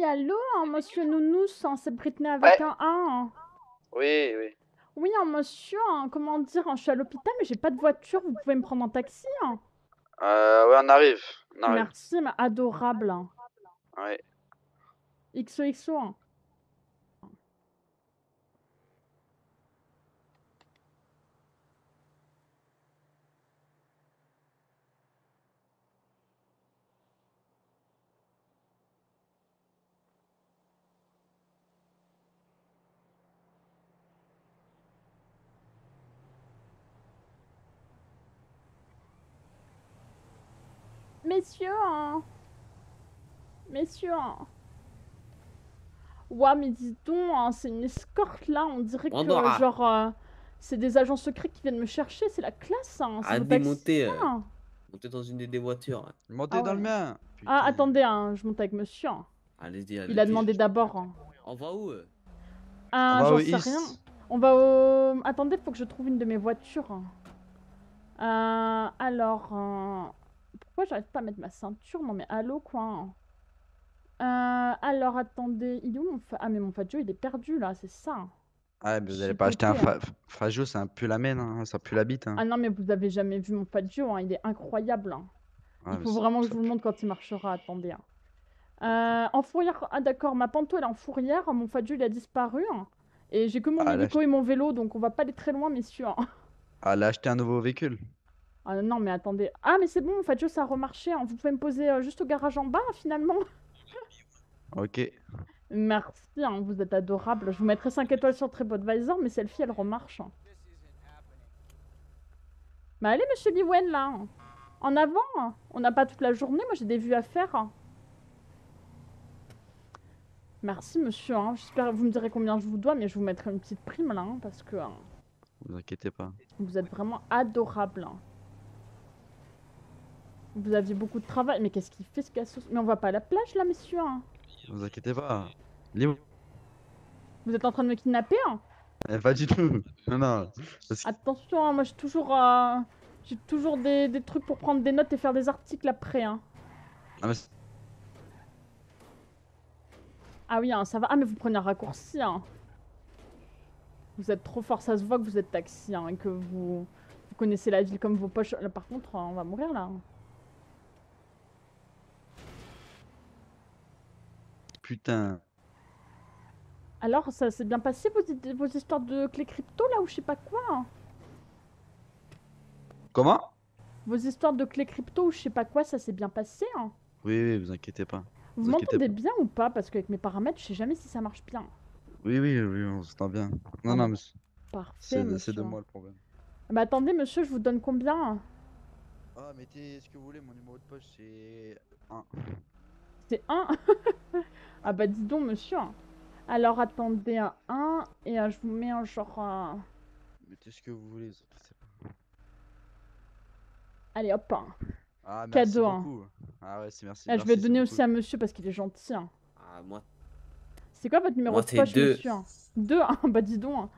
allô, monsieur Nounous, c'est Britney avec Ouais, un A. oui, oui. Oui, monsieur, comment dire, je suis à l'hôpital, mais j'ai pas de voiture, vous pouvez me prendre en taxi? Ouais, on arrive, on arrive. Merci, mais adorable. Ouais. XOXO. Messieurs, messieurs. Ouah, mais dis donc, c'est une escorte là, on dirait que Pandora, genre, c'est des agents secrets qui viennent me chercher, c'est la classe, c'est à vos taxis. démonter, monter dans une des voitures. Ah Montez dans ouais. le mien. Ah, Putain. attendez, je monte avec monsieur. Allez-y, Il a allez-y. demandé d'abord. On va où On va J'en au sais rien. Is. On va au... Attendez, faut que je trouve une de mes voitures. Alors... Pourquoi j'arrive pas à mettre ma ceinture? Non mais allô quoi. Alors attendez, il est où mon Ah mais mon Fadjo il est perdu là, c'est ça. Ah, mais vous allez pas acheter un Chipoté. Fajo, c'est un pull à mène, hein, ça pue la bite. Hein. Ah non mais vous avez jamais vu mon Fadjo, il est incroyable. Ah, Il mais faut vraiment que je ça vous le pue. montre quand il marchera, attendez. En fourrière, ah d'accord, ma Panto elle est en fourrière, mon Fadjo il a disparu. Et j'ai que mon Ah, hélico et mon vélo, donc on va pas aller très loin messieurs. allez acheter un nouveau véhicule. Ah non, mais attendez. Ah, mais c'est bon, Fadjo, ça a remarché. Vous pouvez me poser juste au garage en bas, finalement. Ok. Merci, vous êtes adorable. Je vous mettrai 5 étoiles sur TripAdvisor, mais celle-ci, elle remarche. Bah allez, monsieur Liwen, là. En avant. On n'a pas toute la journée, moi j'ai des vues à faire. Merci, monsieur. J'espère que vous me direz combien je vous dois, mais je vous mettrai une petite prime, là, parce que Vous inquiétez pas. vous êtes vraiment adorable. Vous aviez beaucoup de travail. Mais qu'est-ce qu'il fait, ce cassos? Mais on va pas à la plage, là, messieurs. Vous inquiétez pas. Libre. Vous êtes en train de me kidnapper? Pas du tout. Non, non. Parce que- Attention, moi j'ai toujours des trucs pour prendre des notes et faire des articles après. Ah, mais Ah oui, ça va. Ah, mais vous prenez un raccourci. Vous êtes trop fort, ça se voit que vous êtes taxi et que vous connaissez la ville comme vos poches. Là, par contre, on va mourir là. putain. Alors, ça s'est bien passé vos histoires de clés crypto là ou je sais pas quoi? Comment? Vos histoires de clés crypto ou je sais pas quoi, ça s'est bien passé? Oui, oui, vous inquiétez pas. Vous Vous inquiétez m'entendez pas. bien ou pas? Parce qu'avec mes paramètres, je sais jamais si ça marche bien. Oui, oui, oui, on s'entend bien. Non, Ah non, bon, mais parfait, c'est de monsieur. moi le problème. Bah attendez, monsieur, je vous donne combien? Ah, mettez ce que vous voulez, mon numéro de poche c'est 1. C'est un. Ah bah dis donc, monsieur. Alors attendez, un 1 et je vous mets un genre... Mettez ce que vous voulez, vous inquiétez pas. Allez hop, Ah, merci cadeau. beaucoup. Ah ouais, c'est merci, Je vais merci, c'est donner beaucoup. aussi à monsieur parce qu'il est gentil. Ah, moi, C'est quoi votre numéro moi de c'est poche, 2. monsieur? 2, bah dis donc.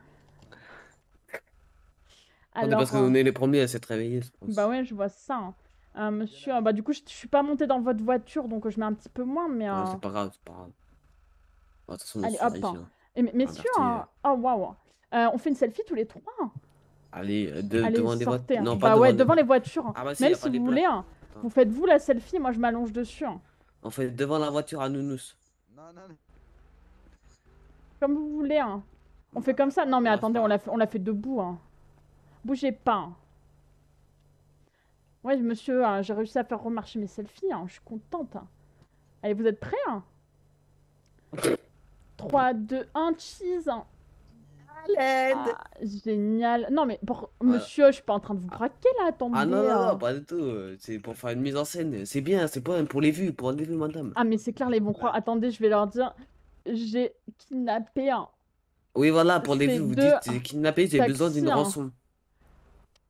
C'est parce Alors, qu'on est les premiers à s'être réveillés, je pense. bah ouais, je vois ça. Monsieur, bah du coup, je suis pas montée dans votre voiture, donc je mets un petit peu moins, mais... Ouais, c'est pas grave, c'est pas grave. De toute façon, on Allez se hop. ici, hein. Et, messieurs, Avertis, oh waouh. On fait une selfie tous les trois. Allez, Allez, devant les voitures. sortez. Non, pas Bah ouais, devant les devant les voitures. voitures. Ah bah si, y Même a pas si des vous places. voulez, Attends. vous faites vous la selfie, moi je m'allonge dessus. On fait devant la voiture à Nounous. Non, non, non. Comme vous voulez. On Non, fait comme ça? Non mais Non, c'est attendez, pas grave. on l'a fait debout. Bougez pas. Ouais, monsieur, j'ai réussi à faire remarcher mes selfies. Je suis contente. Allez, vous êtes prêts? 3, 2, 1, cheese. Ah, génial. Non mais, Voilà. monsieur, je suis pas en train de vous braquer là, attendez. Ah non, non, non, pas du tout. C'est pour faire une mise en scène. C'est bien, c'est pas pour les vues, madame. Ah mais c'est clair, là, ils vont croire. Attendez, je vais leur dire. J'ai kidnappé Oui, voilà, pour les vues, ces vous deux dites kidnappé, j'ai besoin d'une taxis. rançon.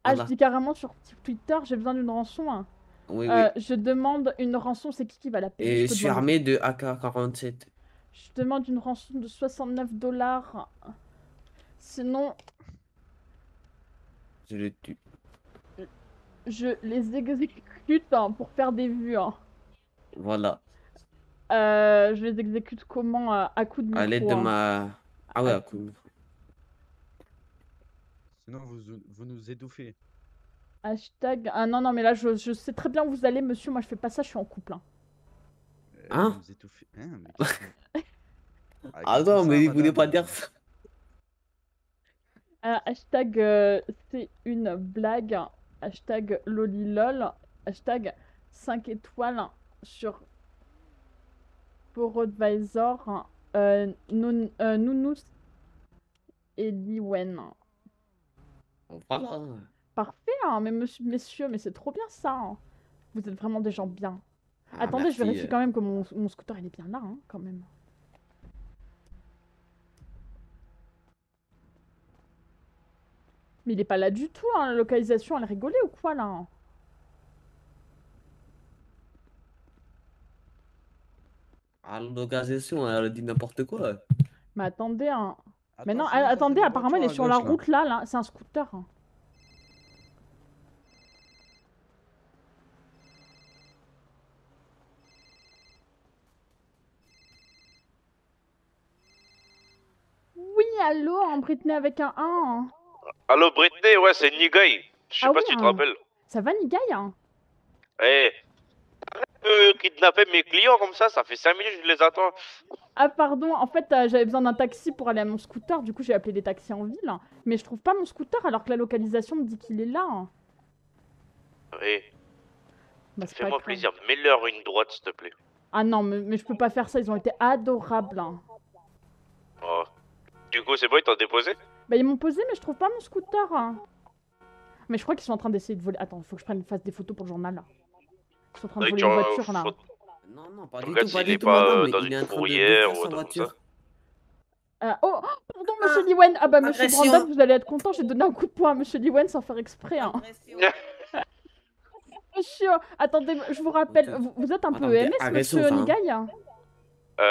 Ah, je Voilà. dis carrément sur Twitter, j'ai besoin d'une rançon. Oui, oui. Je demande une rançon, c'est qui va la payer? Et Je je peux suis demander. armé de AK-47. Je demande une rançon de 69 $. Sinon, Je le tue. je les exécute pour faire des vues. Voilà. Je les exécute comment? À coup de À l'aide micro, de hein. ma... Ah ouais, cool. Sinon, vous nous étouffez. Hashtag... Ah non, non, mais là, je sais très bien où vous allez, monsieur. Moi, je fais pas ça, je suis en couple. Hein. Hein? Vous nous étouffez. Hein, mais qu'est-ce que... Ah Calme non, ça, mais il voulait madame. pas dire ça. Hashtag c'est une blague. Hashtag lolilol. Hashtag 5 étoiles sur Porodvisor. Nounous et Liwen. Voilà. Parfait, hein, mais messieurs, mais c'est trop bien ça. Hein. Vous êtes vraiment des gens bien. Ah, Attendez, je merci. vérifie quand même que mon scooter il est bien là, hein, quand même. Mais il est pas là du tout, hein, la localisation, elle rigolait ou quoi là hein. Ah, l'occasion, elle a dit n'importe quoi. Mais attendez, hein. Mais non, sinon, ça, c'est attendez, une apparemment il est voiture sur à la gauche, là. route là, c'est un scooter. Hein. Oui, allô, hein, Britney avec un 1. Hein. Allo Britney, ouais, c'est Nigai. Je sais Ah pas oui, si tu te hein. rappelles. Ça va, Nigai hein. Eh, kidnapper mes clients comme ça fait 5 minutes que je les attends. Ah pardon, en fait j'avais besoin d'un taxi pour aller à mon scooter, du coup j'ai appelé des taxis en ville. Hein. Mais je trouve pas mon scooter alors que la localisation me dit qu'il est là. Hein. Eh, Bah, c'est pas fais-moi grave. plaisir, mets-leur une droite s'il te plaît. Ah non, mais je peux pas faire ça, ils ont été adorables. Hein. Oh. Du coup, c'est bon, ils t'ont déposé? Bah ils m'ont posé mais je trouve pas mon scooter. Hein. Mais je crois qu'ils sont en train d'essayer de voler. Attends, faut que je fasse des photos pour le journal là. Ils sont en train de Ouais, voler tu une vois, voiture là. Non, non, pas du regarde tout, pas s'il du est tout, pas madame. dans Il est une en train de fourrière détruire ou sa un truc comme ça. voiture. Oh, pardon monsieur Liwen. Ah bah monsieur Agression. Brandon, vous allez être content, j'ai donné un coup de poing à monsieur Liwen sans faire exprès. Hein. Monsieur, attendez, je vous rappelle, vous êtes un peu Attends, EMS agression, monsieur ça, hein. Nigai hein.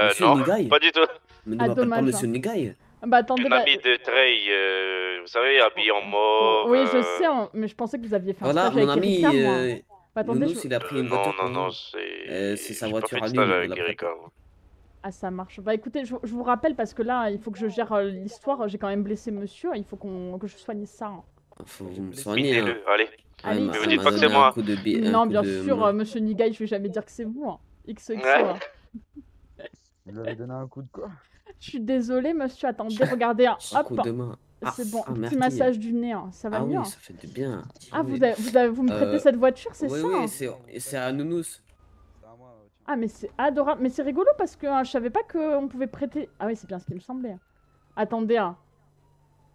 Monsieur Non, Nigai. pas du tout. Mais ne Ah, m'appelle pas dommage. Monsieur Nigai. Bah attendez, Une bah... amie de Trey, vous savez, habillée en mauve. Oui, je sais, hein, mais je pensais que vous aviez fait un Voilà, stage mon avec ami, Erika, moi. Bah, attendez, Nounous, il a pris une Non, voiture non, pour non, vous. c'est sa j'ai pas voiture fait à de lui, stage il avec l'a Erika. prêtée. Ah, ça marche. Bah écoutez, je vous rappelle parce que là, il faut que je gère l'histoire. J'ai quand même blessé monsieur, il faut que je soigne ça. Hein. Faut vous me soigner, hein. Minez-le, allez. Allez, Ouais, Mais vous XOXO. dites pas que c'est donné moi. un coup de Non, coup bien de sûr, melon. monsieur Nigai, je vais jamais dire que c'est vous. Hein. XOXO. Ouais. Hein. Vous lui avez donné un coup de quoi? Je suis désolée, monsieur. Attendez, regardez. Hein. Un coup Hop, de main. Ah, c'est bon. ah, Petit merci. massage du nez. Hein. Ça va Ah mieux. oui, Hein. ça fait du bien. Ah, oui. vous me prêtez cette voiture, c'est Oui, ça? oui, Hein. c'est à Nounous. C'est à moi, tiens. Ah mais c'est adorable, mais c'est rigolo parce que je savais pas qu'on pouvait prêter... Ah oui c'est bien ce qui me semblait. Attendez,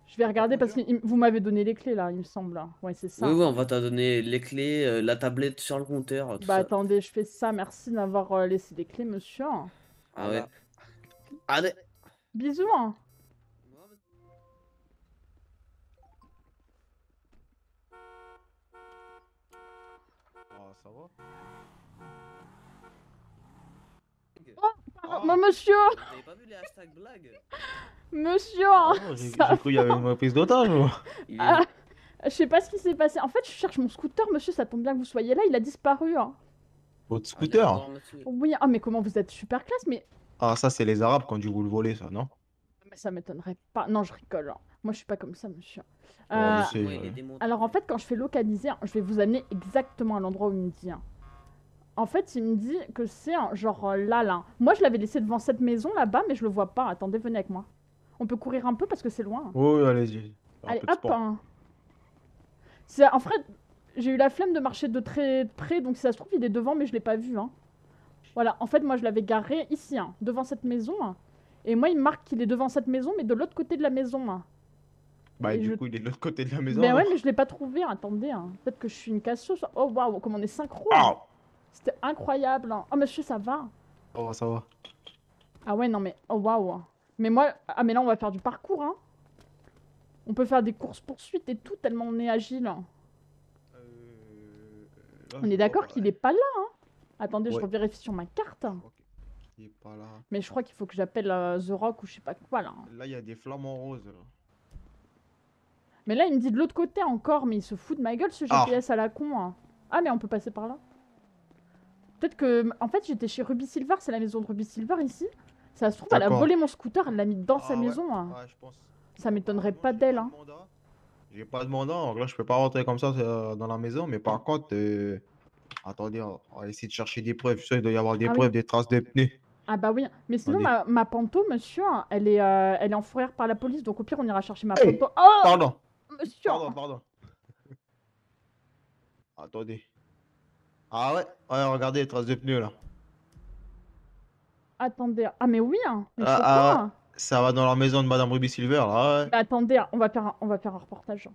je vais regarder parce que vous m'avez donné les clés là, il me semble. Ouais c'est ça. Oui, oui, on va te donner les clés, la tablette sur le compteur, tout Bah ça. attendez, je fais ça, merci d'avoir laissé les clés monsieur. Ah ouais. Allez. Bisous hein. Oh, ça va? Oh, monsieur. T'avais pas vu les hashtags blagues? Monsieur Oh, j'ai ça cru qu'il y avait une prise d'otage. Il est- Ah, je sais pas ce qui s'est passé. En fait je cherche mon scooter monsieur, ça tombe bien que vous soyez là, il a disparu. Hein. Votre Ah, scooter? d'accord, monsieur. Oui, ah mais comment vous êtes super classe, mais Ah, ça, c'est les Arabes qui ont dû vous le voler, ça, non? ça m'étonnerait pas. Non je rigole. Hein. Moi je suis pas comme ça monsieur. Oh, je sais, Ouais, il est démonté. Alors en fait, quand je fais localiser, je vais vous amener exactement à l'endroit où il me dit. Hein. En fait, il me dit que c'est genre là. Moi, je l'avais laissé devant cette maison là-bas, mais je le vois pas. Attendez, venez avec moi. On peut courir un peu parce que c'est loin. Oui, oui, allez-y. Un Allez, peu de hop. sport. Hein. En fait, j'ai eu la flemme de marcher de très près, donc si ça se trouve, il est devant, mais je l'ai pas vu. Hein. Voilà, en fait, moi, je l'avais garé ici, hein, devant cette maison. Hein. Et moi, il me marque qu'il est devant cette maison, mais de l'autre côté de la maison. Hein. Bah, Et du je- coup, il est de l'autre côté de la maison. Mais ouais, alors. mais je l'ai pas trouvé. Hein. Attendez, hein. Peut-être que je suis une casseuse. Oh waouh, comme on est synchro. Hein. Ah! C'était incroyable. Hein. Oh monsieur, ça va? Oh, ça va. Ah ouais, non mais... Oh waouh. Mais moi... Ah mais là, on va faire du parcours, hein. On peut faire des courses-poursuites et tout, tellement on est agile. Là, On je est vois d'accord pas. qu'il est pas là, hein. Attendez, je Ouais. revérifie sur ma carte. Ok. Il est pas là. Mais je crois qu'il faut que j'appelle The Rock ou je sais pas quoi, là. Là, il y a des flamants roses. Là. Mais là, il me dit de l'autre côté encore, mais il se fout de ma gueule, ce Ah. GPS à la con. Hein. Ah, mais on peut passer par là. Peut-être que... En fait, j'étais chez Ruby Silver, c'est la maison de Ruby Silver ici. Ça se trouve, elle a D'accord. volé mon scooter, elle l'a mis dans sa Ah ouais, maison. Hein. ouais, je pense. Ça m'étonnerait Non, pas j'ai d'elle. pas Hein. de mandat. J'ai pas de mandat, donc là je peux pas rentrer comme ça dans la maison, mais par contre, attendez, on va essayer de chercher des preuves. Je suis sûr qu'il doit y avoir des Ah preuves, oui. des traces de pneus. Ah bah oui. Mais sinon, Attendez. ma panto, monsieur, elle est en fourrière par la police. Donc au pire, on ira chercher ma Hey, panto. Oh, pardon, monsieur! pardon. Attendez. Ah ouais, ouais, regardez les traces de pneus là. Attendez. Ah mais oui, hein. Mais Ah, choquant. ah ouais, Hein. ça va dans la maison de Madame Ruby Silver là, ouais. Mais attendez, on va faire un reportage.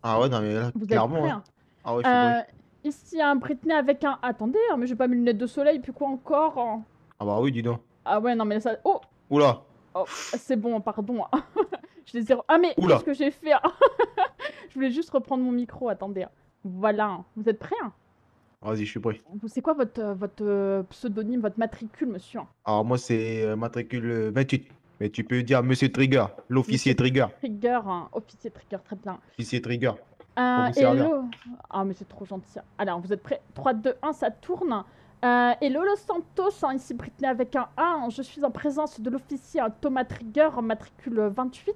Ah ouais, non mais là, Vous êtes clairement, prêts? hein. Hein. Ah ouais, je suis prêt. Ici, un Britney avec un... Attendez, hein, mais j'ai pas mes lunettes de soleil, puis quoi encore? Hein. Ah bah oui, dis donc. Ah ouais, non mais ça... Oh! Oula, Oh, c'est bon, pardon. Hein. Je les ai... Ah mais Oula. qu'est-ce que j'ai fait? Hein. Je voulais juste reprendre mon micro, attendez. Hein. Voilà, hein. Vous êtes prêts? Hein? vas-y, je suis prêt. C'est quoi votre pseudonyme, votre matricule, monsieur? Alors moi c'est matricule 28. Mais tu peux dire Monsieur Trigger, l'officier Monsieur Trigger. Trigger, hein. Officier Trigger, très bien. Officier Trigger. Pour vous servir. Hello. Ah mais c'est trop gentil. Alors, vous êtes prêts? 3, 2, 1, ça tourne. Hello Los Santos, hein, ici Britney avec un A. Hein. Je suis en présence de l'officier Thomas Trigger, matricule 28,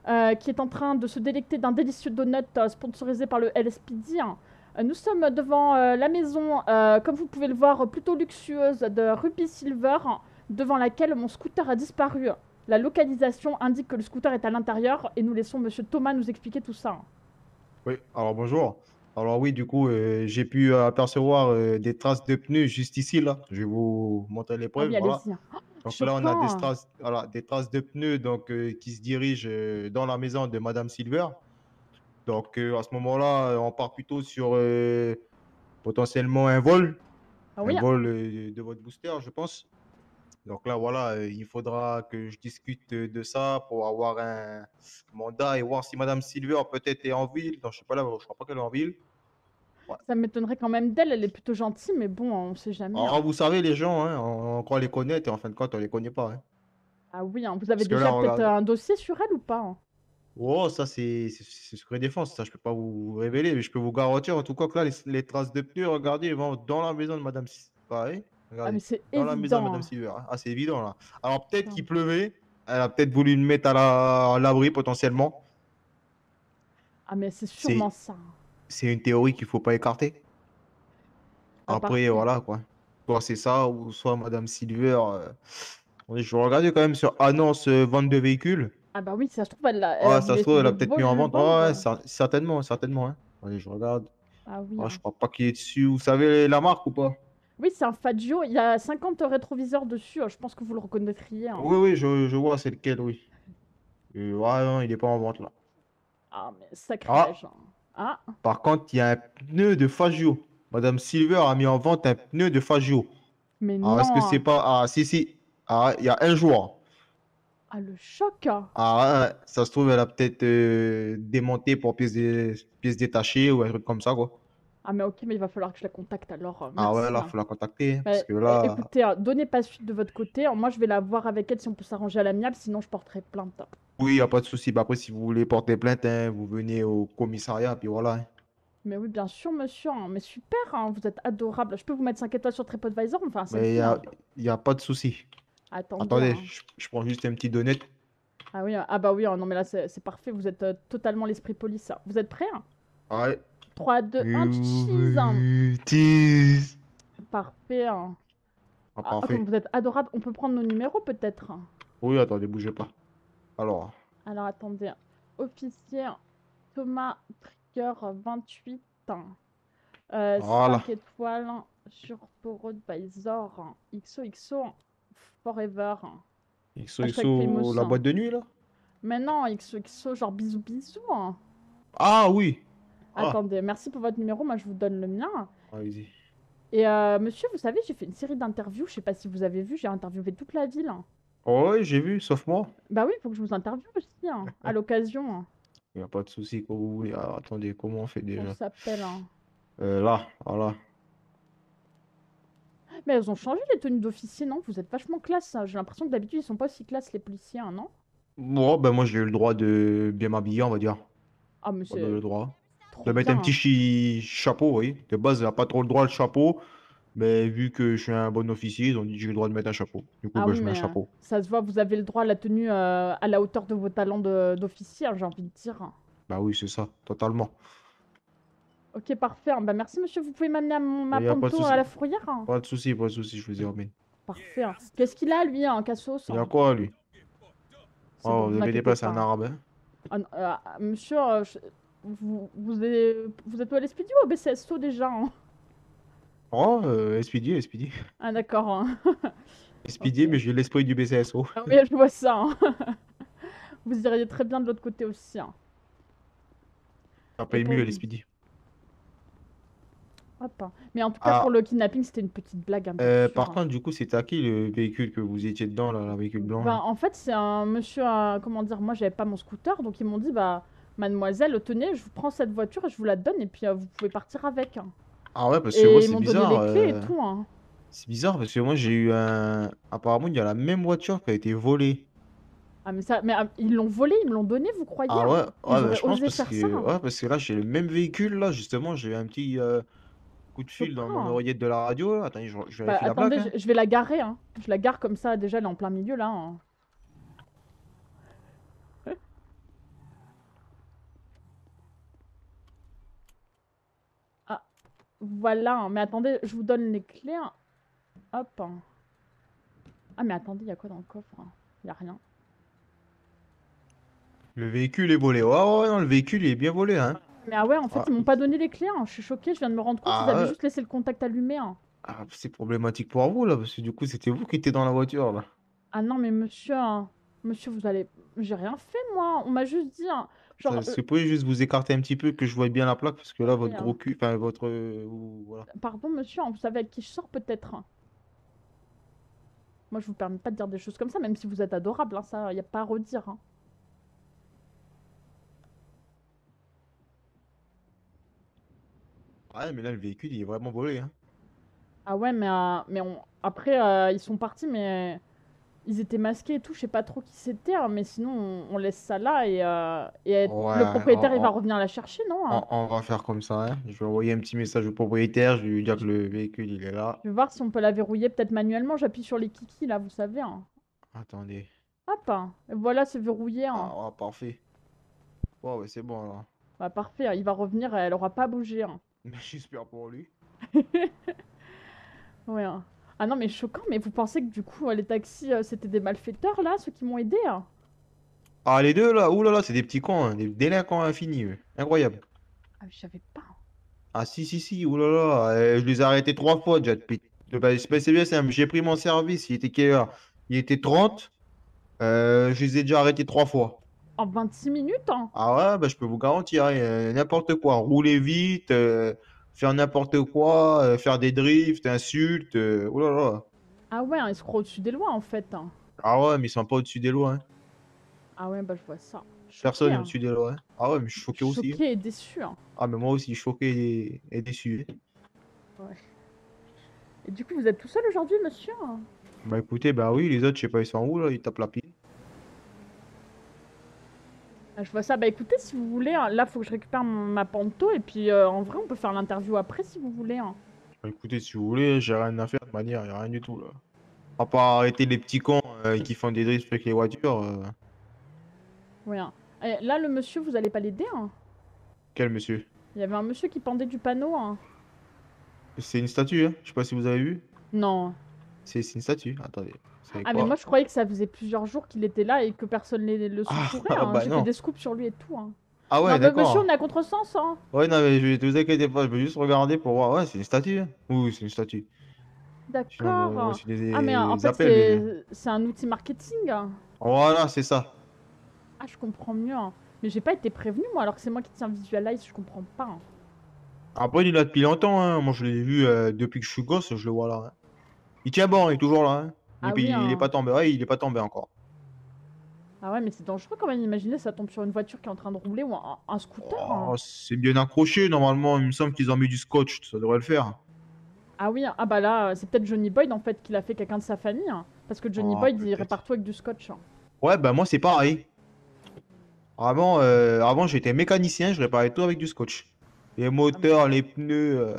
hein, qui est en train de se délecter d'un délicieux donut sponsorisé par le LSPD. Hein. Nous sommes devant la maison, comme vous pouvez le voir, plutôt luxueuse de Ruby Silver, hein, devant laquelle mon scooter a disparu. La localisation indique que le scooter est à l'intérieur et nous laissons Monsieur Thomas nous expliquer tout ça. Hein. Oui, alors bonjour. Alors oui, du coup, j'ai pu apercevoir des traces de pneus juste ici, là. Je vais vous montrer les Ah preuves, oui, voilà. allez-y. Hein. Oh, Donc là, on a des choquant. traces, voilà, des traces de pneus donc, qui se dirigent dans la maison de Madame Silver. Donc à ce moment-là, on part plutôt sur potentiellement un vol. Ah Un oui, vol de votre booster, je pense. Donc là, voilà, il faudra que je discute de ça pour avoir un mandat et voir si Madame Silver peut-être est en ville. Non, je sais pas là, je crois pas qu'elle est en ville. Ouais. ça m'étonnerait quand même d'elle, elle est plutôt gentille, mais bon, on sait jamais. Hein. Alors, vous savez, les gens, hein, on croit les connaître et en fin de compte, on les connaît pas. Hein. Ah oui, hein, vous avez Parce que là, déjà peut-être regarde. un dossier sur elle ou pas? Hein. Oh, ça, c'est secret défense. Ça, je peux pas vous révéler, mais je peux vous garantir en tout cas que là, les traces de pneus, regardez, elles vont dans la maison de Madame Silver. Pareil, Ah mais regardez. c'est Dans la maison de évident. Madame Hein. Silver. Hein. Ah, c'est évident là. Alors, peut-être Putain. qu'il pleuvait. Elle a peut-être voulu le mettre à l'abri potentiellement. Ah mais c'est C'est sûrement ça. c'est une théorie qu'il faut pas écarter. Ah, Après, parfait. voilà quoi. Soit c'est ça, ou soit Madame Silver. Je vais regarder quand même sur annonce vente de véhicules. Ah bah oui, ça se trouve, elle a Ouais, ça voulu se trouve, essayer elle de a peut-être mis en vente. Ouais, vendre. ouais, certainement, certainement. Hein. Allez, je regarde. Ah oui. Ouais, Hein. je crois pas qu'il est dessus. Vous savez la marque ou pas? Oui, c'est un Fagio, il y a 50 rétroviseurs dessus, je pense que vous le reconnaîtriez. Hein. Oui, oui, je vois c'est lequel, oui. Ouais, non, il est pas en vente là. Ah mais sacrilège. Hein. Ah, Par contre, il y a un pneu de Fagio. Madame Silver a mis en vente un pneu de Fagio. mais Alors, est-ce que non. c'est pas. Ah, si, si. Ah, il y a un jour. Ah le choc. Hein. Ah, ouais, ça se trouve, elle a peut-être démonté pour pièces détachées ou un truc comme ça, quoi. Ah mais ok, mais il va falloir que je la contacte alors. Ah ouais, Merci. là, Hein. faut la contacter. Hein, Bah, parce que là. écoutez, donnez pas suite de votre côté. Moi, je vais la voir avec elle si on peut s'arranger à l'amiable, sinon je porterai plainte. Oui, il n'y a pas de souci. Bah, après, si vous voulez porter plainte, hein, vous venez au commissariat, puis voilà. Hein. Mais oui, bien sûr, monsieur. Hein. Mais super, hein, vous êtes adorable. Je peux vous mettre 5 étoiles sur TripAdvisor, enfin, Mais il celle-ci. Hein. y a pas de souci. Attendez. Attendez, Hein. je prends juste un petit donut. Ah oui, ah bah oui, non mais là, c'est parfait. Vous êtes totalement l'esprit police. Hein. Vous êtes prêts? Hein. Ouais. 3, 2, 1, cheese. Hein. Cheese. Parfait. Hein. Ah, Ah, parfait. comme vous êtes adorable, on peut prendre nos numéros peut-être. Hein. Oui, attendez, bougez pas. Alors, Alors attendez. Officier Thomas Trigger 28. Hein. voilà. 5 étoiles sur TripAdvisor. Hein. XOXO Forever. Hein. Hashtag famous. XOXO, la boîte de nuit, là? Mais non, XOXO, genre bisous bisous. Hein. Ah oui. Ah, Attendez, merci pour votre numéro, moi je vous donne le mien. allez-y. Et monsieur, vous savez, j'ai fait une série d'interviews, je sais pas si vous avez vu, j'ai interviewé toute la ville. Hein. Oh, oui, j'ai vu, sauf moi. Bah oui, il faut que je vous interviewe aussi, hein, à l'occasion. Hein. Il n'y a pas de souci, quand vous voulez. Alors, attendez, comment on fait On déjà? s'appelle. Hein. Là, voilà. Mais elles ont changé les tenues d'officier, non? Vous êtes vachement classe. Hein. J'ai l'impression que d'habitude ils sont pas aussi classe les policiers, hein, non? Bon, ben moi, j'ai eu le droit de bien m'habiller, on va dire. Ah mais On a le c'est droit. trop De mettre bien. un petit Hein. chapeau, oui. De base, elle n'a pas trop le droit, le chapeau. Mais vu que je suis un bon officier, ils ont dit que j'ai le droit de mettre un chapeau. Du coup, Ah bah, oui, je mets un mais chapeau. ça se voit, vous avez le droit à la tenue à la hauteur de vos talents d'officier, hein, j'ai envie de dire. Bah oui, c'est ça, totalement. Ok, parfait. Bah, merci, monsieur. Vous pouvez m'amener Il ma n'y a pas de panto à souci. la fourrière, hein. Pas de souci, je vous y remets. Parfait, hein. Qu'est-ce qu'il a, lui, un cassos, Il y a hein? quoi, lui? C'est bon, Oh, vous vous inquiétez inquiétez pas, c'est pas, un hein. arabe, hein. Monsieur, vous êtes au LSPD ou au BCSO déjà, hein? Oh, SPD. Ah, d'accord, hein. SPD, Ok. mais j'ai l'esprit du BCSO. Ah oui, je vois ça, hein. Vous iriez très bien de l'autre côté aussi, hein. Ça Et paye pour... mieux, l'SPD. Hop, hein. Mais en tout cas, pour Ah, le kidnapping, c'était une petite blague, hein, bien sûr, par hein. contre, du coup, c'était à qui le véhicule que vous étiez dedans, là, le véhicule blanc, Ben, là? en fait, c'est un monsieur, comment dire, moi, j'avais pas mon scooter, donc ils m'ont dit, bah, mademoiselle, tenez, je vous prends cette voiture et je vous la donne, et puis vous pouvez partir avec, hein. Ah ouais, parce que moi, Et ils c'est m'ont donné bizarre. les clés et tout, hein. C'est bizarre parce que moi, j'ai eu un. Apparemment, il y a la même voiture qui a été volée. Ah, mais ils l'ont volé, ils me l'ont donné, vous croyez, Ah hein? ouais, Ils bah, auraient je pense osé parce faire ça, que. hein. Ouais, parce que là, j'ai le même véhicule, là, justement, j'ai eu un petit coup de fil dans mon Choquant. oreillette de la radio, là. Attendez, je Bah, vérifie la plaque, attendez, hein. je vais la garer, hein. Je la gare comme ça, déjà, elle est en plein milieu, là, hein. Ah, voilà, hein. Mais attendez, je vous donne les clés, hein. Hop, hein. Ah, mais attendez, il y a quoi dans le coffre, hein? Il y a rien. Le véhicule est volé. Ouais, ouais, non, le véhicule, il est bien volé, hein. Mais ah ouais, en fait, Ah, ils m'ont pas donné les clés, hein. Je suis choquée, je viens de me rendre compte, ils ah avaient ouais. juste laissé le contact allumé, hein. Ah, c'est problématique pour vous, là, parce que du coup, c'était vous qui étiez dans la voiture, là. Ah non, mais monsieur, hein. Monsieur, vous allez... J'ai rien fait, moi. On m'a juste dit, hein. Genre, Est-ce que vous pouvez juste vous écarter un petit peu, que je voie bien la plaque, parce que là, oui, votre gros hein. cul, enfin, votre. Voilà. Pardon, monsieur, hein, vous savez avec qui je sors, peut-être, hein. Moi, je vous permets pas de dire des choses comme ça, même si vous êtes adorable, hein, ça, y a pas à redire, hein. Ouais, mais là, le véhicule, il est vraiment volé, hein. Ah ouais, après, ils sont partis, mais ils étaient masqués et tout, je sais pas trop qui c'était, hein, mais sinon, on laisse ça là et le Ouais, propriétaire, il va revenir la chercher, non, hein? on va faire comme ça, hein. Je vais envoyer un petit message au propriétaire, je vais lui dire que le véhicule, il est là. Je vais voir si on peut la verrouiller peut-être manuellement, j'appuie sur les kikis, là, vous savez, hein. Attendez. Hop, hein. Et voilà, c'est verrouillé, hein. Ah, ouais, parfait. Bon, ouais, c'est bon, alors. Bah, parfait, hein, il va revenir, elle aura pas bougé, hein. Mais j'espère pour lui. Ouais, hein. Ah non, mais choquant, mais vous pensez que du coup, les taxis, c'était des malfaiteurs, là, ceux qui m'ont aidé, hein? Ah, les deux, là, oulala, c'est des petits cons, hein, des délinquants infinis, eux. Incroyable. Ah, je savais pas, hein. Ah, si, oulala, je les ai arrêtés 3 fois déjà depuis. Bah, c'est bien simple, j'ai pris mon service, il était quelle heure? Il était 30. Je les ai déjà arrêtés 3 fois. En 26 minutes, hein? Ah ouais, bah, je peux vous garantir, hein, n'importe quoi. Rouler vite, faire n'importe quoi, faire des drifts, insultes. Oh là là. Ah ouais, hein, ils se croient au-dessus des lois, en fait, hein. Ah ouais, mais ils sont pas au-dessus des lois, hein. Ah ouais, bah, je vois ça. Personne Choquée, n'est hein. au-dessus des lois, hein. Ah ouais, mais je suis choqué aussi, hein. Choquée et déçue, hein. Ah, mais moi aussi, choqué et déçu, hein. Ouais. Et du coup, vous êtes tout seul aujourd'hui, monsieur? Bah écoutez, bah oui, les autres, je sais pas, ils sont où là, ils tapent la pile. Ah, je vois ça. Bah écoutez, si vous voulez, hein, là, faut que je récupère ma panto, et puis en vrai, on peut faire l'interview après, si vous voulez, hein. Bah écoutez, si vous voulez, j'ai rien à faire de manière, y a rien du tout là. À part arrêter les petits cons qui font des drifts avec les voitures. Ouais, hein. Et là, le monsieur, vous allez pas l'aider, hein? Quel monsieur? Il y avait un monsieur qui pendait du panneau, hein. C'est une statue, hein? Je sais pas si vous avez vu. Non. C'est une statue. Attendez. C'est Ah, mais quoi? moi, je croyais que ça faisait plusieurs jours qu'il était là et que personne le Ah, secourait, hein. bah J'ai fait non. des scoops sur lui et tout, hein. Ah Non, ouais, mais monsieur, d'accord. on est à contresens, hein. Ouais, non, mais vous inquiétez pas, je vais juste regarder pour voir. Ouais, c'est une statue, hein. Oui, c'est une statue. Sinon, D'accord, on hein. reçu Ah, mais en des fait, appels. c'est un outil marketing, hein. Voilà, c'est ça. Ah, je comprends mieux, hein. Mais j'ai pas été prévenue, moi, alors que c'est moi qui tiens Visualize, je comprends pas, hein. Après, il est là depuis longtemps, hein. Moi, je l'ai vu depuis que je suis gosse, je le vois là, hein. Il tient bon, il est toujours là, hein. Et Ah puis, oui, il est hein. pas tombé. Ouais, il est pas tombé encore. Ah ouais, mais c'est dangereux quand même, imaginez, ça tombe sur une voiture qui est en train de rouler ou un scooter, hein. Oh, c'est bien accroché, normalement. Il me semble qu'ils ont mis du scotch, ça devrait le faire. Ah oui, ah bah là, c'est peut-être Johnny Boyd en fait qui l'a fait quelqu'un de sa famille, hein. Parce que Johnny Ah, Boyd, il peut-être. répare tout avec du scotch, hein. Ouais, bah moi, c'est pareil. Avant j'étais mécanicien, je réparais tout avec du scotch. Les Ah, moteurs, les pneus.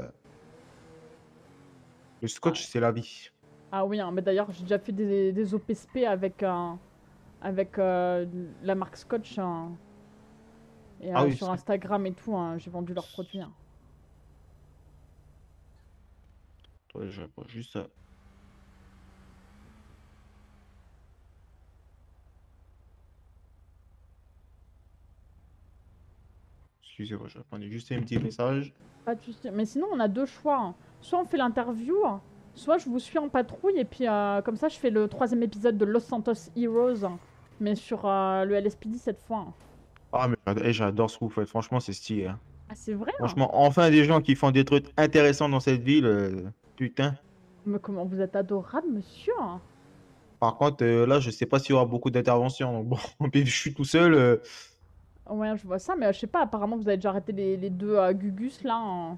Le scotch, c'est la vie. Ah oui, hein, mais d'ailleurs, j'ai déjà fait des OPSP avec la marque Scotch. Hein, et Ah oui, sur Instagram et tout, hein, j'ai vendu leurs produits. Hein. ouais, je vois juste ça. Excusez-moi, je répondais juste à un petit message. Pas de souci. Mais sinon, on a deux choix. Hein. Soit on fait l'interview, soit je vous suis en patrouille et puis comme ça, je fais le 3e épisode de Los Santos Heroes, hein, mais sur le LSPD cette fois. Hein. Ah, mais j'adore ce que vous faites. Franchement, c'est stylé. Hein. Ah, c'est vrai? Hein. Franchement, enfin des gens qui font des trucs intéressants dans cette ville. Putain. Mais comment vous êtes adorable, monsieur? Hein. Par contre, là, je sais pas s'il y aura beaucoup d'interventions. Donc bon, puis je suis tout seul. Ouais, je vois ça, mais je sais pas, apparemment vous avez déjà arrêté les deux Gugus là. Hein.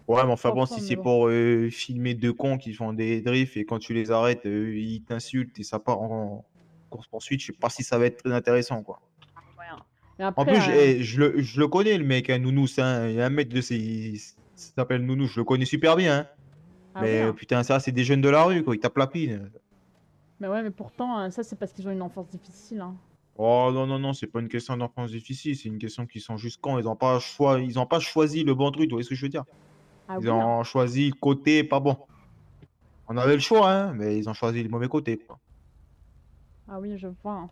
Ouais, mais enfin Pas bon, fond, si mais c'est bon. pour filmer deux cons qui font des drifts et quand tu les arrêtes, ils t'insultent et ça part en course-poursuite, je sais pas si ça va être très intéressant, quoi. Ouais, hein. Mais En après, plus, je le connais, le mec, hein, Nounous. Hein, il y a un mec de ces. Il s'appelle Nounous, je le connais super bien. Hein. ah oui, Mais hein. putain, ça, c'est des jeunes de la rue, quoi. Ils tapent la pine. Mais ouais, mais pourtant, ça c'est parce qu'ils ont une enfance difficile. Hein. Oh non, non, non, c'est pas une question d'enfance difficile, c'est une question qu'ils sont juste cons. Ils ont pas choisi le bon truc, tu vois ce que je veux dire? Ah Ils oui, hein. ont choisi le côté pas bon. On avait le choix, hein, mais ils ont choisi le mauvais côté, quoi. Ah oui, je vois. Hein.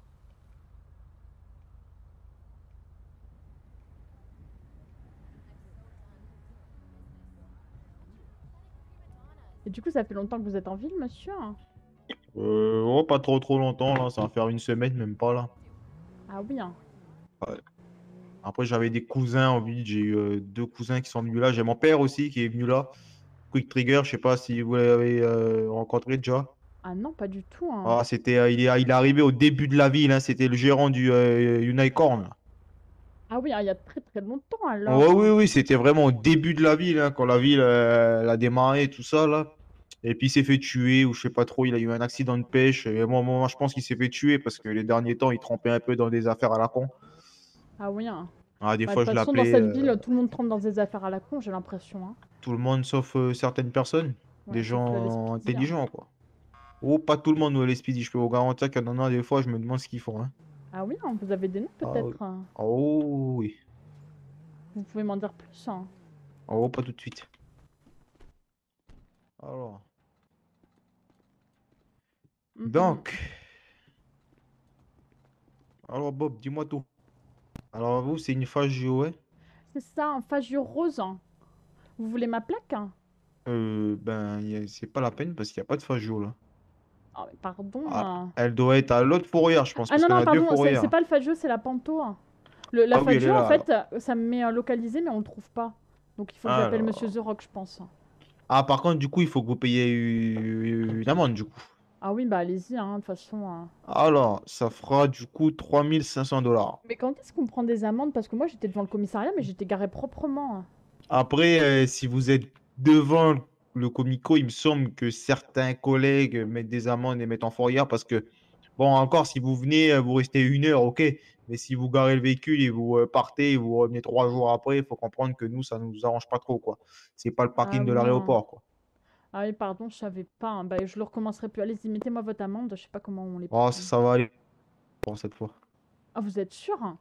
Et du coup, ça fait longtemps que vous êtes en ville, monsieur? Hein. Oh, pas trop longtemps, là, ça va faire une semaine, même pas, là. Ah oui, hein. Après, j'avais des cousins en ville, j'ai eu deux cousins qui sont venus là. J'ai mon père aussi qui est venu là. Quick Trigger, je sais pas si vous l'avez rencontré déjà. Ah non, pas du tout. Hein. Ah, il est arrivé au début de la ville, hein, c'était le gérant du Unicorn. Ah oui, hein, il y a très longtemps alors. Ouais, oui, Hein. oui, c'était vraiment au début de la ville, hein, quand la ville elle a démarré, tout ça, là. Et puis il s'est fait tuer, ou je sais pas trop, il a eu un accident de pêche. Et moi, je pense qu'il s'est fait tuer parce que les derniers temps, il trempait un peu dans des affaires à la con. Ah oui, hein. Ah, des Bah, de fois, toute je façon, dans l'appelais cette ville, tout le monde trempe dans des affaires à la con, j'ai l'impression. Hein. tout le monde sauf certaines personnes, Ouais, des sauf le gens LSPD. Hein. intelligents, quoi. Oh, pas tout le monde, le Speedy, je peux vous garantir qu'il y en a des fois, je me demande ce qu'ils font. Hein. Ah oui, hein, vous avez des noms Ah, oui. peut-être. Hein. Oh, oui. Vous pouvez m'en dire plus. Hein. Oh, pas tout de suite. Alors. Mhm. Donc. Alors, Bob, dis-moi tout. Alors, vous, c'est une phase ouais? C'est ça, un Fagio rose. Hein. Vous voulez ma plaque? Hein. Ben, c'est pas la peine parce qu'il n'y a pas de phase là. Ah, mais pardon. Ah, Hein. elle doit être à l'autre fourrière, je pense, Ah parce non, qu'il y en non, a deux pardon, c'est fourrières. pas le Fagio, c'est la Panto. Hein. La Ah oui, elle est Fagio, en là, fait, ça me met localisé, mais on le trouve pas. Donc il faut que j'appelle Alors. Monsieur The Rock, je pense. Ah, par contre, du coup, il faut que vous payiez une amende, du coup. Ah oui, bah allez-y, hein, de toute façon. Hein. Alors, ça fera du coup 3500 $. Mais quand est-ce qu'on prend des amendes? Parce que moi, j'étais devant le commissariat, mais j'étais garé proprement. Hein. Après, si vous êtes devant le comico, il me semble que certains collègues mettent des amendes et mettent en fourrière parce que, bon, encore, si vous venez, vous restez 1 heure, ok. Mais si vous garez le véhicule et vous partez et vous revenez 3 jours après, il faut comprendre que nous, ça nous arrange pas trop, quoi. C'est pas le Ah parking de oui, hein. l'aéroport, quoi. Ah oui, pardon, je savais pas. Hein. Bah, je le recommencerai plus. Allez-y, mettez-moi votre amende. Je sais pas comment on les Oh, prend. ça va aller pour cette fois. Ah, vous êtes sûr? Hein.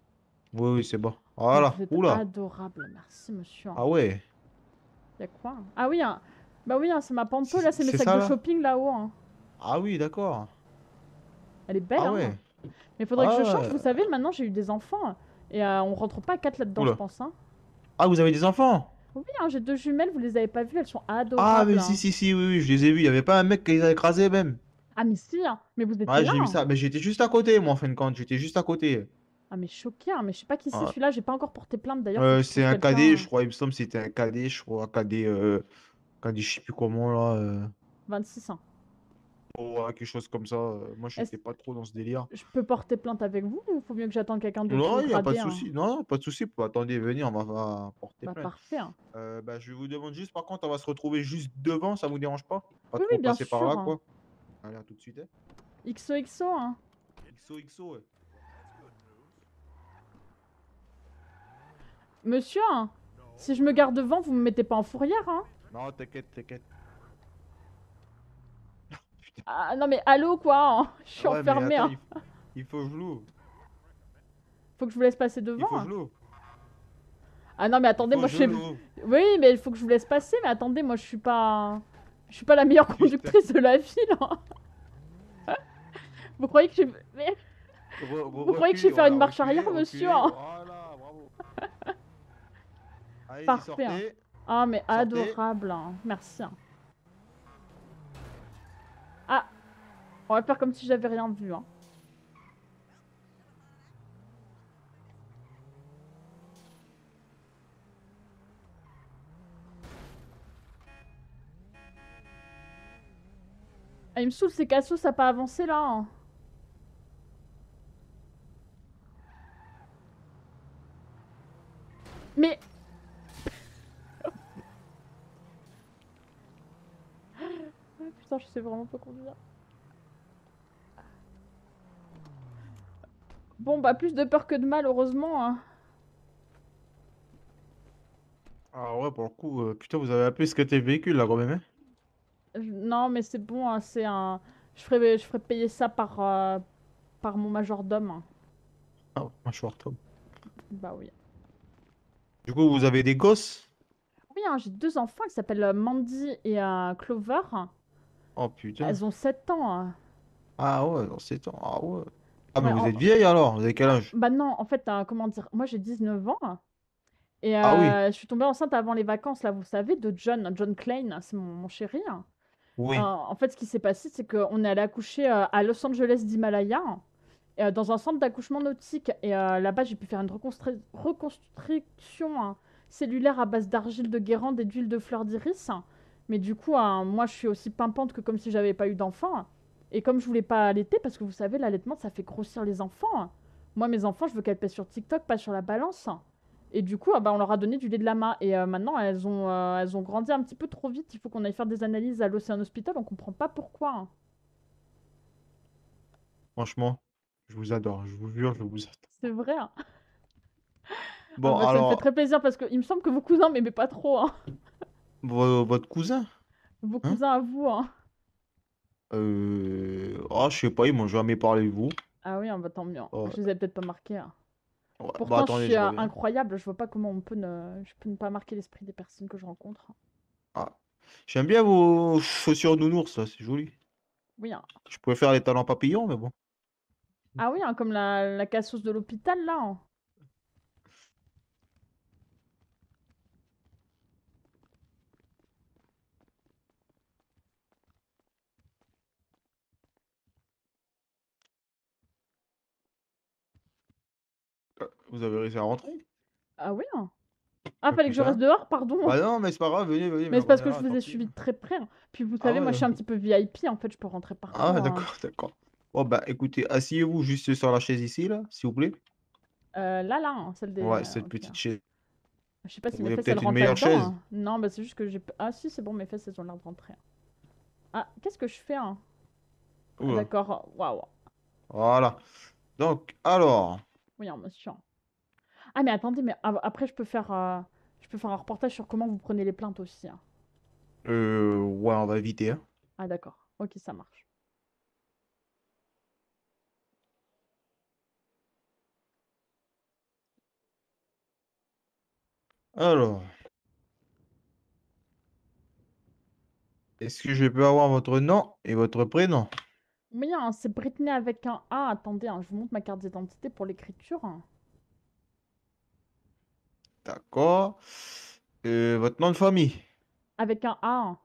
Oui, oui, c'est bon. Mais Voilà. vous êtes Oula. adorable. Merci, monsieur. Hein. Ah ouais. Y a quoi? Hein. Ah oui, hein. Bah oui, hein, c'est ma Panto. Là, c'est mes C'est sacs ça, de là? shopping là-haut. Hein. Ah oui, d'accord. Elle est belle, Ah hein. ouais. Mais faudrait que je change. Ah, Vous savez, maintenant, j'ai eu des enfants. Et on rentre pas à 4 là-dedans, je oula. pense. Hein. Ah, vous avez des enfants? Oui, hein, j'ai 2 jumelles. Vous les avez pas vues? Elles sont Ah, adorables. mais Hein. si, oui, oui, je les ai vus. Il y avait pas un mec qui les a écrasés, même. Ah, mais si. Hein. Mais vous étiez Ouais, là. j'ai vu Hein. ça. Mais j'étais juste à côté, moi, en fin de compte. J'étais juste à côté. Ah, mais choqué. Hein. Mais je sais pas qui c'est Ah. celui-là. J'ai pas encore porté plainte d'ailleurs. Faut que je C'est trouve un quelqu'un. cadet, je crois. Il me semble que c'était un cadet, je crois. Cadet, je sais plus comment, là. 26 ans. Ouais, quelque chose comme ça. Moi, je Est-ce n'étais pas trop dans ce délire. je peux porter plainte avec vous ou faut mieux que j'attende quelqu'un de plus Non, il n'y a pas de gradé? Hein. souci. Non, pas de souci. Attendez, venez, on va porter Bah, plainte. parfait. Hein. Bah, je vous demande juste, par contre, on va se retrouver juste devant, ça vous dérange pas? Pas Oui, trop oui, bien passer par sûr. là, Hein. quoi. Allez, à tout de suite. Hein. XOXO. Hein. XOXO, ouais. Monsieur, hein, si je me garde devant, vous me mettez pas en fourrière. Hein. Non, t'inquiète, t'inquiète. Ah non, mais allô, quoi, hein. Je suis Ouais, mais enfermée, attends, hein. il faut que je l'ouvre. Faut que je vous laisse passer Il devant, faut que hein. je l'ouvre. Ah non, mais Il attendez, faut moi, que je je sais... l'ouvre. Oui, mais il faut que je vous laisse passer, mais attendez, moi, je suis pas... Je suis pas la meilleure Putain. conductrice de la ville, hein. Vous croyez que je... Mais vous croyez que je sais Reculez, faire une voilà, marche reculez, arrière, monsieur, reculez. hein? Voilà, bravo. Allez-y, Parfait, hein. sortez. Ah, mais Sortez. adorable, hein. Merci, hein. Ah, on va faire comme si j'avais rien vu, hein. Ah, il me saoule, ces cassos, ça a pas avancé, là, hein. Mais... Ah, putain, je sais vraiment pas conduire. Bon, bah, plus de peur que de mal, heureusement, hein. Ah ouais, pour le coup, putain, vous avez appelé ce que tes véhicules là quand même, hein? Non, mais c'est bon, hein, c'est un... je ferai payer ça par mon majordome, hein. Ah, mâchoire top. Bah oui. Du coup, vous avez des gosses? Oui, hein, j'ai 2 enfants qui s'appellent Mandy et Clover. Oh putain. Elles ont 7 ans, hein. Ah ouais, dans 7 ans. Ah ouais. Ah, mais Ouais, vous êtes vieille alors? Vous avez quel âge? bah non, en fait, comment dire, moi j'ai 19 ans. Et Ah oui, je suis tombée enceinte avant les vacances, là, vous savez, de John Klein, c'est mon chéri. oui. En fait, ce qui s'est passé, c'est qu'on est allé accoucher à Los Angeles d'Himalaya, dans un centre d'accouchement nautique. Et là-bas, j'ai pu faire une reconstruction cellulaire à base d'argile de Guérande et d'huile de fleur d'iris. Mais du coup, moi, je suis aussi pimpante que comme si j'avais pas eu d'enfant. Et comme je voulais pas allaiter, parce que vous savez, l'allaitement, ça fait grossir les enfants. Moi, mes enfants, je veux qu'elles pèsent sur TikTok, pas sur la balance. Et du coup, bah, on leur a donné du lait de lama. Et maintenant, elles ont grandi un petit peu trop vite. Il faut qu'on aille faire des analyses à l'Océan Hospital. On comprend pas pourquoi. Franchement, je vous adore. Je vous jure, je vous adore. C'est vrai, hein. Ah Bon, bah, ça me fait alors, très plaisir parce que il me semble que vos cousins m'aimaient pas trop, hein. votre cousin? Vos Hein? cousins à vous, hein. Ah, je sais pas, ils m'ont jamais parlé de vous. Ah oui, ah bah, tant mieux, hein. Ouais. Je les avais peut-être pas marqués, hein. Ouais. Bah Pourtant, je attendez, suis je reviens. incroyable. Je vois pas comment je peux ne pas marquer l'esprit des personnes que je rencontre. Ah. J'aime bien vos chaussures nounours, là, c'est joli. Oui, hein. Je préfère les talons papillons, mais bon. Ah oui, hein, comme la cassos de l'hôpital, là, hein. Vous avez réussi à rentrer? Ah oui, hein. Ah, Oh fallait que je reste putain. dehors, pardon. Bah non, mais c'est pas grave, venez, venez, Mais mais c'est parce on que je ira, vous ai tranquille. suivi de très près, hein. Puis vous Ah savez, moi, je ouais. suis un petit peu VIP, en fait, je peux rentrer partout, Ah ouais, hein. d'accord, d'accord. Bon, bah écoutez, asseyez-vous juste sur la chaise ici, là, s'il vous plaît. Là, hein, celle des... Ouais, cette ok. petite chaise. Je sais pas si Vous mes voulez fesses, elles peut-être une rentrent meilleure là-dedans, chaise? hein. Non, bah c'est juste que j'ai... Ah si, c'est bon, mes fesses, elles ont l'air de rentrer, hein. Ah, qu'est-ce que je fais, hein? Ah, Oula. d'accord, waouh. Voilà. Donc, alors. Oui, hein, monsieur. Ah, mais attendez, mais après, je peux faire un reportage sur comment vous prenez les plaintes aussi, hein. Ouais, on va éviter, hein. Ah, d'accord. Ok, ça marche. Alors, est-ce que je peux avoir votre nom et votre prénom? Oui, hein, c'est Britney avec un A. Attendez, hein, je vous montre ma carte d'identité pour l'écriture, hein. D'accord. Votre nom de famille? Avec un A, hein.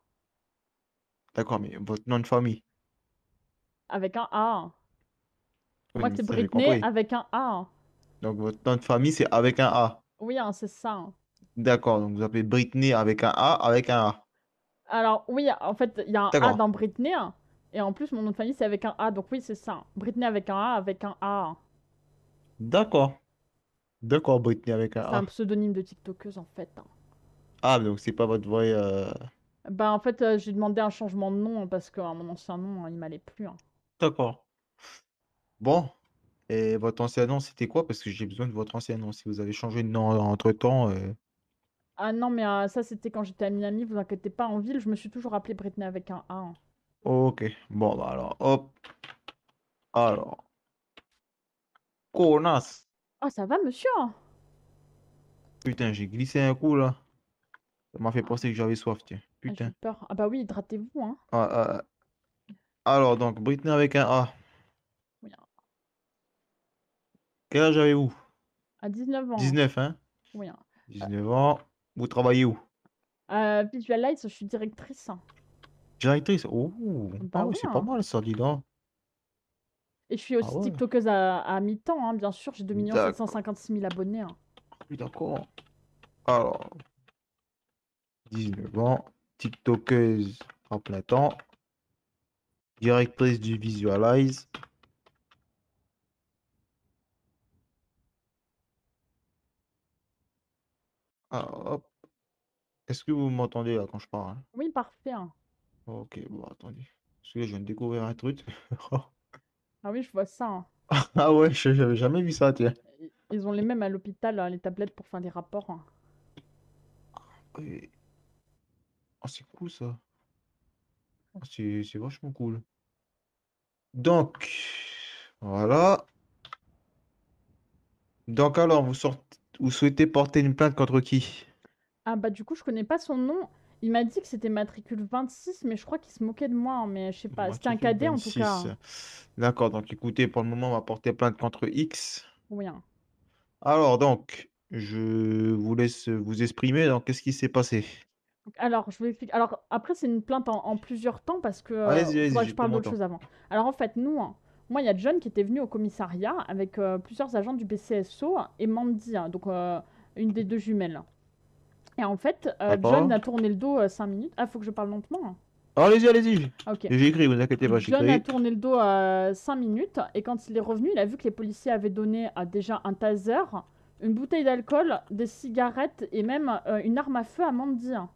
D'accord, mais votre nom de famille? Avec un A, hein. Oui, Moi, mais c'est ça, j'ai Britney compris. avec un A, hein. Donc, votre nom de famille, c'est avec un A. Oui, hein, c'est ça, hein. D'accord, donc vous appelez Britney avec un A, avec un A. Alors, oui, en fait, il y a un A D'accord. dans Britney, hein. Et en plus, mon nom de famille, c'est avec un A. Donc oui, c'est ça, hein. Britney avec un A, avec un A, hein. D'accord. D'accord, Britney avec un C'est un A. pseudonyme de TikTokeuse, en fait, hein. Ah, donc c'est pas votre vrai. Bah, en fait, j'ai demandé un changement de nom parce que mon ancien nom, il m'allait plus, hein. D'accord. Bon. Et votre ancien nom, c'était quoi? Parce que j'ai besoin de votre ancien nom. Si vous avez changé de nom entre-temps. Ah non, mais ça, c'était quand j'étais à Miami, vous inquiétez pas, en ville, je me suis toujours appelée Britney avec un A, hein. Ok. Bon, bah alors, hop. Alors, connasse. Oh, ça va, monsieur? Putain, j'ai glissé un coup là. Ça m'a fait Ah, penser que j'avais soif, tiens. j'ai eu Putain. peur. Ah bah oui, hydratez-vous, hein. Ah, ah, ah. Alors, donc, Britney avec un A. Oui, hein. Quel âge avez-vous? À 19 ans, hein. 19, hein? Oui, hein. 19 ans. Vous travaillez où? Visualize, je suis directrice, hein. Directrice. Oh, ah Bah ouais, oui, c'est pas hein. mal ça, dis donc. Et je suis Ah aussi ouais. TikTokeuse à mi-temps, hein, bien sûr. J'ai 2 D'accord. 756 000 abonnés, hein. Oui, d'accord. Alors, 19 ans. TikTokeuse à plein temps. Directrice du Visualize. Alors, hop. Est-ce que vous m'entendez là quand je parle, hein? Oui, parfait, hein. Ok, bon, attendez. Parce que là, je viens de découvrir un truc. Ah oui, je vois ça, hein. Ah ouais, j'avais jamais vu ça, tiens. Ils ont les mêmes à l'hôpital, les tablettes pour faire des rapports, hein. Et- Ah, c'est cool ça. Ah, c'est vachement cool. Donc, voilà. Donc alors, vous souhaitez porter une plainte contre qui? Ah bah du coup, je connais pas son nom. Il m'a dit que c'était matricule 26, mais je crois qu'il se moquait de moi, hein, mais je sais pas. C'était un Matricule cadet en tout cas, 26. hein. D'accord, donc écoutez, pour le moment, on va porter plainte contre X. Oui, hein. Alors donc, je vous laisse vous exprimer. Donc, qu'est-ce qui s'est passé? Alors, je vous explique. Alors, après, c'est une plainte en plusieurs temps parce que Allez-y, allez-y, faudrait que j'ai je tout parle mon d'autre temps. chose avant. Alors, en fait, nous, hein, moi, il y a John qui était venu au commissariat avec plusieurs agents du BCSO et Mandy, hein, donc une des deux jumelles. Et en fait, John D'accord. a tourné le dos 5 minutes. Ah, faut que je parle lentement, hein. Allez-y, allez-y. Ah, ok. J'ai écrit, vous inquiétez pas, j'ai John a écrit. tourné le dos 5 minutes et quand il est revenu, il a vu que les policiers avaient donné déjà un taser, une bouteille d'alcool, des cigarettes et même une arme à feu à Mandy, hein,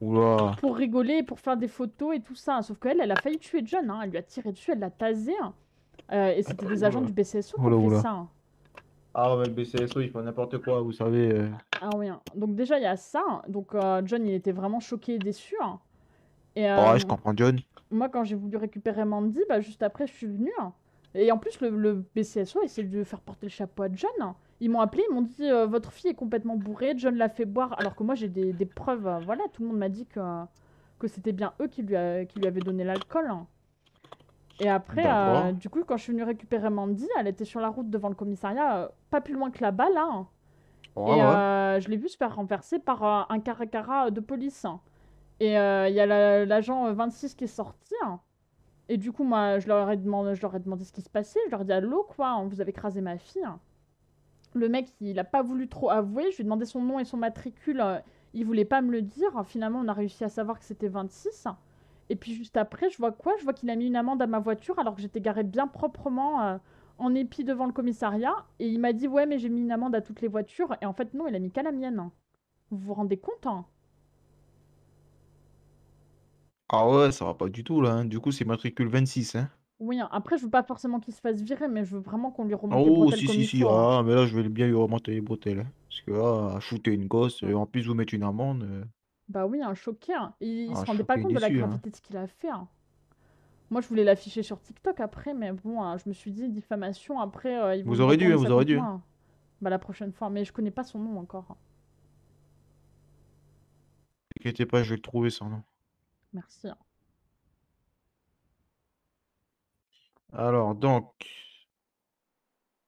Oula. pour rigoler, pour faire des photos et tout ça. Sauf qu'elle, elle a failli tuer John, hein. Elle lui a tiré dessus, elle l'a tasé, hein. Et c'était des agents Oula. du BCSO qui ont Oula, fait oula. ça, hein. Ah, mais le BCSO, il fait n'importe quoi, vous savez. Ah oui, hein. Donc déjà, il y a ça, hein. Donc John, il était vraiment choqué et déçu, hein. Et Oh, ouais, je comprends, John. moi, quand j'ai voulu récupérer Mandy, bah, juste après, je suis venue, hein. Et en plus, le BCSO a essayé de faire porter le chapeau à John, hein. Ils m'ont appelé, ils m'ont dit votre fille est complètement bourrée, John l'a fait boire. Alors que moi, j'ai des preuves. Voilà, tout le monde m'a dit que c'était bien eux qui lui avaient donné l'alcool, hein. Et après, D'accord. du coup, quand je suis venue récupérer Mandy, elle était sur la route devant le commissariat, pas plus loin que là-bas, là, hein. Ouais, Et ouais. je l'ai vue se faire renverser par un caracara de police, hein. Et il y a l'agent 26 qui est sorti, hein. Et du coup, moi, je leur ai demandé ce qui se passait. Je leur ai dit, allô, quoi, hein, vous avez écrasé ma fille. Le mec, il a pas voulu trop avouer. Je lui ai demandé son nom et son matricule. Il voulait pas me le dire. Finalement, on a réussi à savoir que c'était 26. Et puis juste après, je vois quoi? Je vois qu'il a mis une amende à ma voiture alors que j'étais garée bien proprement en épi devant le commissariat. Et il m'a dit, ouais, mais j'ai mis une amende à toutes les voitures. Et en fait, non, il a mis qu'à la mienne, hein. Vous vous rendez compte, hein? Ah ouais, ça va pas du tout là, hein. Du coup, c'est matricule 26, hein. Oui, hein. Après, je veux pas forcément qu'il se fasse virer, mais je veux vraiment qu'on lui remonte les Oh, bretelles si, comme si, il si. faut, hein. Ah, mais là, je vais bien lui remonter les bretelles, hein. Parce que là, shooter une gosse, Mm. en plus, vous mettre une amende. Bah oui, un choqué, hein. Il se Ah, rendait pas choqué, compte de la déçu, hein. gravité de ce qu'il a fait, hein. Moi, je voulais l'afficher sur TikTok après, mais bon, je me suis dit, diffamation, après, ils vont Vous lui aurez dû, hein, retourner ça vous aurez contre dû, moi, hein. hein. Bah la prochaine fois, mais je connais pas son nom encore, hein. T'inquiétez pas, je vais le trouver son nom. Merci, hein. Alors, donc,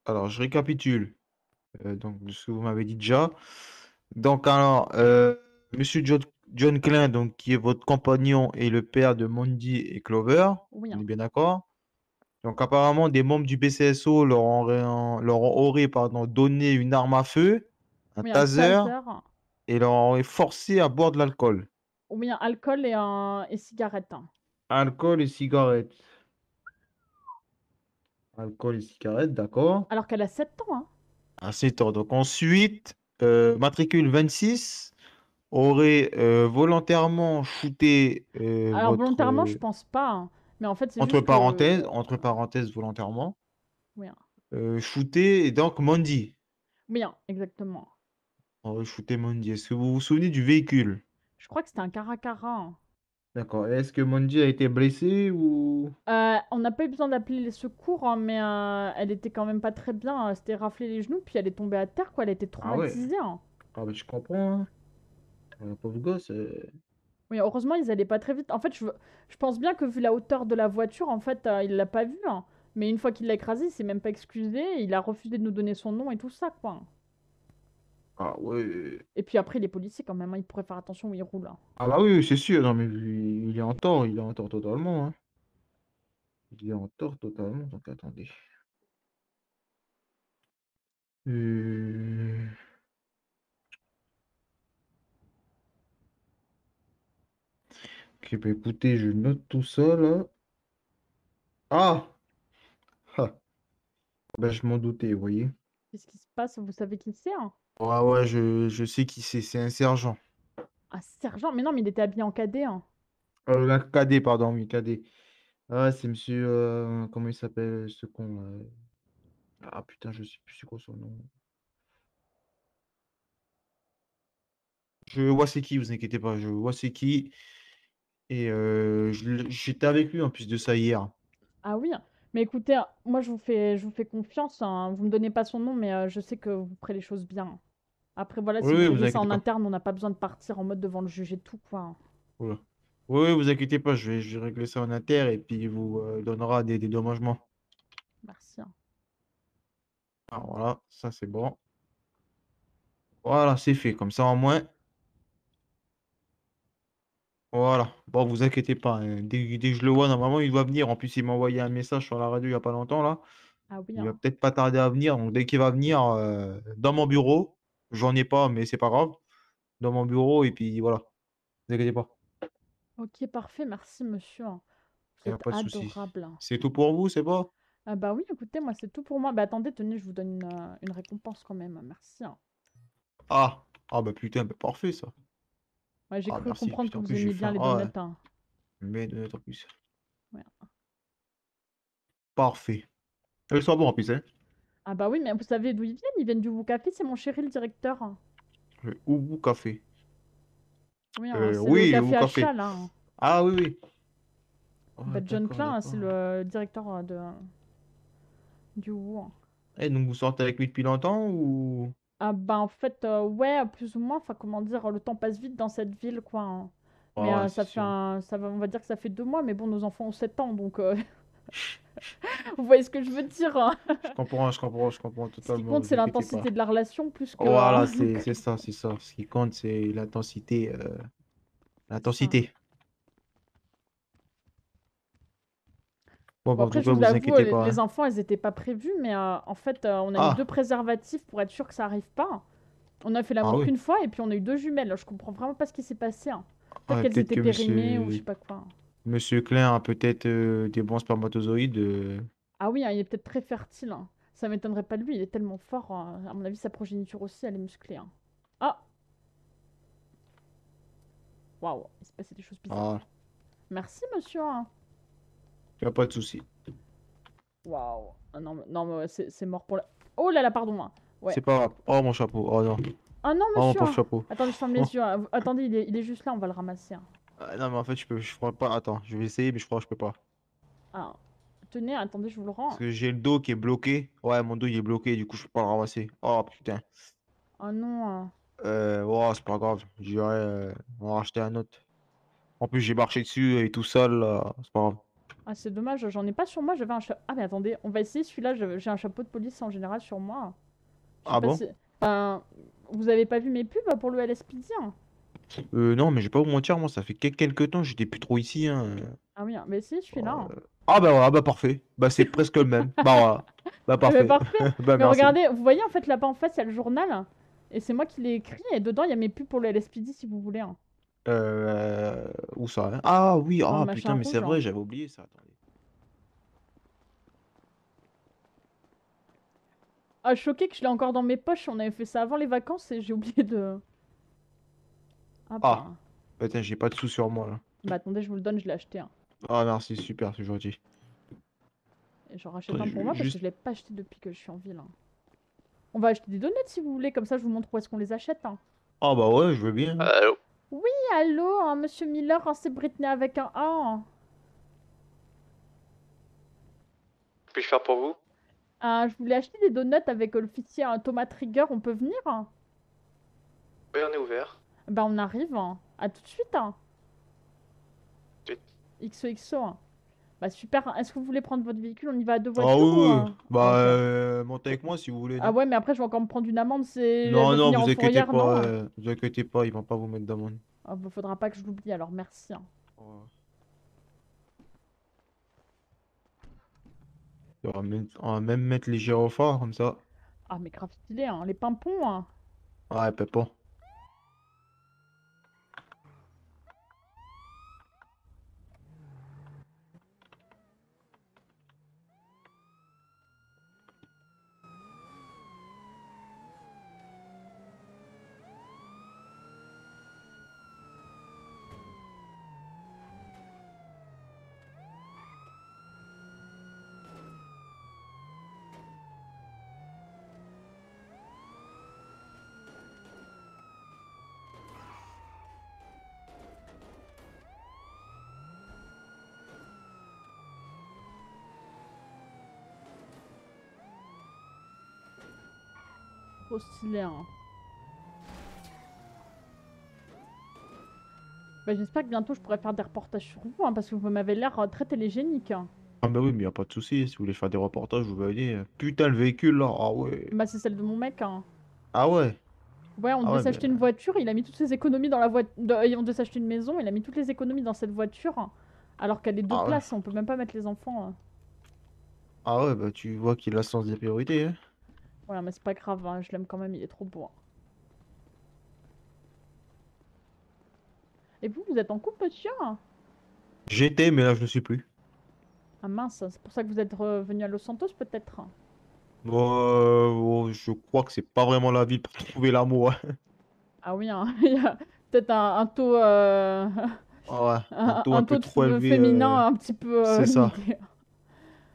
je récapitule. Donc, de ce que vous m'avez dit déjà. Donc, alors, Monsieur John Klein, donc, qui est votre compagnon et le père de Mandy et Clover, Oui, on hein. est bien d'accord? Donc, apparemment, des membres du BCSO leur auraient, pardon, donné une arme à feu, un Oui, un taser, taser. et leur auraient forcé à boire de l'alcool. Oui, un alcool et cigarette, hein. Alcool et cigarettes. Alcool et cigarettes, d'accord. Alors qu'elle a 7 ans, hein. À 7 ans. Donc, ensuite, matricule 26 aurait volontairement shooté Alors votre volontairement, je pense pas, hein. Mais en fait, c'est entre juste que... parenthèses, entre parenthèses volontairement, Oui, hein. shooté et donc Mandy. Oui, hein, exactement. Aurait shooté Mandy. Est-ce que vous vous souvenez du véhicule? Je crois que c'était un caracara, hein. D'accord. Est-ce que Mondi a été blessé ou... On n'a pas eu besoin d'appeler les secours, hein, mais elle était quand même pas très bien. Elle s'était raflé les genoux, puis elle est tombée à terre, quoi. Elle était Ah ouais. traumatisée, hein. Ah bah je comprends, hein. Pauvre gosse. Oui, heureusement, ils allaient pas très vite. En fait, je pense bien que vu la hauteur de la voiture, en fait, il l'a pas vu, hein. Mais une fois qu'il l'a écrasé, il s'est même pas excusé. Il a refusé de nous donner son nom et tout ça, quoi. Ah ouais. Et puis après, les policiers, quand même, hein, ils pourraient faire attention où ils roulent, hein. Ah bah oui, c'est sûr. Non mais il est en tort. Il est en tort totalement, hein. Il est en tort totalement. Donc attendez. Euh... Ok, bah écoutez, je note tout ça là. Ah! Ah. Bah je m'en doutais, vous voyez. Qu'est-ce qui se passe? Vous savez qui c'est, hein? Ouais, ouais, je sais qui c'est un sergent. Un sergent? Mais non, mais il était habillé en cadet, hein. Un cadet, pardon, oui, cadet. Ah, c'est monsieur. Comment il s'appelle ce con là? Ah putain, je sais plus c'est quoi son nom. Je vois c'est qui, vous inquiétez pas, je vois c'est qui. Et j'étais avec lui en plus de ça hier. Ah oui? Mais écoutez, moi, je vous fais confiance, hein. Vous me donnez pas son nom, mais je sais que vous ferez les choses bien. Après, voilà, Oui, si vous oui, vous réglez ça inquiétez en pas. interne, on n'a pas besoin de partir en mode devant le juge et tout, quoi. Oula. Oui, oui, vous inquiétez pas, je vais régler ça en inter et puis il vous donnera des dédommagements. Merci, hein. Alors voilà, ça c'est bon. Voilà, c'est fait. Comme ça, au moins. Voilà. Bon, vous inquiétez pas, hein. Dès que je le vois, normalement, il doit venir. En plus, il m'a envoyé un message sur la radio il y a pas longtemps, là. Ah oui, Il va hein. peut-être pas tarder à venir. Donc, dès qu'il va venir, dans mon bureau, j'en ai pas, mais c'est pas grave. Dans mon bureau, et puis voilà. Vous inquiétez pas. Ok, parfait, merci, monsieur, hein. Il Vous n'y a êtes pas de souci. adorable, hein. C'est tout pour vous, c'est pas? Ah bah oui, écoutez, moi, c'est tout pour moi. Bah attendez, tenez, je vous donne une récompense quand même. Merci, hein. Ah! Ah, bah putain, bah, parfait, ça. Ouais, j'ai Ah, cru merci. comprendre que Putain, en vous plus, j'ai aimiez bien faim. les Ah, donuts, ouais. hein. Mais de notre en plus. Ouais. Parfait. Elles sont bon en plus, hein. Ah bah oui, mais vous savez d'où ils viennent? Ils viennent du Wu Café, c'est mon chéri, le directeur, hein. Le Oubou Café. Oui, hein, c'est le Oui, le Oubou café à Café. chat, là, hein. Ah, oui, oui. Bah, Ah, John d'accord, Klein, hein, c'est d'accord. le directeur du Wu, hein. Et donc, vous sortez avec lui depuis longtemps ou? Ah bah en fait, ouais, plus ou moins, enfin comment dire, le temps passe vite dans cette ville, quoi, hein. Mais Ah, ouais, c'est ça fait sûr. on va dire que ça fait 2 mois, mais bon, nos enfants ont 7 ans, donc vous voyez ce que je veux dire, hein. Je comprends Ce qui totalement, compte, vous c'est inquiétez pas. l'intensité de la relation plus que, Voilà, c'est ça, c'est ça. Ce qui compte, c'est l'intensité. c'est ça. L'intensité. Bon, Bon bah, en après, tout je cas, vous vous avoue, inquiétez les pas, hein. enfants, elles étaient pas prévues, mais en fait, on a mis 2 Ah! préservatifs pour être sûr que ça arrive pas. On a fait Ah l'amour oui. qu'une fois et puis on a eu 2 jumelles. Je comprends vraiment pas ce qui s'est passé, hein. Peut-être Ah, qu'elles peut-être étaient que périmées ou je sais pas quoi. Monsieur Klein a peut-être des bons spermatozoïdes. Ah oui, hein, il est peut-être très fertile, hein. Ça m'étonnerait pas de lui, il est tellement fort, à mon avis, sa progéniture aussi, elle est musclée, hein. Ah! Waouh, il s'est passé des choses bizarres. Ah, Merci, monsieur, hein. y a pas de souci. Waouh. Ah non, non, mais ouais, c'est mort pour la... Oh là là, pardon, hein. Ouais. C'est pas grave. Oh, mon chapeau. Oh non. Ah non, Oh, mon monsieur, pauvre hein. chapeau. Attendez, je ferme Oh. les yeux, hein. Attendez, il est juste là, on va le ramasser, hein. Non, mais en fait, je crois pas. Attends, je vais essayer, mais je crois que je peux pas. Ah. Tenez, attendez, je vous le rends, Parce hein. que j'ai le dos qui est bloqué. Ouais, mon dos il est bloqué, du coup, je peux pas le ramasser. Oh putain. Ah non, hein. Oh, c'est pas grave. J'irai en racheter un autre. En plus, j'ai marché dessus et tout seul, là. C'est pas grave. Ah, c'est dommage, j'en ai pas sur moi, j'avais un chapeau... Ah mais attendez, on va essayer celui-là, j'ai un chapeau de police en général sur moi. Je sais Ah pas bon? si... Ben, vous avez pas vu mes pubs pour le LSPD, hein? Non, mais je vais pas vous mentir, moi, ça fait quelques temps, j'étais plus trop ici, hein. Ah oui, hein, mais si, celui-là, hein. Ah bah voilà, bah parfait. Bah c'est presque le même. Bah voilà. Bah Eh ben, parfait. parfait. Bah Mais merci. regardez, vous voyez en fait là-bas en face, il y a le journal. Et c'est moi qui l'ai écrit. Et dedans, il y a mes pubs pour le LSPD si vous voulez, hein. Où ça, hein? Ah oui, Dans le ah machin putain, mais c'est rouge, hein. vrai, j'avais oublié ça. Attendez. Ah, choqué que je l'ai encore dans mes poches. On avait fait ça avant les vacances et j'ai oublié de. Ah Ah, bah. putain, j'ai pas de sous sur moi là. Bah attendez, je vous le donne, je l'ai acheté, hein. Ah merci, super, c'est gentil. Et j'en rachète Attendez, un pour moi parce que juste. je l'ai pas acheté depuis que je suis en ville, hein. On va acheter des donuts si vous voulez, comme ça je vous montre où est-ce qu'on les achète, hein. Ah bah ouais, je veux bien, hein. Allô? Oui, allô, hein, Monsieur Miller, hein, c'est Britney avec un A. Que puis-je faire pour vous? Je voulais acheter des donuts avec l'officier Thomas Trigger, on peut venir? Oui, on est ouvert. Bah on arrive, hein. À tout de suite. Tout de XOXO. Bah super, hein. Est-ce que vous voulez prendre votre véhicule? On y va à deux Ah voitures ou... oui, oui. Ah, Bah, ok. montez avec moi si vous voulez, Ah non? ouais, mais après je vais encore me prendre une amende, elle Non, va non, finir en vous inquiétez fourrière, pas, non? vous inquiétez pas, ils vont pas vous mettre d'amende. Ah bah faudra pas que je l'oublie alors, merci, hein. Ouais. On va même mettre les gyrophares comme ça. Ah mais grave stylé, hein, les pimpons, hein. Ouais, Pépon. Trop stylé, hein. Bah j'espère que bientôt je pourrai faire des reportages sur vous, hein, parce que vous m'avez l'air très télégénique, hein. Ah bah oui, mais y a pas de souci, si vous voulez faire des reportages, vous venez. Putain, le véhicule là, ah ouais. Bah c'est celle de mon mec, hein. Ah ouais. Ouais, on Ah devait ouais, s'acheter mais... une voiture, il a mis toutes ses économies dans la voiture. On devait s'acheter une maison, il a mis toutes les économies dans cette voiture, hein. Alors qu'elle est deux Ah ouais. places, on peut même pas mettre les enfants, hein. Ah ouais, bah tu vois qu'il a le sens des priorités, hein. Voilà, mais c'est pas grave, hein, je l'aime quand même, il est trop beau, hein. Et vous êtes en couple, monsieur? J'étais, mais là je ne suis plus. Ah mince, c'est pour ça que vous êtes revenu à Los Santos, peut-être? Bon, je crois que c'est pas vraiment la ville pour trouver l'amour, hein. Ah oui, hein, il y a peut-être un taux, Ah ouais, un taux un un peu taux trop élevé, féminin un petit peu c'est ça. limité.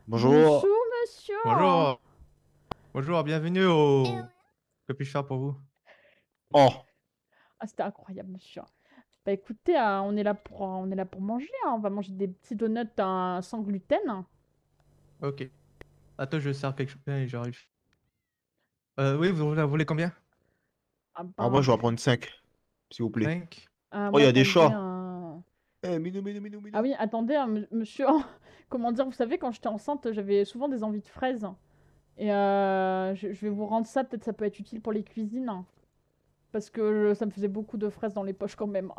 Bonjour. Bonjour, monsieur. Bonjour. Bonjour, bienvenue au... Que puis-je faire pour vous? Oh, Ah, c'était incroyable, monsieur. Bah écoutez, on est là pour manger, hein. On va manger des petits donuts sans gluten. Ok. Attends, je sers quelque chose et j'arrive. Oui, vous voulez combien? Ah ah moi ben, je vais en prendre 5, s'il vous plaît. 5. Oh, moi il y a des attendez, chats. Minou, minou, minou, Ah minou. oui, attendez, monsieur. Comment dire, vous savez, quand j'étais enceinte, j'avais souvent des envies de fraises. Et je vais vous rendre ça, peut-être ça peut être utile pour les cuisines. Parce que ça me faisait beaucoup de fraises dans les poches quand même.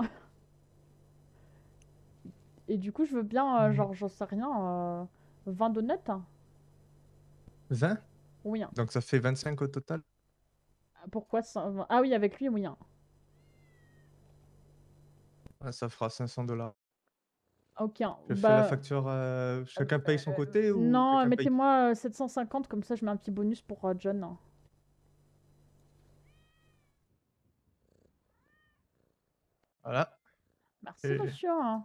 Et du coup, je veux bien, genre, j'en sais rien, 20 donuts. 20? Oui, hein. Donc ça fait 25 au total. Pourquoi ça... Ah oui, avec lui, oui, hein. Ah, ça fera 500 $. Ok, hein. Je fais la Bah, facture, chacun paye son côté ou non, quelqu'un paye? mettez-moi 750, comme ça je mets un petit bonus pour John. Voilà. Merci, Et- monsieur, hein.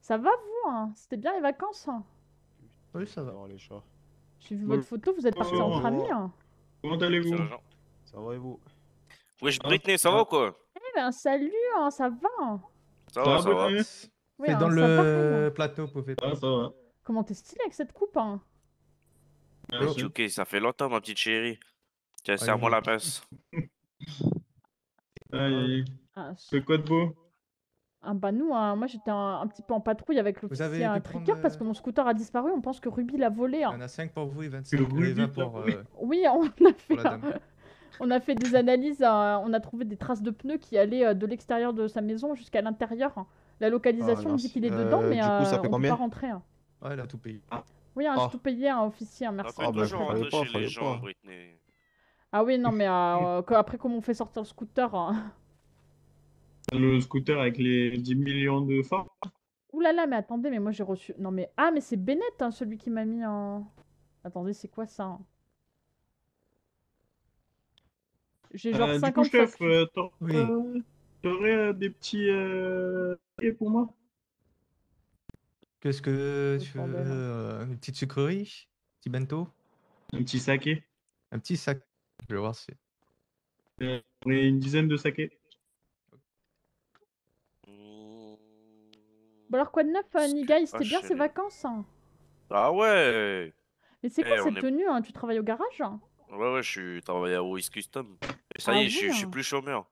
Ça va, vous, hein? C'était bien les vacances, hein? Oui, ça va. Non, les chats. J'ai vu votre photo, vous êtes partis entre amis, hein? Comment C'est allez-vous? l'agent. Ça va et vous? Wesh, Ah, Britney, ça va ou quoi? Eh ben, salut, hein, ça va, hein? Ça Ça va, va, ça va. Britney? Oui, C'est hein, dans ça pareil, hein. le plateau, vous pouvez Ça va. Comment t'es stylé avec cette coupe, hein? Merci. Ok, ça fait longtemps, ma petite chérie. Tiens, Allez, serre-moi je- la pince. Allez, Ah, c'est quoi de beau? bah nous, hein, moi j'étais un petit peu en patrouille avec Vous avez l'officier pu Trigger prendre, parce que mon scooter a disparu, on pense que Ruby l'a volé, Il y hein. en a 5 pour vous et Le 25 et Ruby, 20 t'as pour, volé. Oui, on a pour fait, la dame. on a fait des analyses, on a trouvé des traces de pneus qui allaient de l'extérieur de sa maison jusqu'à l'intérieur, hein. La Ah, localisation me dit merci. qu'il est dedans, mais Du coup, ça fait on peut combien? pas rentrer, hein. Ouais, elle a tout payé. Oui, hein, Ah. j'ai tout payé, hein, officier, hein, Ça merci. fait Ah, bah, toujours fallait rentrer pas, chez les fallait gens, pas. Britney. Ah oui, non, mais après comment on fait sortir le scooter, hein. Le scooter avec les 10 millions de phares? Ouh là là, mais attendez, mais moi j'ai reçu... Non mais... Ah, mais c'est Bennett, hein, celui qui m'a mis en... Attendez, c'est quoi ça, hein? J'ai genre Du coup, 50 chef, factures. Oui. t'aurais des petits papiers pour moi? Qu'est-ce que Oh, tu veux? bordel. Une petite sucrerie? Petit bento? Un petit saké? Un petit sac. Je vais voir si... J'aurais une dizaine de sakés. Bon alors quoi de neuf, Nigaï, c'était bien ces chérie. vacances? Ah ouais. Mais c'est quoi Eh, on cette est... tenue, hein? Tu travailles au garage? Ouais, je suis travaillé à OIS Custom. Et ça Ah y est, oui, je suis hein. plus chômeur.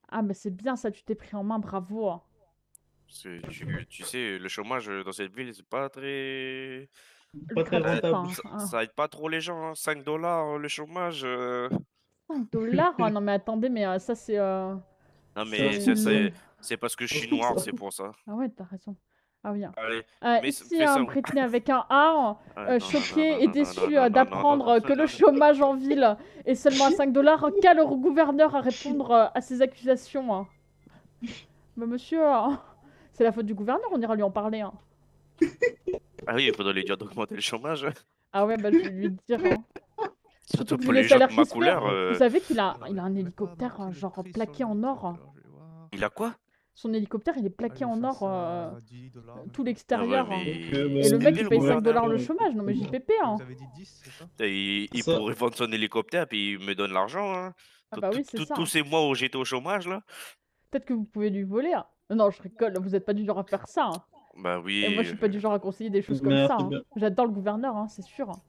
Ah bah c'est bien ça, tu t'es pris en main, bravo. Parce que tu sais, le chômage dans cette ville, c'est pas très... Pas très Lucratif, rentable. hein. Ça aide pas trop les gens, hein. 5 dollars le chômage. 5 $? Ah non mais attendez, mais ça c'est... Non, Ça mais c'est le... c'est parce que je ça suis fout, noir, ça. c'est pour ça. Ah ouais, t'as raison. Ah oui, hein. Allez, Ici, fais ça. Britney avec un A, Ah, non, non, non, non, choquée et non, non, non, déçue non, non, non, d'apprendre que le chômage en ville est seulement à 5 $, qu'a le gouverneur à répondre à ces accusations, hein. Bah monsieur, c'est la faute du gouverneur, on ira lui en parler, hein. Ah oui, il faudrait lui dire d'augmenter le chômage. Ah ouais, bah je vais lui dire, hein. Surtout Surtout que pour vu les les gens salaires de qui ma se paient, couleur. vous savez qu'il a, Alors, il a un il a pas hélicoptère marqué le genre prix plaqué sur le en truc, or. alors je vais voir. Il a quoi? Son hélicoptère, il est Ah, plaqué je vais en faire or, ça à 10 $, tout machin. l'extérieur, Ah ouais, hein. mais... Et le mec, Stylé, il paye 5 gouverneur. $ le chômage, non mais JPP, hein. Vous avez dit 10, c'est ça? Il Ça. pourrait vendre son hélicoptère puis il me donne l'argent, hein. Ah bah oui, c'est ça, Tous hein. ces mois où j'étais au chômage, là. Peut-être que vous pouvez lui voler, hein. Non, je rigole, vous êtes pas du genre à faire ça, hein. Bah Et moi, oui, je suis pas du genre à conseiller des choses comme Merci ça, hein. bien. J'adore le gouverneur, hein, c'est sûr, hein.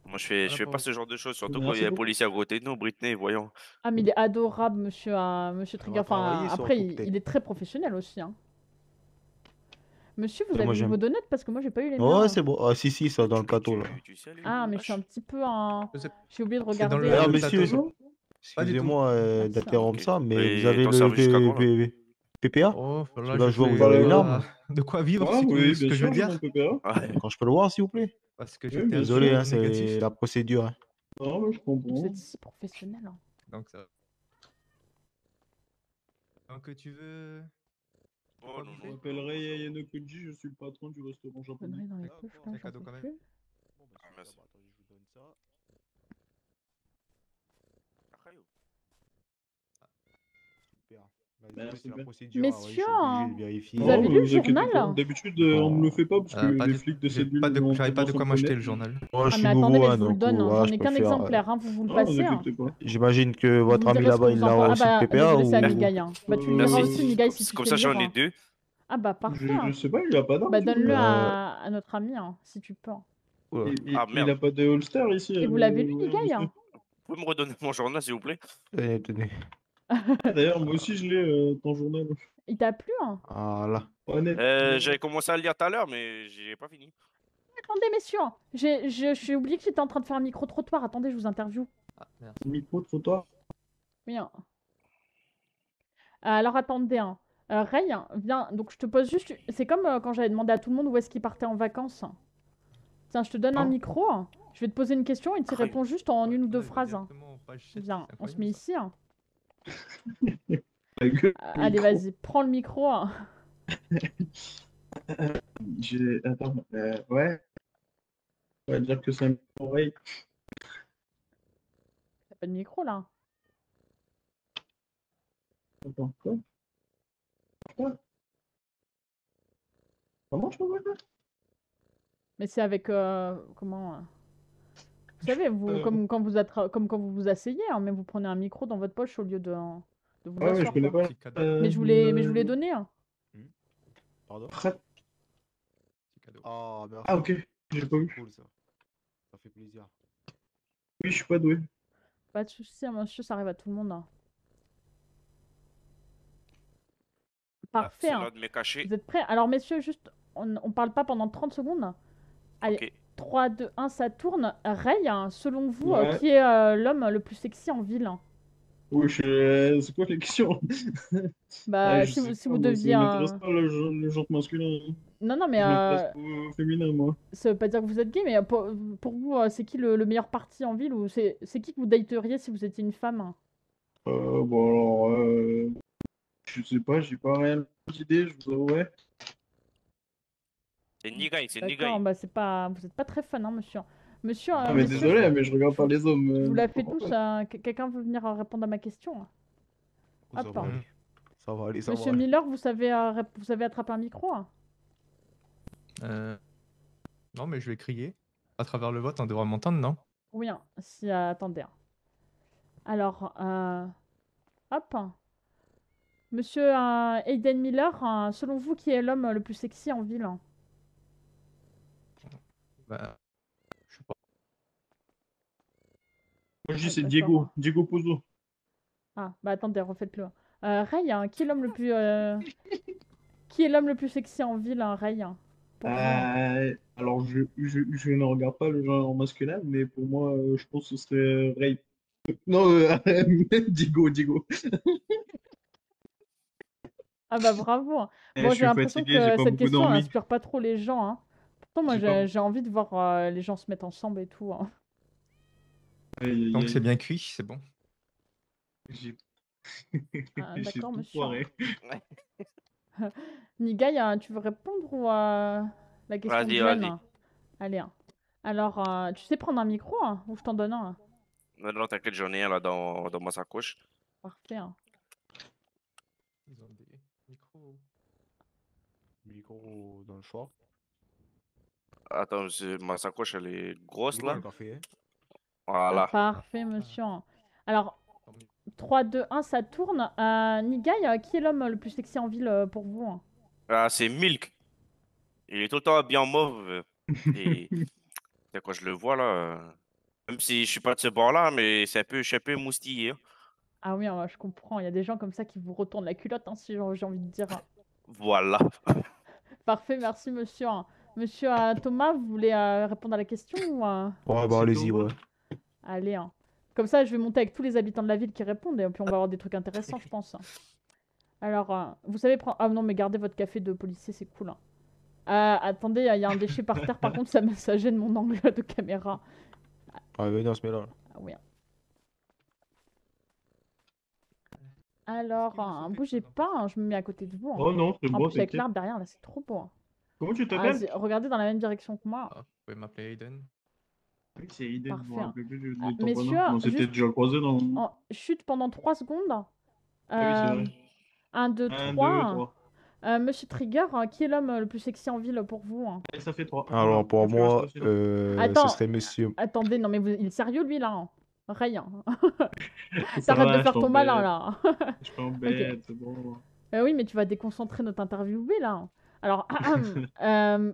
moi je Voilà fais pour pas vous. ce genre de choses, surtout quand il y Merci a un beaucoup. policier à côté de nous, Britney, voyons. Ah, mais il est adorable, monsieur Ça Trigger. va Enfin, travailler après, surtout, peut-être. il est très professionnel aussi, hein. Monsieur, vous Moi, avez eu j'aime. vos donuts parce que moi, j'ai pas eu les Ouais, miens. c'est bon. Ah, si, ça dans le plateau là. Tu sais aller Ah, où, mais je suis un H? petit peu en... Je sais- J'ai oublié de C'est dans regarder. le Alors, plateau, monsieur, ça. Pas du tout. excusez-moi Merci, hein. d'interrompre Ok. ça, mais vous Et avez t'en le servis jusqu'à quand, là? PPA? Oh, Parce là, que là, je je vois que fais vous avez une Bah, arme. de quoi vivre, Ah si tu oui, veux ce bien que je veux sûr, j'ai mon dire. PPA. Ouais. Quand je peux le voir, s'il vous plaît? Parce que Oui, j'étais bien un Désolé, sûr. hein, c'est négatif. la procédure, hein. Non, mais je Vous comprends. êtes si professionnel, hein. Donc ça. Donc tu veux. Oh Quoi non, Je bouffer non. m'appellerai Yayano Koji, je suis le patron du restaurant japonais. Conneries dans les poches, là, Un j'en cadeau peux quand même. plus. Bon, bah, Ah, merci. super, bah, attendez, je vous donne ça. Super. Bah, désolé, Merci c'est la bien. procédure, hein, ouais, je Messieurs, suis obligé de vérifier. vous avez Non, lu le vous inquiétez journal? pas. D'habitude, on me le fait pas parce que Pas les de- flics de j'ai cette ville pas de- ont j'avais pas de tendance à quoi me m'acheter connaître. le journal. Moi, je Ah, suis mais attendez, nouveau, mais hein, je vous le donc donne, hein. voilà, J'en je ai qu'un préfère. exemplaire, hein. Vous le Ah, vous passez, hein. inquiétez pas. J'imagine que Vous votre me ami direz ce que là-bas, vous il en aura pensez. Ah aussi le bah, PPA désolé, c'est à ou... Nigaï, hein. Bah, tu lui diras Merci. aussi, Nigaï, si tu Comme sais ça, lire, j'en ai hein. deux. Ah bah, parfait, hein. Je sais pas, il a pas d'arme. Bah, s'il vous donne-le plaît. à notre ami, hein, si tu peux. Oula. Ah Il merde. a pas de holster ici. Et vous l'avez lu, ouais, Nigaï, hein? Vous pouvez me redonner mon journal, s'il vous plaît? Tenez. D'ailleurs, moi aussi, je l'ai, ton journal. Il t'a plu, hein? Voilà. Honnête. J'avais commencé à le lire tout à l'heure, mais j'ai pas fini. Attendez, messieurs, j'ai oublié que j'étais en train de faire un micro-trottoir. Attendez, je vous interview. Ah, merde. Micro-trottoir. Oui, hein. Alors, attendez, hein. Ray, viens, donc je te pose juste... C'est comme quand j'avais demandé à tout le monde où est-ce qu'il partait en vacances. Tiens, je te donne un Hein? micro. Je vais te poser une question et tu Ray. réponds juste en une ou deux Là, il va phrases, hein. directement en page 7, Viens, c'est on se incroyable, met ça. ici, hein. La gueule, Allez, micro. vas-y, prends le micro, hein. Attends, ouais. On va dire que c'est un oreille. T'as pas de micro, là. Attends, quoi? Quoi? Comment je peux voir ça? Mais c'est avec... comment... Vous savez, vous, comme quand vous vous asseyez, hein, mais vous prenez un micro dans votre poche au lieu de vous Ouais, mais je asseoir, connais quoi. pas. Petit cadeau. Mais je vous l'ai donné, hein. Pardon? Petit cadeau. Ah, merci. Ah, ok, j'ai pas vu. Cool, ça. Ça fait plaisir. Oui, je suis pas doué. Pas de soucis, hein, monsieur, ça arrive à tout le monde, hein. Parfait, C'est hein. l'heure de me cacher. Vous êtes prêts? Alors, messieurs, juste, on parle pas pendant 30 secondes. Allez, Ok. 3, 2, 1, ça tourne. Ray, hein, selon vous, Ouais. qui est l'homme le plus sexy en ville? Oui, c'est quoi la question? Bah, Je si sais vous, si pas, vous moi, deviez... ça m'intéresse pas le genre masculin. Non, non, mais Je m'intéresse au féminin, moi. ça veut pas dire que vous êtes gay, mais pour vous, c'est qui le meilleur parti en ville? Ou c'est qui que vous dateriez si vous étiez une femme? Bon, alors, je sais pas, j'ai pas réellement d'idée, je vous avouerai. C'est Nigai, c'est D'accord, Nigai. bah c'est pas... Vous êtes pas très fun, hein, monsieur. Monsieur, Ah, mais messieurs, désolé, mais je regarde pas les hommes. je vous la fais c'est pas tous. grave. Quelqu'un veut venir répondre à ma question? Ça Hop. va aller. Ça va aller, ça Monsieur va aller. Miller, vous savez attraper un micro? Non, mais je vais crier. À travers le vote, on devra m'entendre, non? Oui, hein, si, attendez, hein. Alors, hop. Monsieur Aiden Miller, selon vous, qui est l'homme le plus sexy en ville? Bah, je sais pas. Moi, je dis Ah, c'est d'accord. Diego. Diego Pozo. Ah, bah attendez, refaites-le. Ray, qui est l'homme le plus... Qui est l'homme le plus sexy en ville, Ray? Pour vous, Alors, je ne regarde pas le genre masculin, mais pour moi, je pense que ce serait Ray. Non, Diego, Diego. Ah bah bravo. Je Bon, j'ai suis l'impression fatigué, j'ai que pas cette beaucoup question, elle dormi. inspire pas trop les gens, hein. Pourtant, moi, J'ai pas... j'ai envie de voir les gens se mettre ensemble et tout, hein. Aïe, aïe, Donc c'est aïe. bien cuit, c'est bon. J'ai j'ai D'accord, tout monsieur. foiré. Nigai, tu veux répondre ou la question de Vas-y, Jen? vas-y. Allez. Alors, tu sais prendre un micro ou je t'en donne un? Non, non, t'inquiète, j'en ai un là dans ma sacoche. Parfait. Ils ont des micros. Micro dans le choix. Attends, ma sacoche, elle est grosse C'est bon, là. le café, hein. Voilà. Parfait, monsieur. Alors, Tant mieux. 3, 2, 1, ça tourne. Nigai, qui est l'homme le plus sexy en ville pour vous? Ah, c'est Milk. Il est tout le temps habillé en mauve. Et quand je le vois là, même si je suis pas de ce bord-là, mais je suis un peu moustillé, hein. Ah oui, je comprends. Il y a des gens comme ça qui vous retournent la culotte, hein, si j'ai envie de dire. Voilà. Parfait, merci, monsieur. Monsieur Thomas, vous voulez répondre à la question ou, Ouais, bah C'est allez-y, Thomas. ouais. Allez. Comme ça, je vais monter avec tous les habitants de la ville qui répondent et puis on va avoir des trucs intéressants, je pense. Alors, vous savez prendre... Ah non, mais gardez votre café de policier, c'est cool, hein. Attendez, il y a un déchet par terre, par contre, ça gêne mon angle de caméra. Ah, venez, on se met là. Ah oui. Alors, Est-ce qu'il vous faut quelque bougez chose en pas, je me mets à côté de vous, hein. Oh non, c'est En bon, plus, avec t'inquiète. l'arbre derrière, là, c'est trop beau, hein. Comment tu Ah, t'appelles? regardez dans la même direction que moi. Ah, vous pouvez m'appeler Aiden. Oui, c'est Eden, je me Parfait, hein. rappelle plus de ton Messieurs, prénom. On s'était juste déjà croisés dans... chute pendant 3 secondes. Ah oui, c'est vrai. 1, 2, 1, 2, 3. 3. Monsieur Trigger, qui est l'homme le plus sexy en ville pour vous? Et ça fait 3. Alors, pour moi, ce Attends, serait monsieur. attendez, non mais il est sérieux lui là, hein. Rien. Ça T'arrêtes de va, je faire ton malin t'embête. là. Je t'embête, c'est bon. Oui, mais tu vas déconcentrer notre interviewé là. Alors,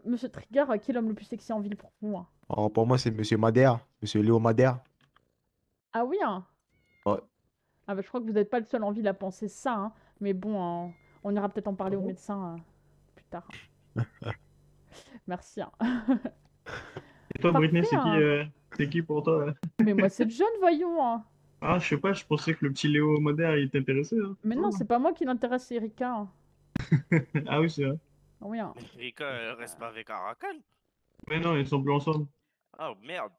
Monsieur Trigger, qui est l'homme le plus sexy en ville pour vous? Alors, pour moi, c'est monsieur Madère. Monsieur Léo Madère. Ah oui, hein. Ouais. Ah bah, je crois que vous n'êtes pas le seul en ville à penser ça, hein. Mais bon, on ira peut-être en parler au médecin plus tard. Merci, hein. Et toi, Britney, Parfait, c'est qui pour toi? Mais moi, c'est John, voyons, hein. Ah, je sais pas, je pensais que le petit Léo Moder, il t'intéressait, hein. Mais non, c'est pas moi qui l'intéresse, c'est Erika, hein. Ah oui, c'est vrai. Ah oui, hein. Mais Rika, elle reste pas avec Arakan. Mais non, ils sont plus ensemble. Oh merde.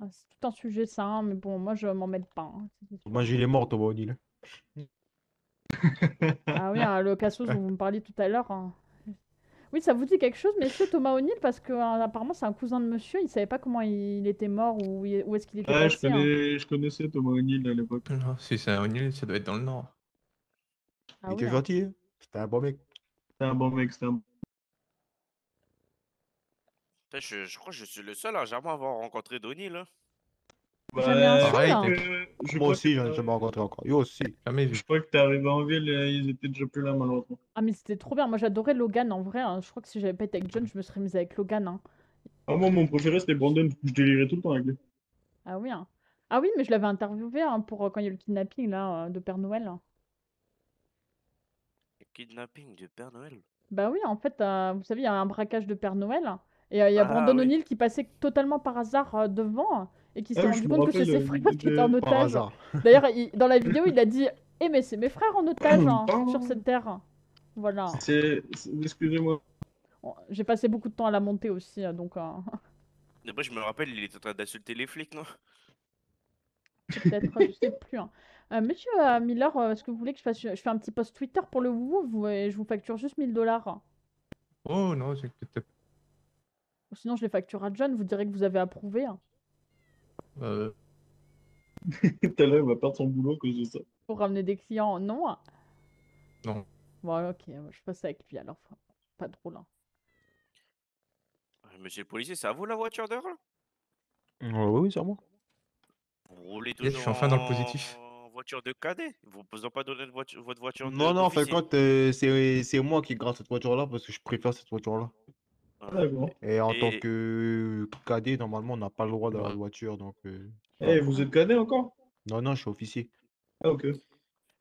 Ah, c'est tout un sujet ça, hein, mais bon, moi je m'en mêle pas, hein, c'est sûr. Moi, il est mort, Thomas O'Neill. Ah oui, hein, le Cassos dont vous me parliez tout à l'heure, hein. Oui, ça vous dit quelque chose, messieurs, Thomas O'Neill, parce que apparemment c'est un cousin de monsieur, il savait pas comment il était mort ou où est-ce qu'il était Ouais, passé, hein. je connaissais Thomas O'Neill à l'époque. Non, si c'est un O'Neill, ça doit être dans le nord. Ah Il oui, était hein. gentil, hein. C'était un bon mec. C'est un bon mec, c'est un... Putain, je crois que je suis le seul à jamais avoir rencontré Donnie là. Jamais un seul, Pareil, hein. je Moi crois aussi, que j'en ai jamais rencontré encore. Yo aussi. Jamais vu. je crois que t'es arrivé en ville, ils étaient déjà plus là, malheureusement. Ah mais c'était trop bien, moi j'adorais Logan en vrai, hein. Je crois que si j'avais pas été avec John, je me serais mise avec Logan, hein. Ah, moi, mon préféré, c'était Brandon. Je délirais tout le temps avec lui. Ah oui, hein. Ah oui, mais je l'avais interviewé, hein, pour quand il y a eu le kidnapping là, de Père Noël, hein. Kidnapping de Père Noël. Bah oui, en fait, vous savez, il y a un braquage de Père Noël, et il y a Ah Brandon oui. O'Neill qui passait totalement par hasard devant, et qui s'est Ah oui, rendu je me compte que c'est rappelle, ses il frères qui étaient en était... Par otage. hasard. D'ailleurs, dans la vidéo, il a dit Eh, mais c'est mes frères en otage, hein, Oh. sur cette terre. Voilà. Excusez-moi. Bon, j'ai passé beaucoup de temps à la monter aussi, donc Et moi, je me rappelle, il était en train d'insulter les flics, non? peut-être, je sais plus, hein. Monsieur Miller, est-ce que vous voulez que je fais un petit post Twitter pour le WoW et je vous facture juste 1000 $? Oh non, t'inquiète pas. Ou sinon, je les facture à John, vous direz que vous avez approuvé, hein, Euh, Tout à l'heure, il va perdre son boulot à cause de ça. pour ramener des clients. Non? non. Bon, ok, je fais ça avec lui alors. Pas drôle, hein. Monsieur le policier, c'est à vous la voiture d'heure là? Oui, c'est à moi. Vous roulez Yes, je toujours suis enfin dans le positif. en voiture de cadet. Vous n'ont pas donné votre voiture Non, non, en fait, d'officier. c'est moi qui garde cette voiture-là parce que je préfère cette voiture-là. Ah. D'accord. Et en tant Et que cadet, normalement, on n'a pas le droit d'avoir de voiture. Donc, Eh, vous êtes cadet encore? non, non, je suis officier. Ah, ok.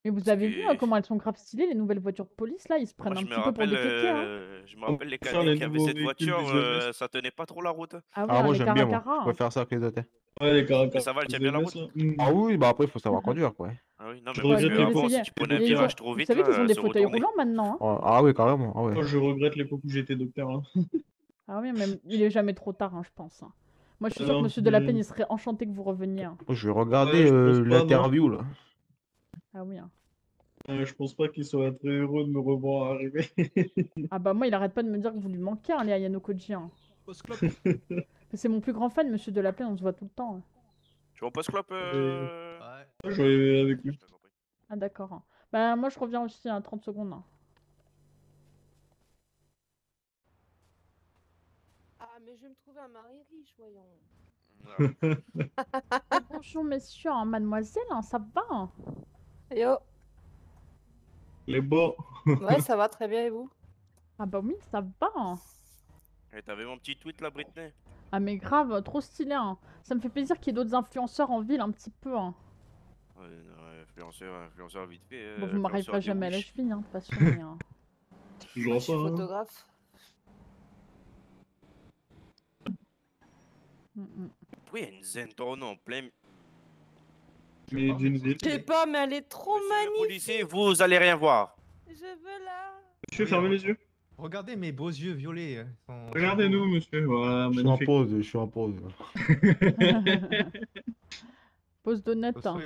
Et vous parce avez vu que comment elles sont grave stylées, les nouvelles voitures de police, là? Ils se moi, prennent un je me petit peu pour des rappelle, kékés, hein. je me rappelle les Faire cadets les qui avaient nouveaux cette véhicules voiture, des EMS. ça tenait pas trop la route. Ah ouais, Ah, hein, moi, les j'aime bien, moi. Je caracaras, hein. préfère ça que les autres. Ouais, les Mais caractères ça va, elle des tient bien la EMS, route. là. Ah oui, bah après, il faut savoir conduire, quoi. Ah oui, non, Je mais Ouais, parce j'ai regrette que déjà l'époque avant, essayé. si où tu j'étais prenais un Et ils ont... virage docteur. trop Vous vite, savez qu'ils ont là, des se fauteuils retourner. roulants maintenant, hein. Ah oui, carrément. Ah ouais. Moi, je regrette l'époque où j'étais docteur. Hein. Ah oui, mais il est jamais trop tard, hein, je pense, hein. Moi, je suis sûre que Non, Monsieur Delapenne, il serait enchanté que vous reveniez, hein. Moi, je vais regarder ouais, je pense pas, non. l'interview, là. Ah oui, hein. Je pense pas qu'il serait très heureux de me revoir arriver. Ah bah moi, il arrête pas de me dire que vous lui manquez, hein, Léa Yanokoji, hein. C'est mon plus grand fan, Monsieur Delapenne, on se voit tout le temps, hein. Tu vas au post-clop Ouais. Je vais avec lui. T'as compris. Ah d'accord, hein. Bah moi, je reviens aussi à 30 secondes, hein. Ah, mais je vais me trouver un mari riche, voyons. Ah. Bonjour messieurs, hein, mademoiselle, hein, ça va, hein? Yo, Les beaux. ouais, ça va très bien et vous? Ah bah oui, ça va, hein. Et t'avais mon petit tweet là, Britney? Ah mais grave, trop stylé, hein. Ça me fait plaisir qu'il y ait d'autres influenceurs en ville un petit peu, hein. Ouais, influenceur vite fait. Bon, vous m'arriverez influenceur des jamais à la Wish. cheville, hein, de toute façon, mais, Toujours Je suis ça, hein. photographe. Oui, il y a une zen tournée en plein. Mais d'une ville. Je sais pas, mais elle est trop Monsieur le magnifique. policier, vous allez rien voir. Je veux là. Monsieur, fermez les yeux. Regardez mes beaux yeux violets. Sont Regardez-nous, monsieur. Voilà, Je suis en magnifique. pause, je suis en pause. Pose donut, hein.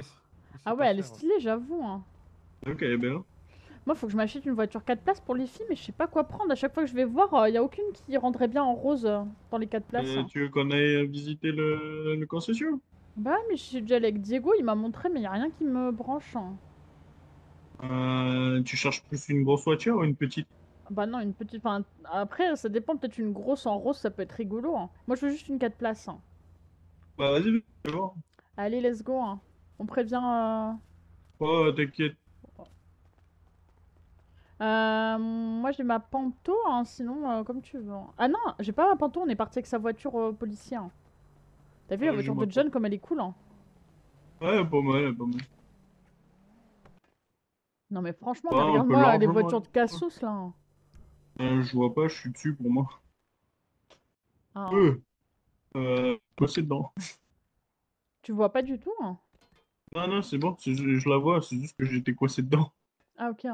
Ah ouais, elle est stylée, j'avoue, hein. Ok, elle est belle. Moi, faut que je m'achète une voiture 4 places pour les filles, mais je sais pas quoi prendre. À chaque fois que je vais voir, y a aucune qui rendrait bien en rose dans les 4 places, hein. Tu veux qu'on aille visiter le concession? Bah, mais je suis déjà allée avec Diego, il m'a montré, mais y a rien qui me branche, hein. Tu cherches plus une grosse voiture ou une petite? Bah non, une petite... Enfin, après, ça dépend, peut-être une grosse en rose, ça peut être rigolo, hein. Moi, je veux juste une 4 places, hein. Bah vas-y, je vais voir. Allez, let's go, hein. On prévient... Oh, t'inquiète. Moi, j'ai ma panto, hein, sinon, comme tu veux, hein. Ah non, j'ai pas ma panto, on est parti avec sa voiture policier, hein. T'as vu la Ah, voiture j'ai de ma John, comme elle est cool, hein. Ouais, pas mal, pas mal. Non mais franchement, Bah, mais on peut regarde-moi les largement voitures de aller. cassos, là, hein. Je vois pas, je suis dessus pour moi. Ah, Coincé dedans. tu vois pas du tout, hein. Non, non, c'est bon, je la vois, c'est juste que j'étais coincé dedans. Ah, ok.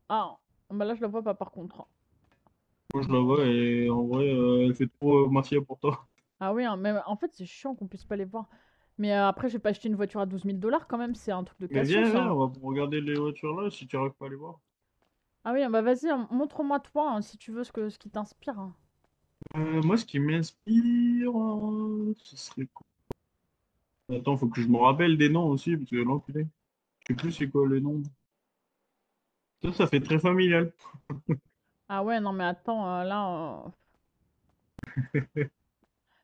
Ah, bah là, je la vois pas, par contre, hein. Moi, je la vois et en vrai, elle fait trop mafia pour toi. Ah oui, hein, mais en fait, c'est chiant qu'on puisse pas les voir. Mais après, j'ai pas acheté une voiture à 12 000 $ quand même, c'est un truc de Mais cassos, viens, viens, hein. on va regarder les voitures là si tu arrives pas à les voir. Ah oui, bah vas-y, hein, montre-moi toi, hein, si tu veux, ce qui t'inspire, hein. Moi, ce qui m'inspire, ce serait quoi? Attends, faut que je me rappelle des noms aussi, parce que l'enculé. Je sais plus c'est quoi les noms. Ça fait très familial. Ah ouais, non mais attends, là...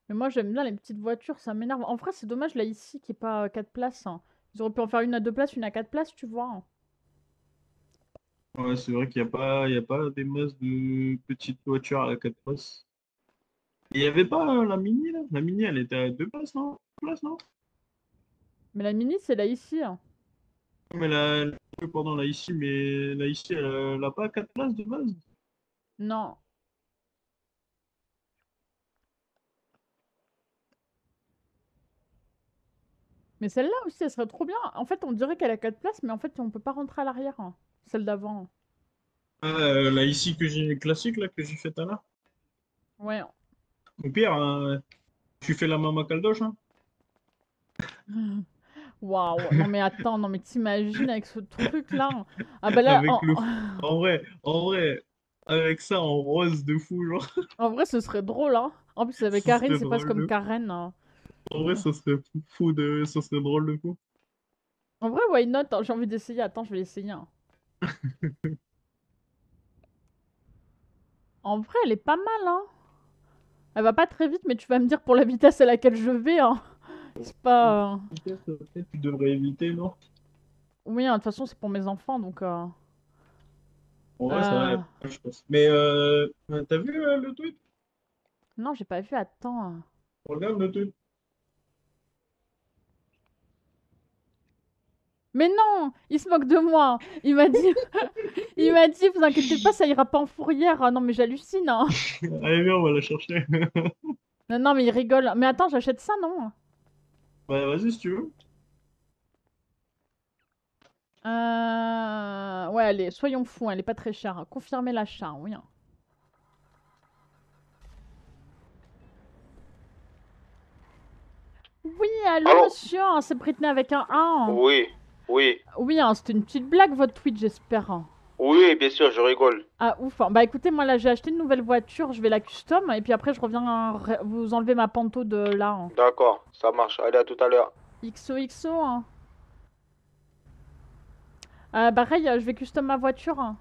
Mais moi, j'aime bien les petites voitures, ça m'énerve. En vrai, c'est dommage, là, ici, qu'il n'y ait pas 4 places, hein. Ils auraient pu en faire une à 2 places, une à 4 places, tu vois, hein. Ouais, c'est vrai qu'il y a pas des masses de petites voitures à 4 places. Il y avait pas la Mini là? La Mini elle était à 2 places, non? 2 places, non? Mais la Mini, c'est là, ici, hein. Mais pardon, là ici, mais là ici, elle a pas 4 places de base. Non. Mais celle-là aussi, elle serait trop bien. En fait, on dirait qu'elle a 4 places, mais en fait, on peut pas rentrer à l'arrière, hein. Celle d'avant. Là ici que j'ai classique là que j'ai fait tout à l'heure. Ouais. Au pire, tu fais la Mama Caldoche, hein? Waouh. Non mais attends, non mais t'imagines avec ce truc-là. Ah bah là, Avec en vrai, avec ça en rose de fou, genre. en vrai, ce serait drôle, hein. En plus, avec Ce Karen, serait c'est pas drôle comme de- Karen, hein. En vrai, ça serait ça serait drôle de fou. En vrai, why not, hein, j'ai envie d'essayer. Attends, je vais essayer, hein. En vrai, elle est pas mal, hein. Elle va pas très vite, mais tu vas me dire pour la vitesse à laquelle je vais, hein. C'est pas. Peut-être tu devrais éviter, non? Oui, hein, de toute façon, c'est pour mes enfants, donc. En vrai, ça va, je pense. Mais t'as vu le tweet? Non, j'ai pas vu. Attends. Regarde le tweet. Mais non, il se moque de moi. Il m'a dit, il m'a dit, vous inquiétez pas, ça ira pas en fourrière. Ah non, mais j'hallucine. Hein. Allez, viens, on va la chercher. Non, non, mais il rigole. Mais attends, j'achète ça, non? Bah, vas-y si tu veux. Ouais, allez, soyons fous, elle est pas très chère. Confirmez l'achat, oui. Oui, allô, Allô monsieur, hein, c'est Britney avec un 1. Oui, oui, Oui, hein, c'était une petite blague, votre tweet, j'espère. Hein. oui, bien sûr, je rigole. Ah, ouf. Hein. Bah écoutez, moi là, j'ai acheté une nouvelle voiture, je vais la custom, et puis après, je reviens vous enlever ma panto de là. Hein. D'accord, ça marche. Allez, à tout à l'heure. XOXO, hein. Pareil, je vais custom ma voiture. Hein.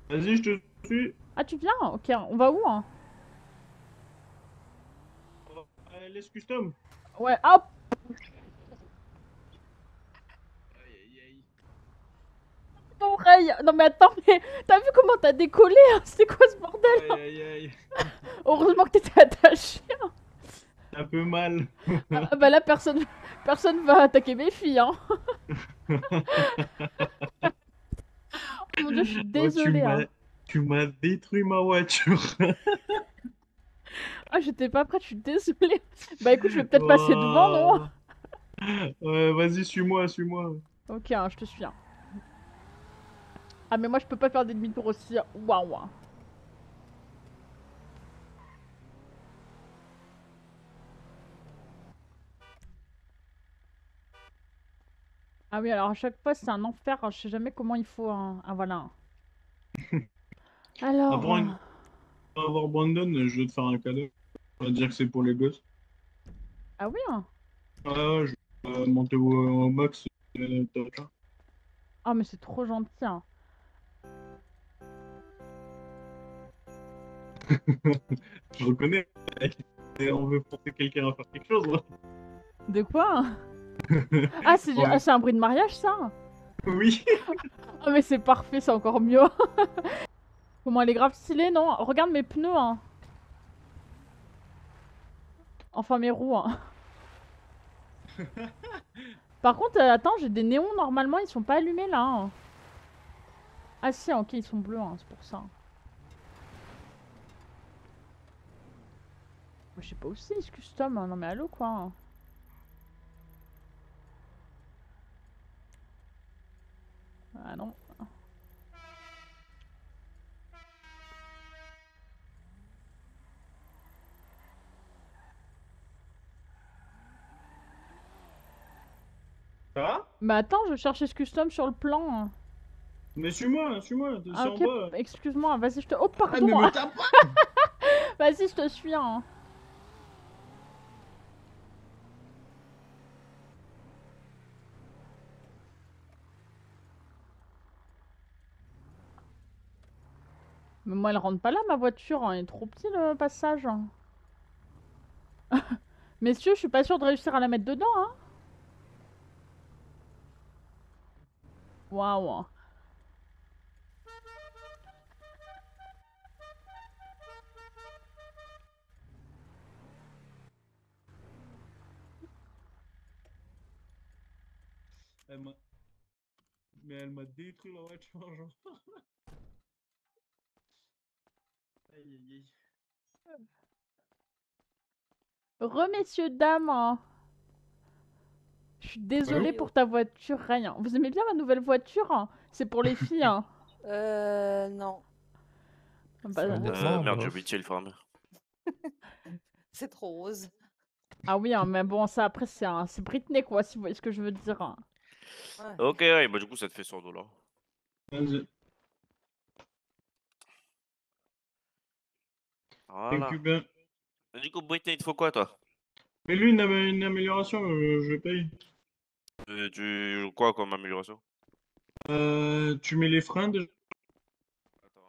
Vas-y, je te suis. Ah, tu viens? Ok, on va où? Hein? Laisse custom. Ouais, hop! Oreille. Non mais attends, mais t'as vu comment t'as décollé? Hein? C'est quoi ce bordel? Aïe, aïe, aïe. Heureusement que t'étais attaché. Hein. C'est un peu mal. Ah bah là, personne va attaquer mes filles. Hein. Oh mon dieu, je suis désolée. Hein. Tu m'as détruit ma voiture. Ah, j'étais pas prête, je suis désolée. Bah écoute, je vais peut-être passer devant, non? Ouais, vas-y, suis-moi, suis-moi. Ok, hein, je te suis. Hein. Ah mais moi je peux pas faire des demi-tours aussi. Waouh. Ah oui, alors à chaque fois c'est un enfer, je sais jamais comment il faut. Hein. Ah voilà. Alors. On va voir Brandon, je vais te faire un cadeau. On va dire que c'est pour les gosses. Ah oui. Hein. Ah, je vais monter au max. Ah mais c'est trop gentil. Hein. Je reconnais. Et on veut porter quelqu'un à faire quelque chose. Là. De quoi? Ah, c'est un bruit de mariage, ça? Oui. Ah, mais c'est parfait, c'est encore mieux. Comment elle est grave stylée, non? Regarde mes pneus, hein. Enfin, mes roues, hein. Par contre, attends, j'ai des néons, normalement, ils sont pas allumés, là. Hein. Ah si, ok, ils sont bleus, hein, c'est pour ça. Je sais pas où c'est, ce custom. Hein. Non, mais allô, quoi. Hein. Ah non. Ça va? Bah attends, je cherchais ce custom sur le plan. Hein. Mais suis-moi, c'est Ah, en ok, bas. excuse-moi, vas-y, je te... Oh, pardon. Ah, mais me tape pas. Vas-y, je te suis, hein. Mais moi, elle rentre pas là, ma voiture. Hein. Il est trop petit, le passage. Hein. Messieurs, je suis pas sûre de réussir à la mettre dedans, hein. Waouh. Mais elle m'a détruit la voiture, genre. Aïe, aïe, aïe. Messieurs, dames. Hein. Je suis désolée pour ta voiture, rien. Vous aimez bien ma nouvelle voiture? Hein. C'est pour les filles, hein. Non. Bah, Merde, j'ai oublié le farmer. C'est trop rose. Ah oui, hein, mais bon, ça après, c'est Britney, quoi, si vous voyez ce que je veux dire. Hein. Ouais. Ok, ouais, bah du coup, ça te fait 100 $. Vas-y. Voilà. Bien. Du coup, Britney, il te faut quoi, toi? Mais lui, une amélioration, je paye. Quoi comme amélioration? Tu mets les freins déjà. Attends,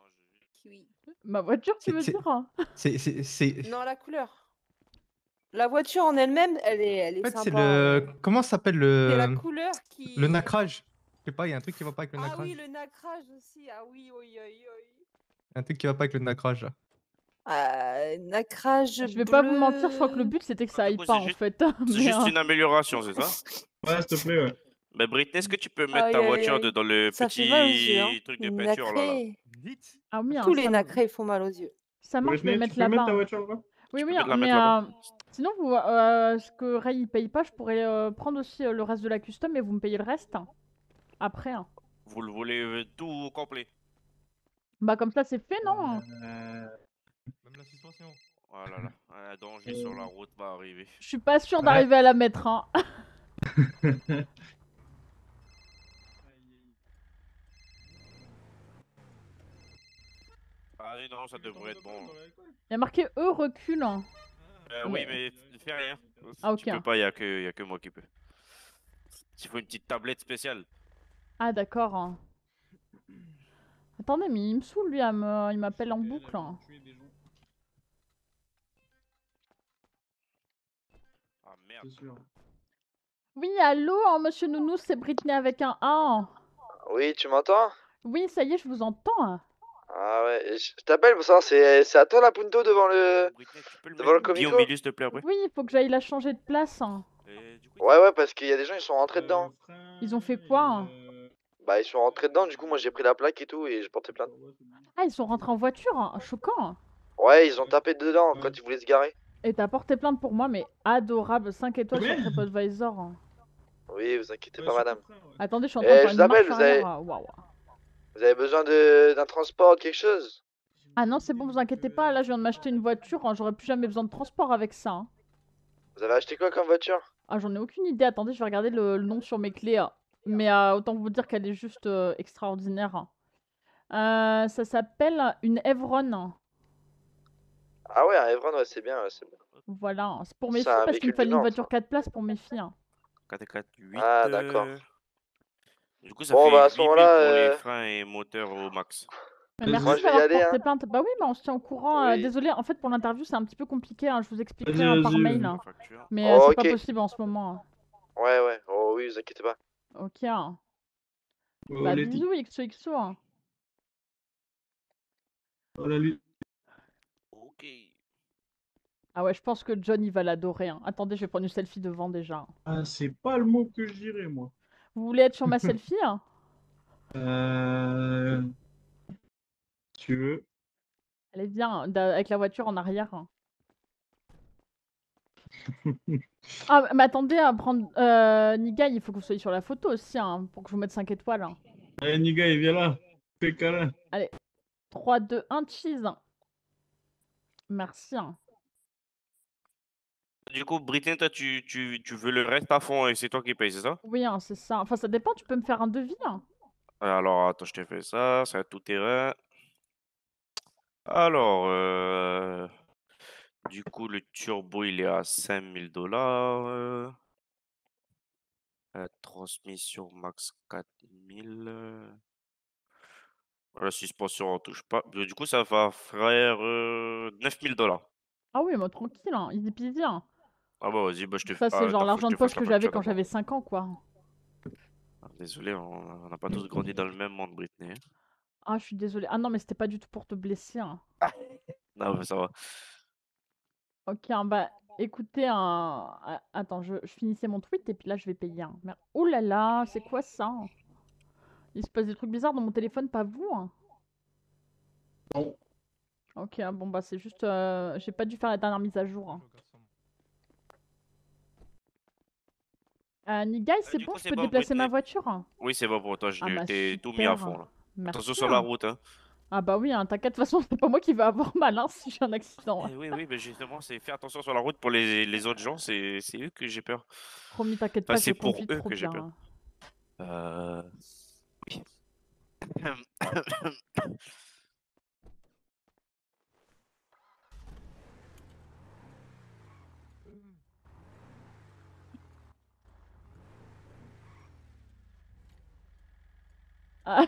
Kiwi. Ma voiture, tu veux dire? Hein. C'est... Non, la couleur. La voiture en elle-même, elle En est fait, c'est sympa. Hein, le. Comment ça s'appelle c'est la le. couleur qui. Le nacrage. Je sais pas, il y a un truc qui va pas avec le Ah nacrage. oui, le nacrage aussi. Ah oui, oui, oui, oui. Un truc qui va pas avec le nacrage là. Nacrage Je vais pas vous mentir, je crois que le bleu. but c'était que ça Du aille coup, pas c'est en juste, fait. c'est Mais juste une amélioration, c'est ça? Ouais, s'il te plaît, ouais. Mais Britney, est-ce que tu peux mettre Aïe, ta aïe, voiture aïe. dans le Ça fait mal aux yeux, hein. petit truc de peinture là? Nacré. Vite. ah oui, hein, Tous les ça, nacrés font mal aux yeux. ça marche, je vais le Britney, mettre tu peux mettre là-bas. ta Hein. voiture là-bas? Oui, Tu oui, peux hein, la mais mettre là-bas? sinon, vous, ce que Ray il paye pas, je pourrais prendre aussi le reste de la custom et vous me payez le reste hein, après. Hein. Vous le voulez tout au complet? Bah, comme ça, c'est fait, non? Même la suspension. Oh là là, un danger sur la route va arriver. Je suis pas sûre d'arriver à la mettre. Hein. Ah oui, non, ça devrait être bon. Il y a marqué E recul. Hein. Oui, mais fais rien. Ah, ok. Tu peux pas, y a que moi qui peux. Il faut une petite tablette spéciale. Ah, d'accord. Hein. Attendez, mais il me saoule, lui, il m'appelle en boucle. Hein. Ah merde. C'est sûr. Oui, allô, hein, monsieur Nounou, c'est Britney avec un A. Hein. Oui, tu m'entends? Oui, ça y est, je vous entends. Hein. Ah ouais, je t'appelle pour savoir, c'est à toi la punto devant le Britney, tu peux le devant le mettre bien au comico? milieu, s'il te plaît, après? Oui, il faut que j'aille la changer de place. Hein. Et du coup, Ouais, ouais, parce qu'il y a des gens, ils sont rentrés dedans. Ils ont fait quoi hein? Bah, ils sont rentrés dedans, du coup, moi j'ai pris la plaque et tout, et j'ai porté plainte. Ah, ils sont rentrés en voiture. Hein. Choquant. Hein. Ouais, ils ont tapé dedans quand ils voulaient se garer. Et t'as porté plainte pour moi, mais adorable. 5 étoiles sur Combien? TripAdvisor. Hein. Oui, vous inquiétez pas, madame. Attendez, je suis en train de Eh, faire je une vous appelle, marche vous avez, arrière. Waouh. vous avez besoin d'un transport, quelque chose? Ah non, c'est bon, vous inquiétez pas. Là, je viens de m'acheter une voiture. Hein. J'aurais plus jamais besoin de transport avec ça. Hein. Vous avez acheté quoi comme voiture? Ah, j'en ai aucune idée. Attendez, je vais regarder le nom sur mes clés. Hein. Mais autant vous dire qu'elle est juste extraordinaire. Hein. Ça s'appelle une Evron. Hein. Ah ouais, un Evron, ouais, c'est bien, ouais, c'est bien. Voilà. Hein. C'est pour mes C'est filles un parce qu'il me véhicule de fallait une Nantes, voiture 4 places pour mes filles. Hein. 4 8. Ah, d'accord. Du coup, ça Bon, fait bah, à ce 8000 moment-là, pour les freins et moteur au max. Mais merci moi, je vais y d'avoir aller, porté hein. plainte. Bah oui, bah on se tient au courant. Oui. Désolé, en fait, pour l'interview, c'est un petit peu compliqué. Hein. Je vous expliquerai Vas-y, par vas-y, mail. vas-y. Hein. Facture. Mais Oh, c'est pas ok. possible en ce moment. Hein. Ouais, ouais. Oh oui, vous inquiétez pas. Ok. Hein. Oh, Bah les bisous, XOXO. Hein. Oh, la li- Ok. Ah ouais, je pense que John, il va l'adorer. Hein. Attendez, je vais prendre une selfie devant déjà. Ah, c'est pas le mot que je dirais, moi. Vous voulez être sur ma selfie hein? Si tu veux. Allez, viens, avec la voiture en arrière. Hein. Ah, mais attendez à prendre... Niga, il faut que vous soyez sur la photo aussi, hein, pour que je vous mette 5 étoiles. Hein. Allez, Niga, il vient là. Fais câlin. Allez, 3, 2, 1, cheese. Merci. Hein. Du coup, Britney, toi, tu veux le reste à fond et c'est toi qui payes, c'est ça? Oui, hein, c'est ça. Enfin, ça dépend, tu peux me faire un devis. Hein. Alors, attends, je t'ai fait ça, c'est un tout-terrain. Alors, du coup, le turbo, il est à 5000 $. La transmission max 4000. La suspension, on touche pas. Du coup, ça va faire 9000 $. Ah oui, moi tranquille, hein, easy peasy. Hein. Ah bah vas-y, bah je te fais. Ça, c'est genre Attends, faut l'argent que de je te fasse poche la que j'avais facture quand d'abord. j'avais 5 ans, quoi. Ah, désolé, on n'a pas tous grandi dans le même monde, Britney. Hein. Ah, je suis désolée. Ah non, mais c'était pas du tout pour te blesser. Hein. Non, mais ça va. Ok, hein, bah écoutez, attends, je finissais mon tweet et puis là je vais payer. Hein. Merde. Oh là là, c'est quoi ça? Hein. Il se passe des trucs bizarres dans mon téléphone, pas vous? Hein. Non. Ok, hein, bon bah c'est juste, j'ai pas dû faire la dernière mise à jour. Hein. Nigai, c'est du bon, coup, je c'est peux bon, déplacer ma Britney. voiture? Hein. Oui, c'est bon pour toi, Ah bah t'ai tout mis à super. fond là. Merci. Attention sur la Hein. route, hein. Ah bah oui, hein, t'inquiète, de toute façon, c'est pas moi qui vais avoir mal hein, si j'ai un accident. Hein. Oui, oui, mais justement, c'est faire attention sur la route pour les autres gens, c'est eux que j'ai peur. Promis, t'inquiète Enfin, pas, c'est je pour conduis eux trop que j'ai bien. peur. Hein. Oui. Ah.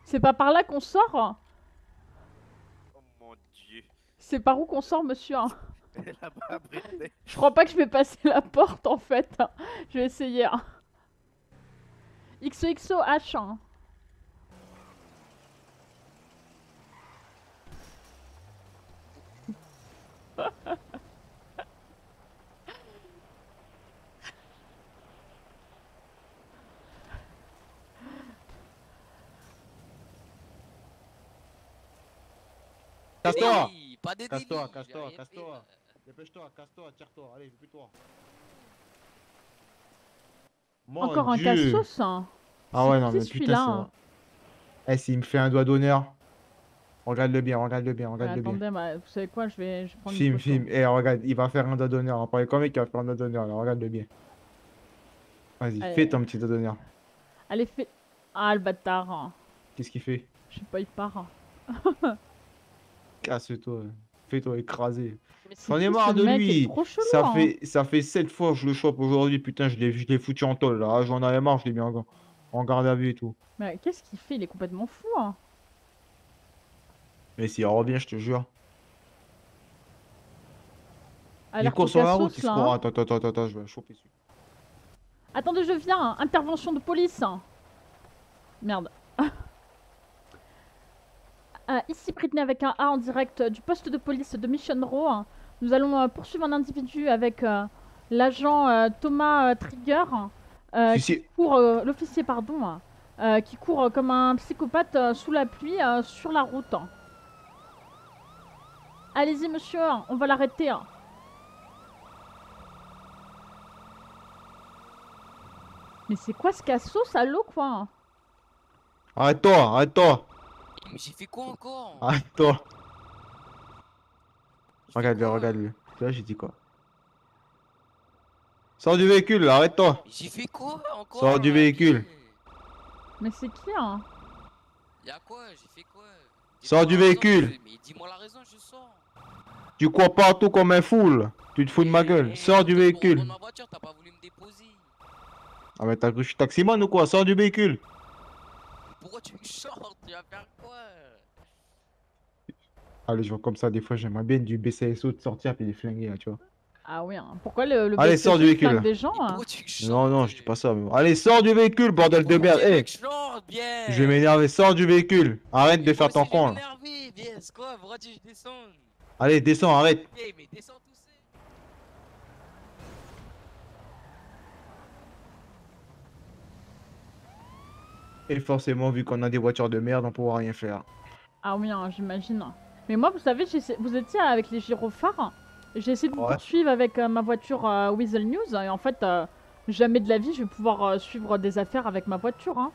C'est pas par là qu'on sort? Oh mon dieu. C'est par où qu'on sort, monsieur? Hein. Là-bas, Britney. Je crois pas que je vais passer la porte en fait. Je vais essayer. XOXOH. Casse-toi! Hey, pas de Casse-toi, délit, casse-toi, j'ai rien casse-toi. fait, là. Dépêche-toi, casse-toi, tire-toi. Allez, plus toi. Encore Mon un Dieu! cassos. Hein. Ah ouais, C'est non, qui mais putain, celui-là, c'est hein vrai. Eh, s'il me fait un doigt d'honneur, regarde-le bien, regarde-le bien, Ouais, regarde-le bien. attendez, bah, vous savez quoi, je vais prendre une Film, photo. film. Eh, regarde, il va faire un doigt d'honneur. On parlait combien qu'il va faire un doigt d'honneur, là, regarde-le bien. Vas-y, Allez. fais ton petit doigt d'honneur. Allez, fais. Ah, le bâtard. Hein. Qu'est-ce qu'il fait? Je sais pas, il part. Casse-toi. Fais-toi écraser. Mais c'est J'en ai qui, marre ce de mec est lui. trop chelou, Ça hein. fait 7 fois que je le chope aujourd'hui. Putain, je l'ai foutu en tôle là. Ah, j'en avais marre, je l'ai mis en garde à vue et tout. Mais qu'est-ce qu'il fait? Il est complètement fou. Hein. Mais s'il revient, je te jure. Il Alerte court au sur la cassos, route. Il se là. court. Hein. Attends, je vais le choper dessus. Attendez, je viens. Intervention de police. Merde. Ici Britney avec un A en direct du poste de police de Mission Row. Nous allons poursuivre un individu avec l'agent Thomas Trigger qui court, l'officier pardon, qui court comme un psychopathe sous la pluie sur la route. Allez-y monsieur, on va l'arrêter. Mais c'est quoi ce cassos à l'eau quoi? Arrête-toi, arrête-toi. Mais j'ai fait quoi encore? Arrête-toi. Regarde-le, regarde-le. Tu vois, j'ai dit quoi? Sors du véhicule, là, arrête-toi. J'ai fait quoi encore? Sors du véhicule. Mais c'est qui hein? Y'a quoi? J'ai fait quoi? Sors du véhicule. Mais dis-moi la raison, je sors. Tu cours partout comme un fou. Tu te fous de ma gueule. Sors du véhicule. Dans ma voiture, t'as pas voulu me déposer. Ah mais t'as cru que je suis taximan ou quoi? Sors du véhicule. Pourquoi tu me shorts? Tu vas faire quoi? Allez, je vois comme ça, des fois j'aimerais bien du BCSO de sortir puis les flinguer là, tu vois. Ah oui, hein. Pourquoi le Allez, BCSO sors du véhicule, flingue là. des gens hein? Non, non, je dis pas ça. Mais... Allez, sors du véhicule, bordel de merde. Eh, je vais m'énerver. Sors du véhicule. Arrête de faire ton con là. Viens, c'est quoi? Pourquoi tu descends? Allez, descends, arrête. Eh, mais descends tout seul. Et forcément, vu qu'on a des voitures de merde, on pourra rien faire. Ah oui, hein, j'imagine. Mais moi, vous savez, vous étiez avec les gyrophares. J'ai essayé de vous poursuivre avec ma voiture Weasel News. Et en fait, jamais de la vie, je vais pouvoir suivre des affaires avec ma voiture. Hein.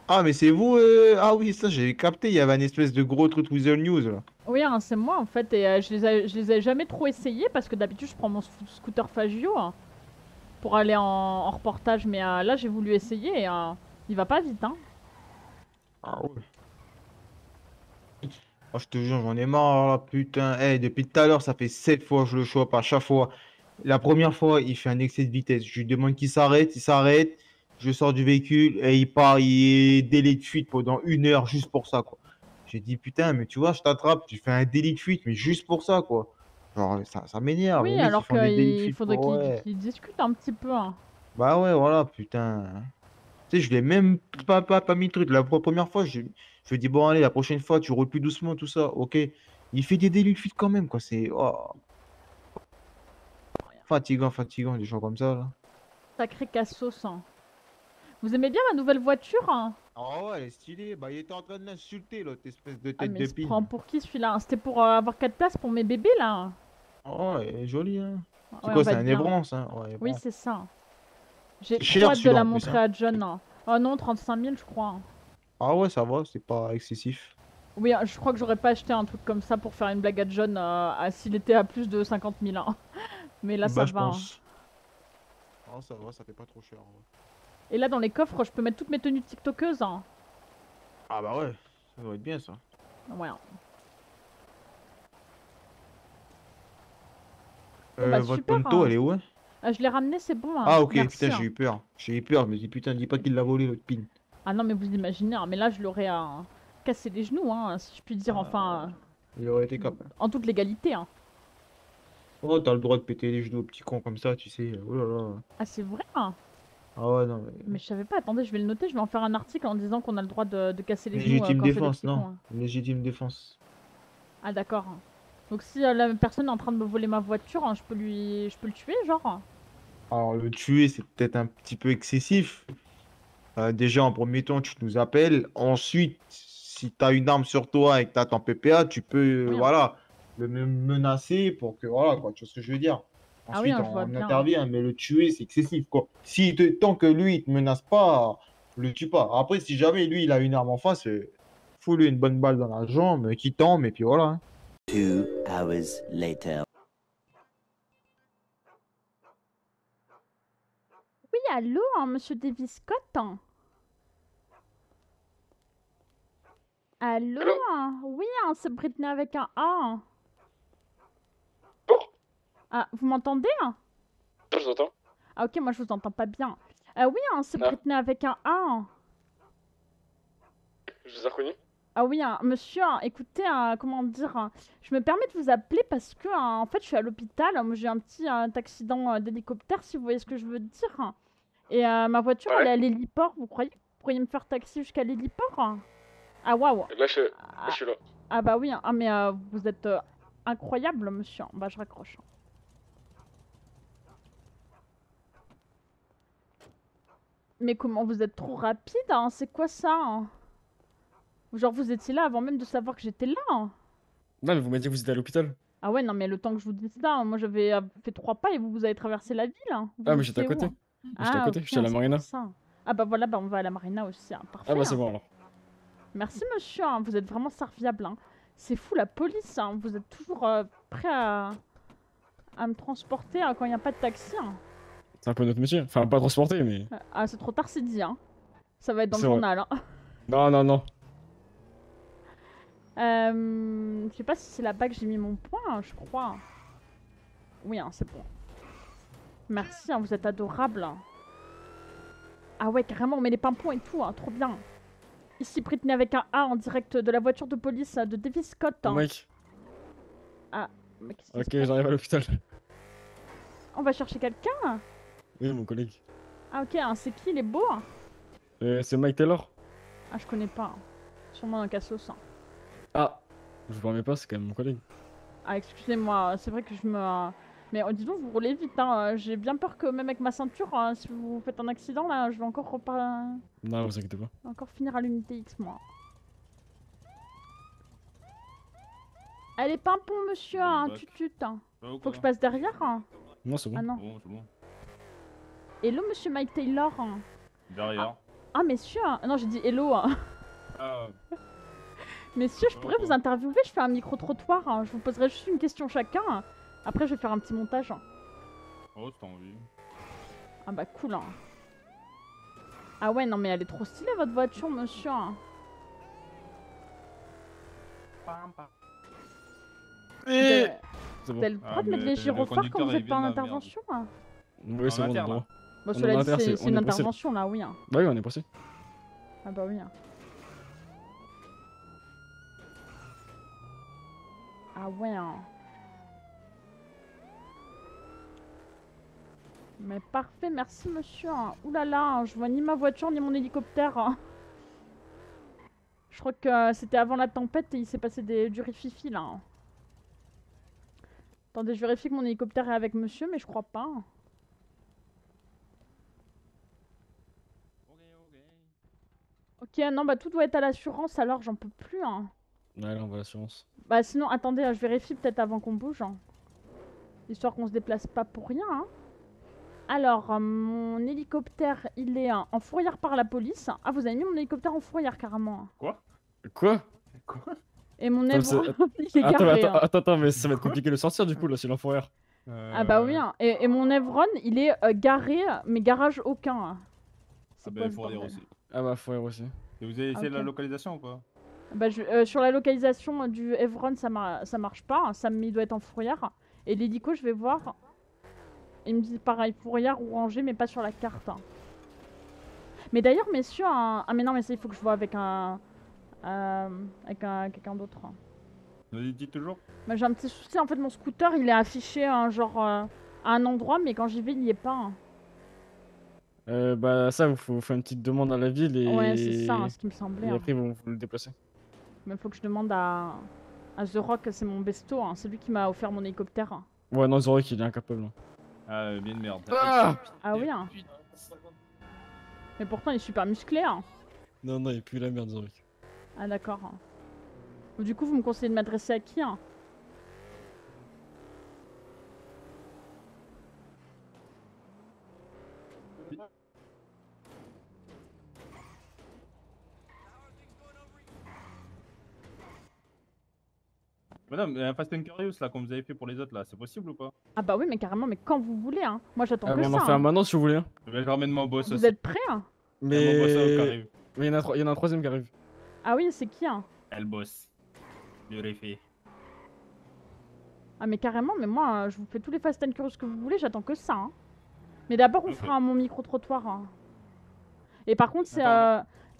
Ah, mais c'est vous Ah oui, ça, j'ai capté. Il y avait un espèce de gros truc Weasel News là. Oui, hein, c'est moi en fait. Et je les ai jamais trop essayés parce que d'habitude, je prends mon scooter Fagio hein, pour aller en reportage. Mais là, j'ai voulu essayer et il va pas vite. Hein. Ah ouais. Oh, je te jure, j'en ai marre là, putain. Hey, depuis tout à l'heure, ça fait 7 fois que je le chope à chaque fois. La première fois, il fait un excès de vitesse. Je lui demande qu'il s'arrête, il s'arrête. Je sors du véhicule et il part, il est délai de fuite pendant 1 heure juste pour ça, quoi. J'ai dit, putain, mais tu vois, je t'attrape, tu fais un délit de fuite, mais juste pour ça, quoi. Genre, ça m'énerve. Oui, les mecs, ils alors font des délits de qu'il fuite faudrait pour- ouais. qu'ils discutent un petit peu. Hein. Bah ouais, voilà, putain. Tu sais, je l'ai même pas mis le truc. La première fois, je lui dis, bon, allez, la prochaine fois, tu roules plus doucement, tout ça. Ok. Il fait des délits de fuite quand même, quoi. C'est fatigant, des gens comme ça, là. Sacré cassos. Hein. Vous aimez bien ma nouvelle voiture hein? Ah ouais, elle est stylée. Bah, il était en train de l'insulter, l'autre espèce de Ah tête mais de il se pine. prend pour qui celui-là? C'était pour avoir 4 places pour mes bébés là. Oh, elle est jolie, hein. C'est Ouais, quoi, on va c'est être un bien. Ébrance, hein? Ouais, Oui, Ébrance. c'est ça. J'ai Cher, trop hâte de celui-là, la en plus, montrer hein. à John. Hein. Oh non, 35 000 je crois. Hein. Ah ouais, ça va, c'est pas excessif. Oui, je crois que j'aurais pas acheté un truc comme ça pour faire une blague à John s'il était à plus de 50 000. Hein. Mais là, ça Bah, je va. Hein. pense. Ah, ça va, ça fait pas trop cher. Ouais. Et là, dans les coffres, je peux mettre toutes mes tenues de tiktokeuses. Hein. Ah bah ouais, ça doit être bien, ça. Ouais. Bon, bah, Votre super, Ponto, hein. elle est où, hein? Je l'ai ramené, c'est bon. Hein. Ah ok, Merci, putain, hein. j'ai eu peur. J'ai eu peur, je me dis putain, dis pas qu'il l'a volé l'autre pin. Ah non, mais vous imaginez, hein, mais là, je l'aurais cassé les genoux, hein, si je puis dire, enfin, Il aurait été capable. en toute légalité. Hein. Oh, t'as le droit de péter les genoux aux petits cons comme ça, tu sais. Oh là là. Ah, c'est vrai hein. Ah ouais, non, mais. Mais je savais pas, attendez, je vais le noter, je vais en faire un article en disant qu'on a le droit de casser les genoux Légitime quand c'est des défense, petits non. cons, hein. Légitime défense. Ah d'accord. Donc si la personne est en train de me voler ma voiture, hein, je peux le tuer, genre? Alors, le tuer, c'est peut-être un petit peu excessif. Déjà, en premier temps, tu nous appelles. Ensuite, si tu as une arme sur toi et que tu as ton PPA, tu peux, Oui, hein. voilà, le menacer pour que, voilà, quoi, tu vois ce que je veux dire. Ah oui, Ensuite, hein, je vois on bien, hein. intervient, mais le tuer, c'est excessif, quoi. Tant que lui, il te menace pas, le tue pas. Après, si jamais lui, il a une arme en face, fous-lui une bonne balle dans la jambe, qui tombe, et puis voilà, hein. 2 hours later. Oui, allô, hein, monsieur Davis Scott? Allô? Allô Hein, oui, hein, c'est Britney avec un A. Hein. Ah, vous m'entendez? Hein? Je vous entends. Ah ok, moi je vous entends pas bien. Oui, hein, c'est Ah. Britney avec un A. Hein. Je vous ai reconnu. Ah oui, hein, monsieur, hein, écoutez, hein, comment dire, hein, je me permets de vous appeler parce que, hein, en fait, je suis à l'hôpital. Moi, j'ai un petit accident d'hélicoptère, si vous voyez ce que je veux dire. Hein. Et ma voiture, elle est à l'héliport. Vous croyez que vous pourriez me faire taxi jusqu'à l'héliport? Hein? Ah waouh. Là, je suis là. Ah bah oui, hein, ah mais vous êtes incroyable, monsieur. Bah je raccroche. Mais comment vous êtes trop rapide, hein? C'est quoi ça? Hein? Genre vous étiez là avant même de savoir que j'étais là. Hein? Non, mais vous m'avez dit que vous étiez à l'hôpital. Ah ouais, non mais le temps que je vous dise ça, moi j'avais fait 3 pas et vous avez traversé la ville. Hein. Vous Ah, mais j'étais à étiez où? côté. J'étais à côté, ok, j'étais à la c'est marina. pour ça. Ah bah voilà, bah on va à la marina aussi. Hein. Parfait. Ah, bah c'est hein. bon alors. Merci monsieur, hein. Vous êtes vraiment serviable. Hein. C'est fou la police, hein. Vous êtes toujours prêt à me transporter quand il n'y a pas de taxi. Hein. C'est un peu notre métier. Enfin, pas transporter, mais. Ah, c'est trop tard, c'est dit. Hein. Ça va être dans le C'est vrai. journal. Hein. Non, non, non. Je sais pas si c'est là-bas que j'ai mis mon point, hein, je crois. Oui, hein, c'est bon. Merci, hein, vous êtes adorable. Hein. Ah ouais, carrément, on met les pimpons et tout, hein, trop bien. Ici, Britney avec un A en direct de la voiture de police de Davis Scott. Hein. Mec. Ah, mais qu'est-ce qui se Ok, passe? j'arrive à l'hôpital. On va chercher quelqu'un? Oui, mon collègue. Ah ok, hein, c'est qui? Il est beau? Hein. C'est Mike Taylor. Ah, je connais pas. Hein. Sûrement un cassos. Hein. Ah, je vous permets pas, c'est quand même mon collègue. Ah, excusez-moi, c'est vrai que je me... Mais dis donc, vous roulez vite, hein. J'ai bien peur que même avec ma ceinture, si vous faites un accident, là, je vais encore Non, vous inquiétez pas. encore finir à l'unité X, moi. Allez, pimpon, monsieur, hein, tutut. Hein. Faut que je passe derrière. Hein. Non, c'est bon. Ah non. Bon, c'est bon. Hello, monsieur Mike Taylor. Hein. Derrière. Ah, messieurs. Hein. Non, j'ai dit hello. Hein. Ah, Messieurs, je pourrais vous interviewer, je fais un micro-trottoir. Hein. Je vous poserai juste une question chacun. Hein. Après, je vais faire un petit montage. Hein. oh, c'est envie. Ah bah cool. Hein. Ah ouais, non mais elle est trop stylée votre voiture, monsieur. Hein. Vous avez C'est bon. vous avez le droit de mettre les gyrophares quand vous êtes pas en intervention? Hein. Oui, c'est bon, interne, on hein. Bon, On est cela en dit, inter, c'est on une est pressé. intervention là, oui. Hein. Bah oui, on est passé. Ah bah oui. Hein. Ah ouais. Hein. Mais parfait, merci monsieur. Hein. Ouh là là, hein, je vois ni ma voiture ni mon hélicoptère. Hein. Je crois que c'était avant la tempête et il s'est passé du rififi là. Hein. Attendez, je vérifie que mon hélicoptère est avec monsieur, mais je crois pas. Hein. Ok, non, bah tout doit être à l'assurance alors, j'en peux plus. Hein. Ouais, là, on va à l'assurance. Bah sinon, attendez, je vérifie peut-être avant qu'on bouge. Hein. Histoire qu'on se déplace pas pour rien. Hein. Alors, mon hélicoptère, il est en fourrière par la police. Ah, vous avez mis mon hélicoptère en fourrière carrément. Quoi? Et mon Attends, Evron, il est garé. Hein. Attends, mais ça va être compliqué de le sortir du coup là, c'est l'enfoireur. Ah bah oui, hein. Et mon Evron, il est garé, mais garage aucun. Hein. Ah bah, il faut dire aussi. Ah bah, fourrière aussi. Et vous avez essayé Ok. la localisation ou pas? Bah, sur la localisation du Evron, ça marche pas. Hein. Il doit être en fourrière. Et l'hélico, je vais voir. Il me dit pareil, fourrière ou rangée, mais pas sur la carte. Hein. Mais d'ailleurs, messieurs, ah mais non, mais ça, il faut que je vois avec quelqu'un d'autre. Hein. Vas-y, dis toujours. Bah, j'ai un petit souci, en fait mon scooter il est affiché genre à un endroit mais quand j'y vais il y est pas. Hein. Bah ça, il faut faire une petite demande à la ville et... Ouais c'est ça hein, ce qui me semblait. Et Hein. après ils vont vous le déplacer. Mais faut que je demande à The Rock, c'est mon besto, hein. C'est lui qui m'a offert mon hélicoptère. Hein. Ouais, non, Zorek il est incapable. Hein. Ah, bien de merde. Ah oui hein. Mais pourtant il est super musclé hein. Non, non, il pue la merde, Zorek. Ah d'accord. Hein. Du coup vous me conseillez de m'adresser à qui hein? Madame, Fast and Curious là, comme vous avez fait pour les autres là, c'est possible ou pas? Ah bah oui mais carrément, mais quand vous voulez hein. Moi j'attends que On ça. en fait un maintenant si vous voulez. Hein. Je ramène mon boss Vous aussi. êtes prêts hein? Mais... Mon boss qui arrive. Mais il y en a un troisième qui arrive. Ah oui c'est qui hein? Elle bosse. Vérifié. Ah mais carrément, mais moi je vous fais tous les Fast and Curious que vous voulez, j'attends que ça. Hein. Mais d'abord on fera mon micro-trottoir. Hein. Et par contre c'est...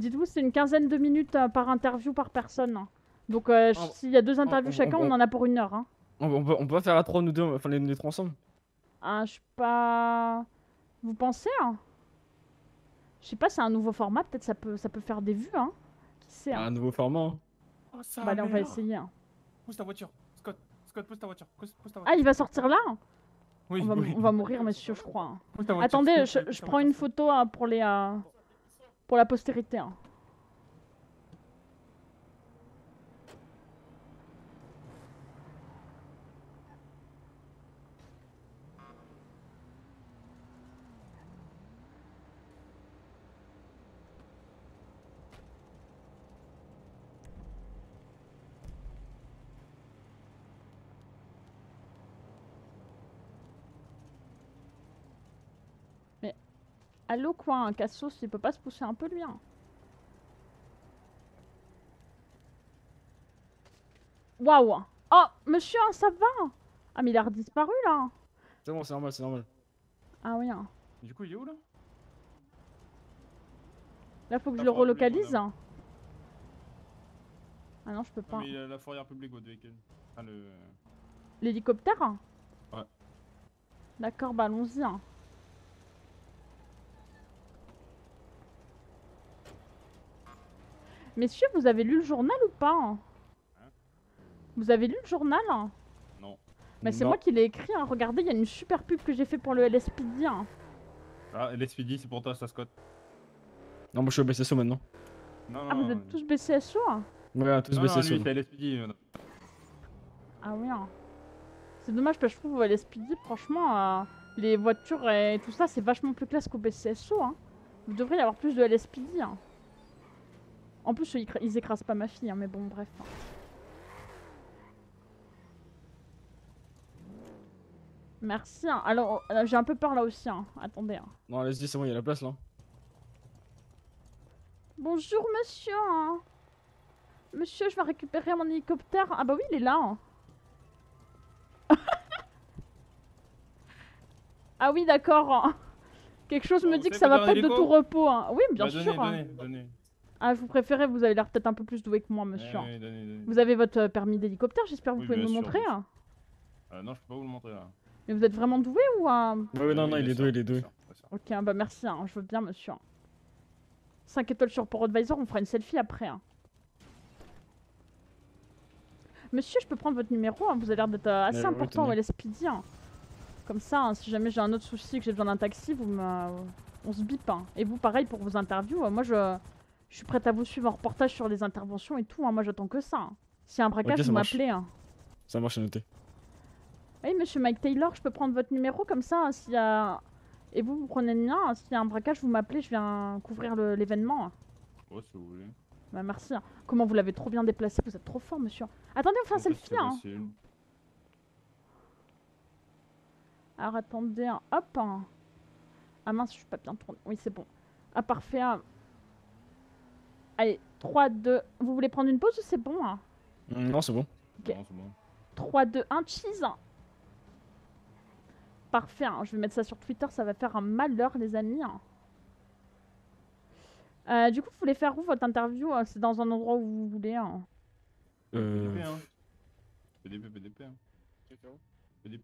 dites-vous c'est une quinzaine de minutes par interview par personne. Hein. Donc s'il y a 2 interviews chacun, on en a pour 1 heure. Hein. On peut pas faire à 3 nous deux, enfin les 3 ensemble. Ah je sais pas... Vous pensez hein? Je sais pas, c'est un nouveau format, peut-être ça peut faire des vues. Hein. Qui sait hein. Un nouveau format. Hein. Oh, ça bah allez on va essayer. Hein. Pousse ta voiture. Scott, pousse ta voiture. Pousse ta voiture. Ah il va sortir là? Oui, on va mourir monsieur je crois. Hein. Pousse ta voiture, Attendez, Scott, je prends une photo pour les... pour la postérité. Hein. Mais... Allô quoi, un Cassos, il peut pas se pousser un peu lui hein. Waouh! Oh, monsieur, hein, ça va? Ah, mais il a redisparu là! C'est bon, c'est normal, c'est normal. Ah oui. Hein. Du coup, il est où là? Là, faut que je le relocalise. Hein. Ah non, je peux pas. Mais il a la fourrière publique, votre véhicule. Enfin, le... L'hélicoptère? Ouais. D'accord, bah allons-y. Hein. Messieurs, vous avez lu le journal ou pas? Hein? Vous avez lu le journal? Non. Mais c'est moi qui l'ai écrit, hein. Regardez, il y a une super pub que j'ai fait pour le LSPD. Hein. Ah, l'SPD, c'est pour toi, ça, Scott. Non, moi je suis au BCSO maintenant. Non, ah, vous êtes tous BCSO? Hein. Ouais, tous BCSO. Non, lui, c'est LSPD. Ah oui. Hein. C'est dommage parce que je trouve au LSPD, franchement, les voitures et tout ça, c'est vachement plus classe qu'au BCSO. Hein. Vous devriez y avoir plus de LSPD. Hein. En plus, ils écrasent pas ma fille, hein, mais bon, bref. Hein. Merci. Hein. Alors, j'ai un peu peur là aussi. Hein. Attendez. Hein. Non, allez-y, c'est bon, il y a la place là. Bonjour, monsieur. Hein. Monsieur, je vais récupérer mon hélicoptère. Ah bah oui, il est là. Hein. Ah oui, d'accord. Hein. Quelque chose me dit que ça va pas être de tout repos. Hein. Oui, bien sûr. Donnez. Ah, vous préférez, vous avez l'air peut-être un peu plus doué que moi, monsieur. Oui, donnez. Vous avez votre permis d'hélicoptère, j'espère que vous pouvez me le montrer. Hein. Non, je peux pas vous le montrer là. Mais vous êtes vraiment doué ou Ouais, non, il est doué, il est doué. Ok, bah merci, hein, je veux bien, monsieur. 5 étoiles sur PorAdvisor, on fera une selfie après. Hein. Monsieur, je peux prendre votre numéro, hein, vous avez l'air d'être assez important au LSPD. Hein. Comme ça, hein, si jamais j'ai un autre souci, que j'ai besoin d'un taxi, on se bip. Hein. Et vous, pareil, pour vos interviews, moi je suis prête à vous suivre en reportage sur les interventions et tout. Hein. Moi, j'attends que ça. Hein. S'il y a un braquage, vous m'appelez. Hein. Ça marche, c'est noté. Oui, monsieur Mike Taylor, je peux prendre votre numéro comme ça, s'il y a... Et vous prenez le mien, s'il y a un braquage, vous m'appelez, je viens couvrir l'événement. Oh, si vous voulez. Bah merci. Hein. Comment vous l'avez trop bien déplacé, vous êtes trop fort, monsieur. Attendez, on fait un selfie, hein. Alors attendez, hein. Hop. Hein. Ah mince, je suis pas bien tournée. Oui, c'est bon. Ah, parfait. Hein. Allez, 3, 2... Vous voulez prendre une pause ou c'est bon hein? Non, c'est bon. Ok. Non, c'est bon. 3, 2, 1, cheese. Parfait, hein. Je vais mettre ça sur Twitter, ça va faire un malheur, les amis. Hein. Du coup, vous voulez faire où votre interview? C'est dans un endroit où vous voulez. Hein. PDP, hein. PDP.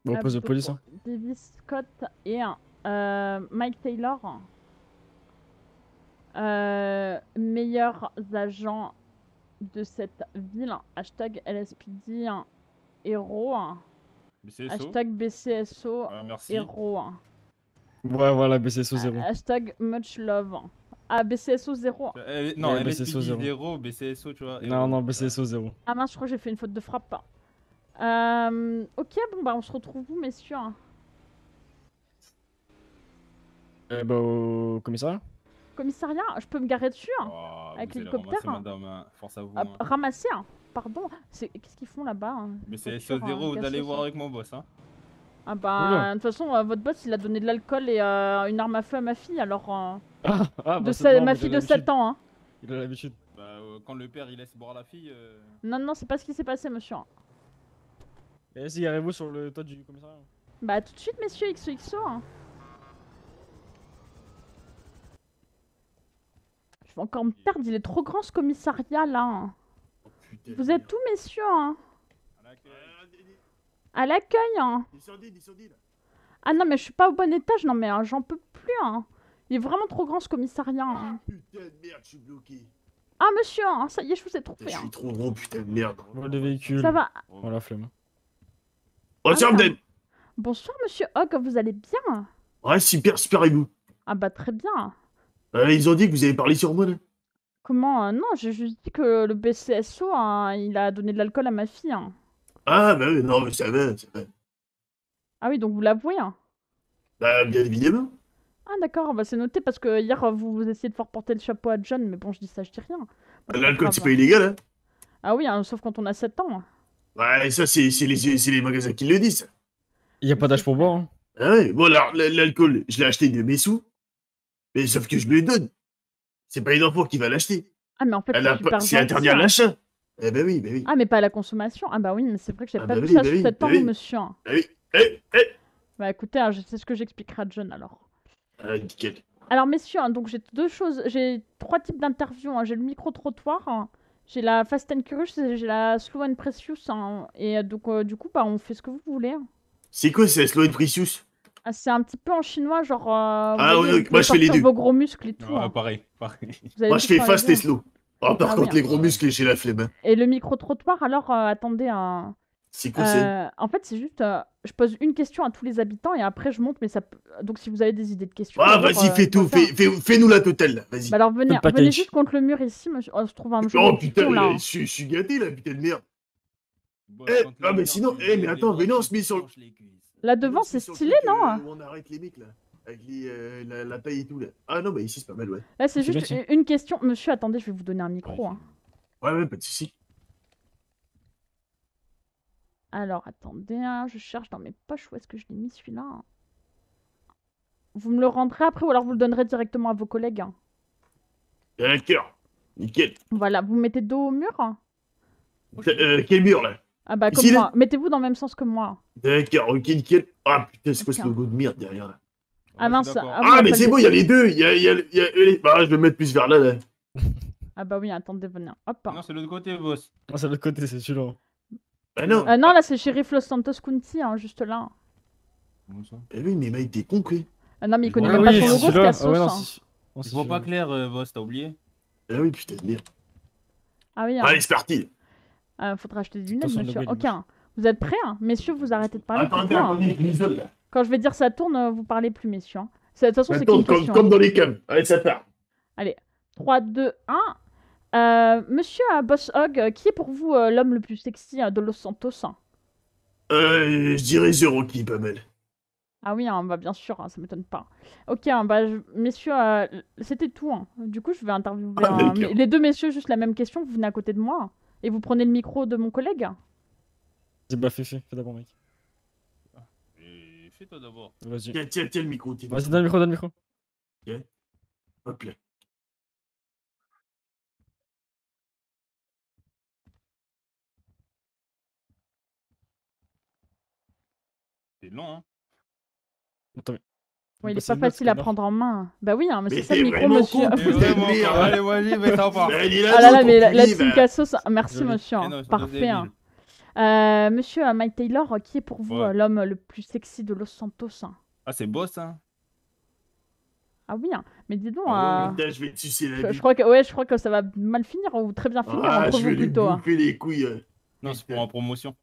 Bon, poste de donc, police, hein. Davis Scott et Mike Taylor. Meilleurs agents de cette ville. Hashtag LSPD héros. BCSO. Hashtag BCSO merci. héros. Ouais, voilà, BCSO 0. Hashtag much love. Ah, BCSO 0. Non, Ouais, LSPD BCSO 0. 0, BCSO, tu vois. Non, non, BCSO 0. Ah mince, je crois que j'ai fait une faute de frappe. Ok, bon bah on se retrouve où, messieurs? Bah, au commissariat. Commissariat, je peux me garer dessus Oh, avec vous allez l'hélicoptère. ramasser, madame, hein. Force à vous. Ah, Hein. ramasser, pardon. Qu'est-ce qu'ils font là-bas? BCSO 0, vous allez voir avec mon boss. Hein. Ah bah, de toute façon, votre boss il a donné de l'alcool et une arme à feu à ma fille, alors. Bah, ma fille de 7 ans, hein. Il a l'habitude. Bah, quand le père il laisse boire la fille. Non, non, c'est pas ce qui s'est passé, monsieur. Et vas-y, garez-vous sur le toit du commissariat. Bah, tout de suite, messieurs, XOXO. Je vais encore me perdre, il est trop grand ce commissariat là. Vous êtes où, messieurs? À l'accueil. Ah non, mais je suis pas au bon étage, non, mais j'en peux plus. Il est vraiment trop grand ce commissariat. Putain de merde, je suis bloqué. Ah, monsieur, ça y est, je vous ai trouvé. Je suis trop gros, putain de merde. Vol de véhicule. Ça va. Oh la flemme. Oh, tiens, Mden. Bonsoir, monsieur Hogg, vous allez bien? Ouais, super, super, et vous? Ah bah, très bien. Ils ont dit que vous avez parlé sur moi, là. Comment? Non, j'ai juste dit que le BCSO, il a donné de l'alcool à ma fille. Ah, bah oui, non, mais ça va, ça va. Ah oui, donc vous l'avouez. Bah, bien évidemment. Ah d'accord, bah c'est noté parce que hier vous essayez de faire porter le chapeau à John, mais bon, je dis ça, je dis rien. Moi, L'alcool, c'est pas illégal, hein. Ah oui, sauf quand on a 7 ans. Ouais, ça, c'est les magasins qui le disent. Il y a pas d'âge pour boire, hein. Ah ouais, bon, alors, l'alcool, je l'ai acheté de mes sous, mais sauf que je me le donne. C'est pas une enfant qui va l'acheter. Ah mais en fait, C'est interdit à l'achat. Eh ben oui, ben oui. Ah mais pas à la consommation. Ah bah oui, mais c'est vrai que j'ai Ah pas bah vu oui, ça bah sur oui, 7 ans, bah oui. monsieur. Ah oui, Bah écoutez, je sais ce que j'expliquerai à John alors. Ah, nickel. Alors messieurs, donc j'ai deux choses, j'ai 3 types d'interviews. J'ai le micro-trottoir, j'ai la Fast and Curious et j'ai la Slow and Precious. Et donc du coup, bah on fait ce que vous voulez. C'est quoi, c'est Slow and Precious? Ah, c'est un petit peu en chinois, genre. Ah vous oui, voyez, vous moi je fais les sortir deux. vos gros muscles et tout. Pareil. Vous allez Moi tout je fais faire les fast deux. et slow. Oh, par Ah contre, oui, les gros muscles, j'ai la flemme. Hein. Et le micro-trottoir, alors, attendez. C'est quoi, c'est En fait, c'est juste. Je pose une question à tous les habitants et après, je monte, mais ça peut. Donc, si vous avez des idées de questions. Ah, alors, vas-y, fais on tout, va faire. fais-nous la totale, là, vas-y. Bah alors, venez, Le package. venez juste contre le mur ici, monsieur. Oh, je trouve un joli Oh petit putain, pont, là. je suis gâté, là, putain de merde. Boss, Eh, quand ah, le mais mur, sinon, tu eh, mais mets attends, les venez, on bras, se met tu sur le. tranches les cuisses. Là devant, c'est Sur le stylé, truc, non? où on arrête les mecs, là. Avec la taille et tout, là. Ah non, bah ici, c'est pas mal, ouais. Là, c'est C'est juste bien, une question. Monsieur, attendez, je vais vous donner un micro. Ouais, pas de soucis. Alors, attendez, je cherche dans mes poches où est-ce que je l'ai mis celui-là. Vous me le rendrez après ou alors vous le donnerez directement à vos collègues. D'accord, nickel. Voilà, vous mettez dos au mur. Quel mur, là? Ah bah Ici, comme là moi, mettez-vous dans le même sens que moi. D'accord, ok, nickel. Ah putain, c'est quoi ce Ok. logo de merde derrière, là? Ah mince, d'accord. ah oui, Ah, mais pas c'est le bon, il y a dessin. les deux. Bah, je vais me mettre plus vers là, là. Ah bah oui, attendez, venez. Hop. Non, c'est l'autre côté, boss. Ah, c'est de l'autre côté, c'est celui-là. Bah non. Non, là c'est Sheriff Los Santos County, juste là. Comment ça? Eh oui, mais mec, t'es con, quoi. Ah non, mais il connaît Ah même oui, pas c'est son logo, ce celui-là. cassos. Ah ouais, non, hein. c'est- non, Je c'est vois pas celui-là. clair, boss, t'as oublié? Ah oui, putain de merde. Ah oui, Allez, c'est parti. faudra acheter des lunettes, Attention, monsieur. le Ok, gars, vous êtes prêts, messieurs, vous arrêtez de parler. Attendez, pour moi, attendez, je m'isole, là. Quand je vais dire ça tourne, vous parlez plus, messieurs. De toute façon, c'est Attends, qu'une comme, question. comme dans les cams. Allez, ça part. Allez, 3, 2, 1. Monsieur Boss Hogg, qui est pour vous l'homme le plus sexy de Los Santos? Je dirais Zero qui, pas mal. Ah oui, bah bien sûr, ça m'étonne pas. Ok, messieurs, c'était tout. Du coup, je vais interviewer d'accord. les deux messieurs, juste la même question. Vous venez à côté de moi et vous prenez le micro de mon collègue. Bah, fais d'abord, mec. Et fais-toi d'abord. Vas-y. Tiens le micro. Tiens. Vas-y, donne le micro. Ok. Hop là. C'est long, hein. Attends, Ouais, il est passer pas le note, facile à connard. prendre en main. Bah oui, hein, mais c'est Mais ça le t'es micro, vraiment monsieur. con, putain de merde. Allez, vas-y, mais t'en parles. Ben, dis-la Ah là donc, là, mais la enculé, team ben. Cassos, merci Joli. monsieur, Eh hein. non, c'est Parfait. débile. Monsieur Mike Taylor, qui est pour vous Ouais. l'homme le plus sexy de Los Santos? Ah, c'est boss, hein. Ah oui, hein. Mais dis donc, Ah Putain, je vais te sucer la je crois que, ouais, je crois que ça va mal finir ou très bien finir Ah, entre je vous vais lui plutôt. bouffer les couilles. Non, c'est pour en promotion.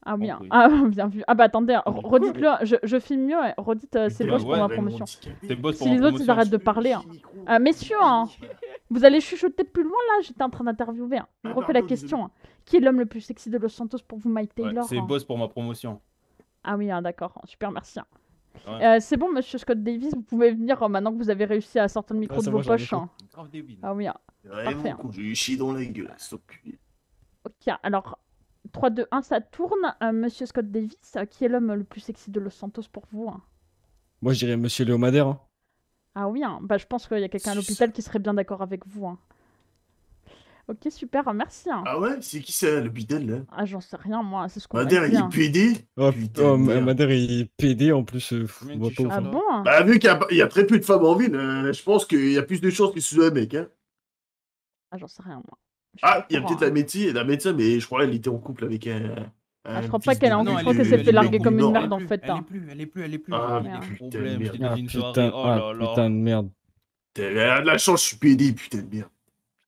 Ah oui, Donc, oui. ah, bien vu. Ah bah attendez, Mais quoi, redites-le, je filme mieux, ouais. Redites, c'est Putain, boss pour ouais, ma vraiment promotion. handicapé. C'est boss pour Si en les autres ils promotion. arrêtent de parler. Messieurs, hein, vous allez chuchoter plus loin là, j'étais en train d'interviewer. Je Ah, refais la pardon, question. Qui est l'homme le plus sexy de Los Santos pour vous, Mike Ouais, Taylor? c'est boss pour ma promotion. Ah oui, d'accord, super, merci. Ouais. C'est bon, monsieur Scott Davis, vous pouvez venir maintenant que vous avez réussi à sortir le micro Ouais, de c'est vos bon, j'ai un poches. micro. Hein. Grave débile. Ah oui, Vraiment parfait. con, j'ai eu chier dans la gueule, cet enculé. Ok, alors 3, 2, 1, ça tourne. Monsieur Scott Davis, qui est l'homme le plus sexy de Los Santos pour vous? Hein? Moi, je dirais monsieur Léo Madère. Hein. Ah oui, hein. Bah, je pense qu'il y a quelqu'un à l'hôpital qui serait bien d'accord avec vous. Hein. Ok, super, merci. Hein. Ah ouais, c'est qui ça, à l'hôpital, là? Ah, j'en sais rien, moi, c'est ce qu'on m'a Madère, dit. il est Hein. PD? Oh, Putain de merde. Madère, il est PD en plus. Combien Moi, tu pas ouf, chauffes, Ah hein. là bon? Hein. Bah, vu qu'il y a très peu de femmes en ville, je pense qu'il y a plus de chances que ce soit un mec, hein. Ah, j'en sais rien, moi. Je suis Ah, pas il y a au peut-être courant, la médecin, mais je crois qu'elle était en couple avec Ah, je un crois pas fils qu'elle est de en pute, couple, je crois qu'elle il s'est est fait larguer dans comme le une Nord. merde en fait. Elle est Hein. plus, elle est plus, elle est plus. Ah, Merde. putain de Problème, merde. j'étais dans Ah, une soirée. putain, Oh ah, là là. putain de merde. T'as de la chance, je suis PD, putain de merde.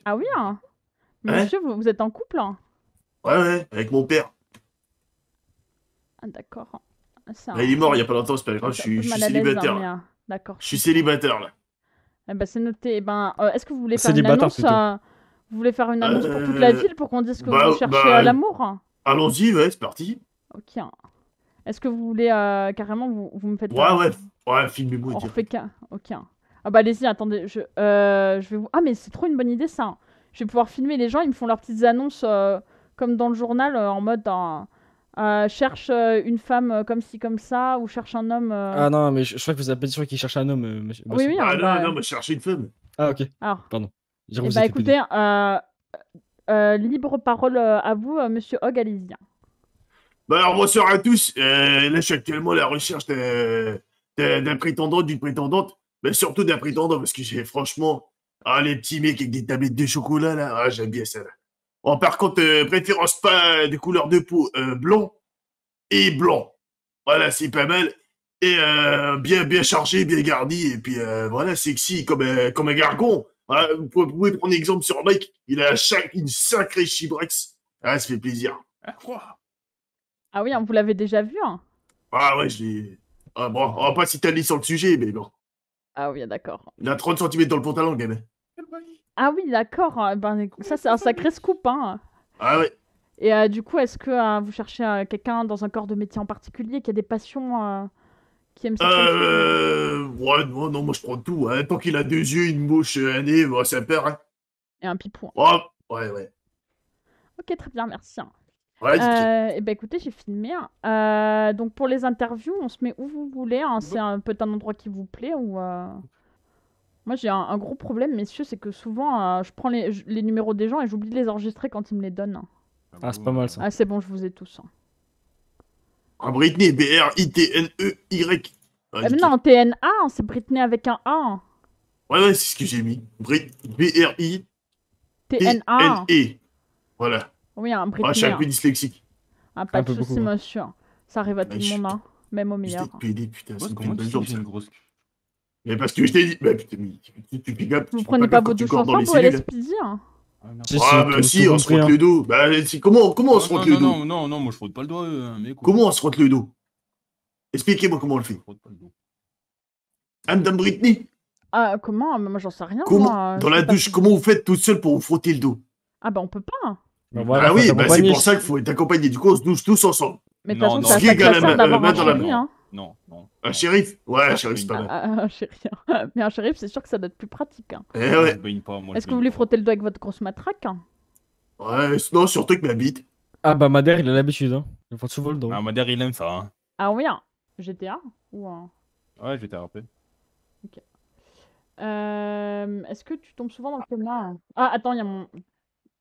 Ah oui, hein. Hein? Monsieur, vous êtes en couple? Hein. Ouais, avec mon père. Ah, d'accord. Bah, il est mort il y a pas longtemps, c'est pas grave, je C'est un peu suis mal à l'aise, célibataire. hein, mais, Là. d'accord. Je suis célibataire, là. Eh ben, c'est noté. Eh ben, est-ce que vous voulez faire une Célibataire, annonce plutôt. Vous voulez faire une annonce pour toute la ville pour qu'on dise que bah, vous cherchez bah, l'amour? Hein? Allons-y, ouais, c'est parti. Ok. Hein. Est-ce que vous voulez carrément, vous me faites... Ouais, filmez-moi. On dire. refait qu'un. Ok. Ah bah allez-y, attendez, je vais vous... Ah mais c'est trop une bonne idée ça. Je vais pouvoir filmer les gens, ils me font leurs petites annonces comme dans le journal en mode cherche une femme comme ci comme ça ou cherche un homme... Ah non, mais je crois que vous avez pas dit sur qui cherche un homme, monsieur. Oui, oui, Ah hein, non, bah... non, moi je cherchais une femme. Ah, ok. Alors, Pardon. J'ai eh vous bah étiez PD. écoutez, libre parole à vous, monsieur Hogg, allez-y. Bah alors, bonsoir à tous. Là, je suis actuellement à la recherche d'un prétendant, d'une prétendante. Mais surtout d'un prétendant, parce que j'ai franchement... Ah, les petits mecs avec des tablettes de chocolat, là. Ah, j'aime bien ça, là. Bon, par contre, préférence pas de couleur de peau blanc et blanc. Voilà, c'est pas mal. Et bien chargé, bien garni. Et puis, voilà, sexy comme un gargon. Voilà, vous pouvez prendre exemple sur Mike. Il a une sacrée chibrex. Ah, ça fait plaisir. Ah, quoi? Ah oui, hein, vous l'avez déjà vu hein? Ah ouais, je l'ai... Ah bon, on va pas s'étaler sur le sujet, mais bon. Ah oui, d'accord. Il a 30 cm dans le pantalon, gamin. Ah oui, d'accord. Ben, ça, c'est un sacré scoop. Hein. Ah ouais. Et du coup, est-ce que vous cherchez quelqu'un dans un corps de métier en particulier qui a des passions, qui aime certaines choses Ouais, non, moi je prends tout. Hein. Tant qu'il a 2 yeux, une bouche, un nez, bon, ça perd. Hein. Et un pipou. Oh, ouais. Ok, très bien, merci. Ouais, et ben écoutez, j'ai filmé. Donc pour les interviews, on se met où vous voulez. Hein. C'est peut-être un endroit qui vous plaît ou. Moi, j'ai un gros problème, messieurs, c'est que souvent, je prends les numéros des gens et j'oublie de les enregistrer quand ils me les donnent. Ah, c'est pas mal ça. Ah, c'est bon, je vous ai tous. Ah, Britney, B-R-I-T-N-E-Y. Mais non, TNA, c'est Britney avec un A. Ouais, c'est ce que j'ai mis. B-R-I-T-N-E. TNA. Voilà. Oui, un Britney. Ah, je suis un peu dyslexique. Ah, pas Un de peu soucis, beaucoup, ouais. monsieur. Ça arrive à tout le monde, hein. Même au meilleur. PD, putain, c'est Comment une tu bonne sais jambe, que j'ai ça. une grosse... Mais parce que je t'ai dit... Bah putain, mais tu piques Vous prenez pas vos douches ensemble pour les speedy, hein? Ah bah si, on se frotte le dos. Bah comment on se frotte le dos? Non, moi je frotte pas le doigt, mais quoi. Comment on se frotte le dos? Expliquez-moi comment on le fait. Madame Britney, Ah, comment? Moi, j'en sais rien. comment, moi, dans je la sais pas douche, si- comment vous faites toute seule pour vous frotter le dos? Ah, bah, on peut pas. Bah voilà, Ah faut oui, bah c'est t'accompagner. pour ça qu'il faut être accompagné. Du coup, on se douche tous ensemble. Mais de toute façon, non, c'est à qui ça que égale ça la sert d'avoir main un dans la chéri, main. hein. Non. Un shérif? Ouais, un shérif, c'est pas mal. Ah, chéri. Mais un shérif, c'est sûr que ça doit être plus pratique. Hein. Eh ouais. Est-ce que vous voulez frotter le doigt avec votre grosse matraque? Hein? Ouais, non, surtout que ma bite. Ah bah Madère, il a l'habitude, hein. Il faut souvent le dos. Ah, Madère, il aime ça, hein. Ah oui, hein. GTA ou Ouais, je vais t'arrêter. Ok. Est-ce que tu tombes souvent dans le coma? Ah, attends, il y a mon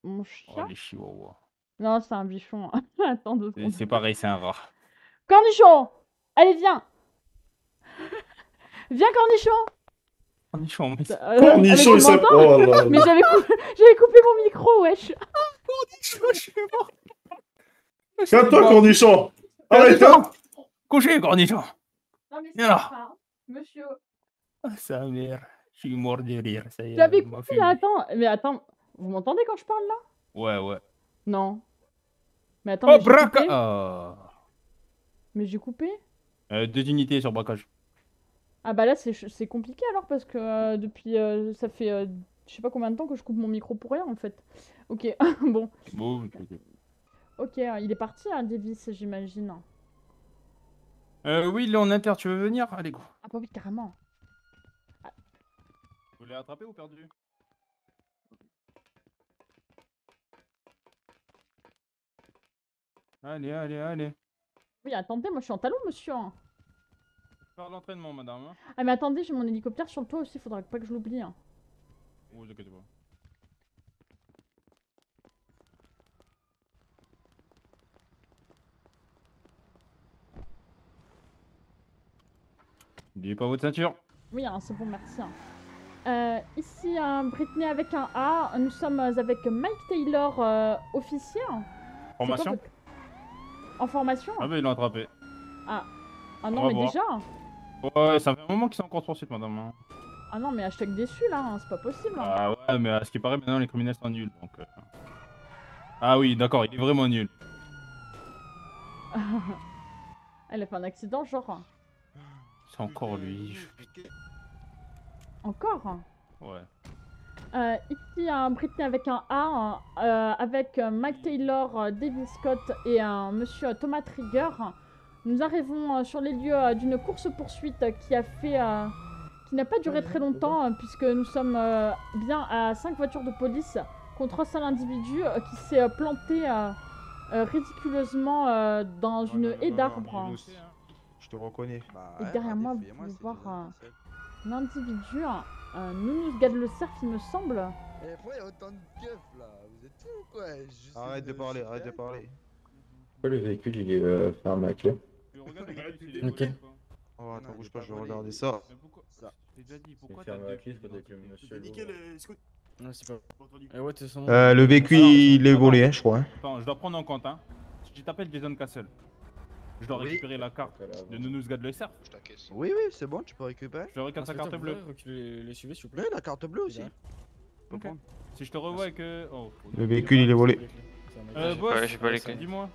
Oh, chien. les chihuahuas. Non, c'est un bichon. Attends 2 secondes. C'est pareil, c'est un rat. Cornichon! Allez, viens! Viens, Cornichon. Cornichon, mais c'est... Cornichon, mais il tu s'appelle. m'entends Oh là là. Mais j'avais coupé mon micro, wesh. Cornichon, je suis mort. Calme-toi, Cornichon. Arrête, Cornichon. hein. Couchez, Cornichon. Non, mais Viens là. pas, monsieur. Ah, sa mère. Je suis mort de rire, ça y est. J'avais on m'a coupé fumé. là, attends. Mais attends, vous m'entendez quand je parle là? Ouais. Non. Mais attends, Oh, mais j'ai braque. coupé. Mais j'ai coupé? 2 unités sur braquage. Ah bah là c'est compliqué alors parce que depuis ça fait je sais pas combien de temps que je coupe mon micro pour rien en fait. Ok, bon. Bon, ok. Ok, il est parti hein, Davis j'imagine. Oui, il est en inter, tu veux venir? Allez, go. Ah bah oui carrément. Vous l'avez attrapé ou perdu? Allez. Oui attendez, moi je suis en talon monsieur. Faire l'entraînement, madame. Hein. Ah mais attendez, j'ai mon hélicoptère sur le toit aussi, faudra pas que je l'oublie. Hein. Oh, vous inquiétez pas. N'oubliez pas votre ceinture. Oui hein, c'est bon merci. Hein. Ici Britney avec un A, nous sommes avec Mike Taylor officier. Formation En formation? Ah bah ils l'ont attrapé. Ah On non va mais voir. déjà. Ouais, ça fait un moment qu'ils sont en course poursuite, madame. Hein. Ah non mais hashtag déçu là, hein, c'est pas possible. Hein. Ah ouais, mais à ce qui paraît, maintenant les criminels sont nuls. Donc, Ah oui, d'accord, il est vraiment nul. Elle a fait un accident genre. C'est encore lui. Encore? Ouais. Ici Britney avec un A, avec Mike Taylor, David Scott et monsieur Thomas Trigger. Nous arrivons sur les lieux d'une course-poursuite qui a fait, qui n'a pas duré très longtemps puisque nous sommes bien à 5 voitures de police contre un seul individu qui s'est planté ridiculeusement dans une haie d'arbres. Je te reconnais. Et derrière moi, vous pouvez voir l'individu. Nounous garde le cerf, il me semble. Eh, pourquoi il y a autant de keufs là? Vous êtes fous quoi? Arrête de parler, arrête de parler. Pourquoi le véhicule il est fermé à clé? Ok. Oh attends, bouge pas, je vais regarder ça. J'ai déjà dit, pourquoi t'as fermé à clé, c'est pas avec le monsieur. Non, c'est pas. Eh ouais, de toute façon. Le véhicule il est volé, hein, je crois. Hein. Attends, je dois prendre en compte, hein. Si tu t'appelles Jason Castle, je dois récupérer la carte de Nounous Gad le cerf. Oui, c'est bon, tu peux récupérer. Je récupère sa carte bleue. Les suivez, s'il vous plaît. Oui, la carte bleue aussi. Ok. Si je te revois et que. Oh, Le véhicule il est volé. Boss, j'ai pas les clés. dis-moi.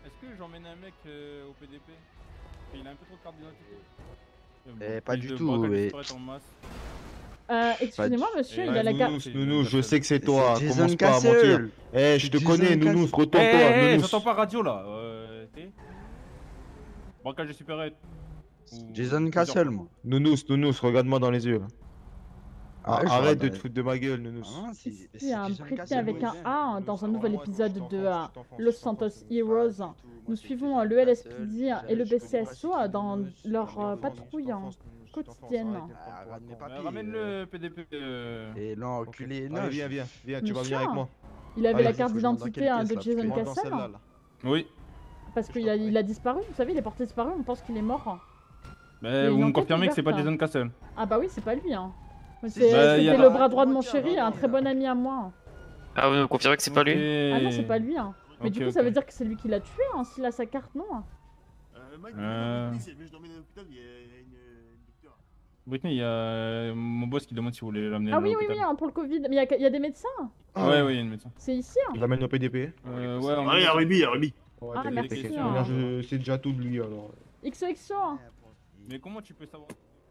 Est-ce que j'emmène un mec au PDP? Il a un peu trop de carte d'identité. Pas du tout, mais. Excusez-moi monsieur, il a la carte. Nounous, je sais que c'est toi, Jason commence pas à Castle. mentir. Eh, je te Jason connais, Castle. Nounous, retourne-toi, Nounous. J'entends pas radio là. Braquage de supérette. Jason Castle, moi. Nounous, regarde-moi dans les yeux. Là. Ah, je Arrête de regarde. te foutre de ma gueule, Nounous. Ici Britney avec un A dans un nouvel épisode de Los Santos Heroes. Nous suivons le LSPD et le BCSO dans leur patrouille quotidienne. Ramène le PDP. Et l'enculé, non. Allez, viens, tu vas venir avec moi. Il avait Allez, la je carte vous d'identité de Jason Castle. Oui. Parce qu'il a disparu, vous savez, il est porté disparu, on pense qu'il est mort. Mais Il y a vous une me enquête confirmez que c'est pas ouverte. Jason Castle. Ah bah oui, c'est pas lui. Hein. Bah, C'était y a le pas- bras droit de mon chéri, un très bon ami à moi. Ah, vous nous confirmez que c'est pas lui? Ah non, c'est pas lui. Hein. Mais du coup, ça veut dire que c'est lui qui l'a tué, hein, s'il a sa carte, non? Britney, il y a mon boss qui demande si vous voulez l'amener Ah à oui, l'hôpital. hein, pour le Covid. Mais il y a des médecins. Ouais, il y a une médecin. C'est ici. Hein. Il l'amène au PDP. Ouais, Ah, il y a Ruby, il y a Ruby. Ah, merci. C'est déjà tout de lui alors. XOXO. Mais comment tu peux savoir?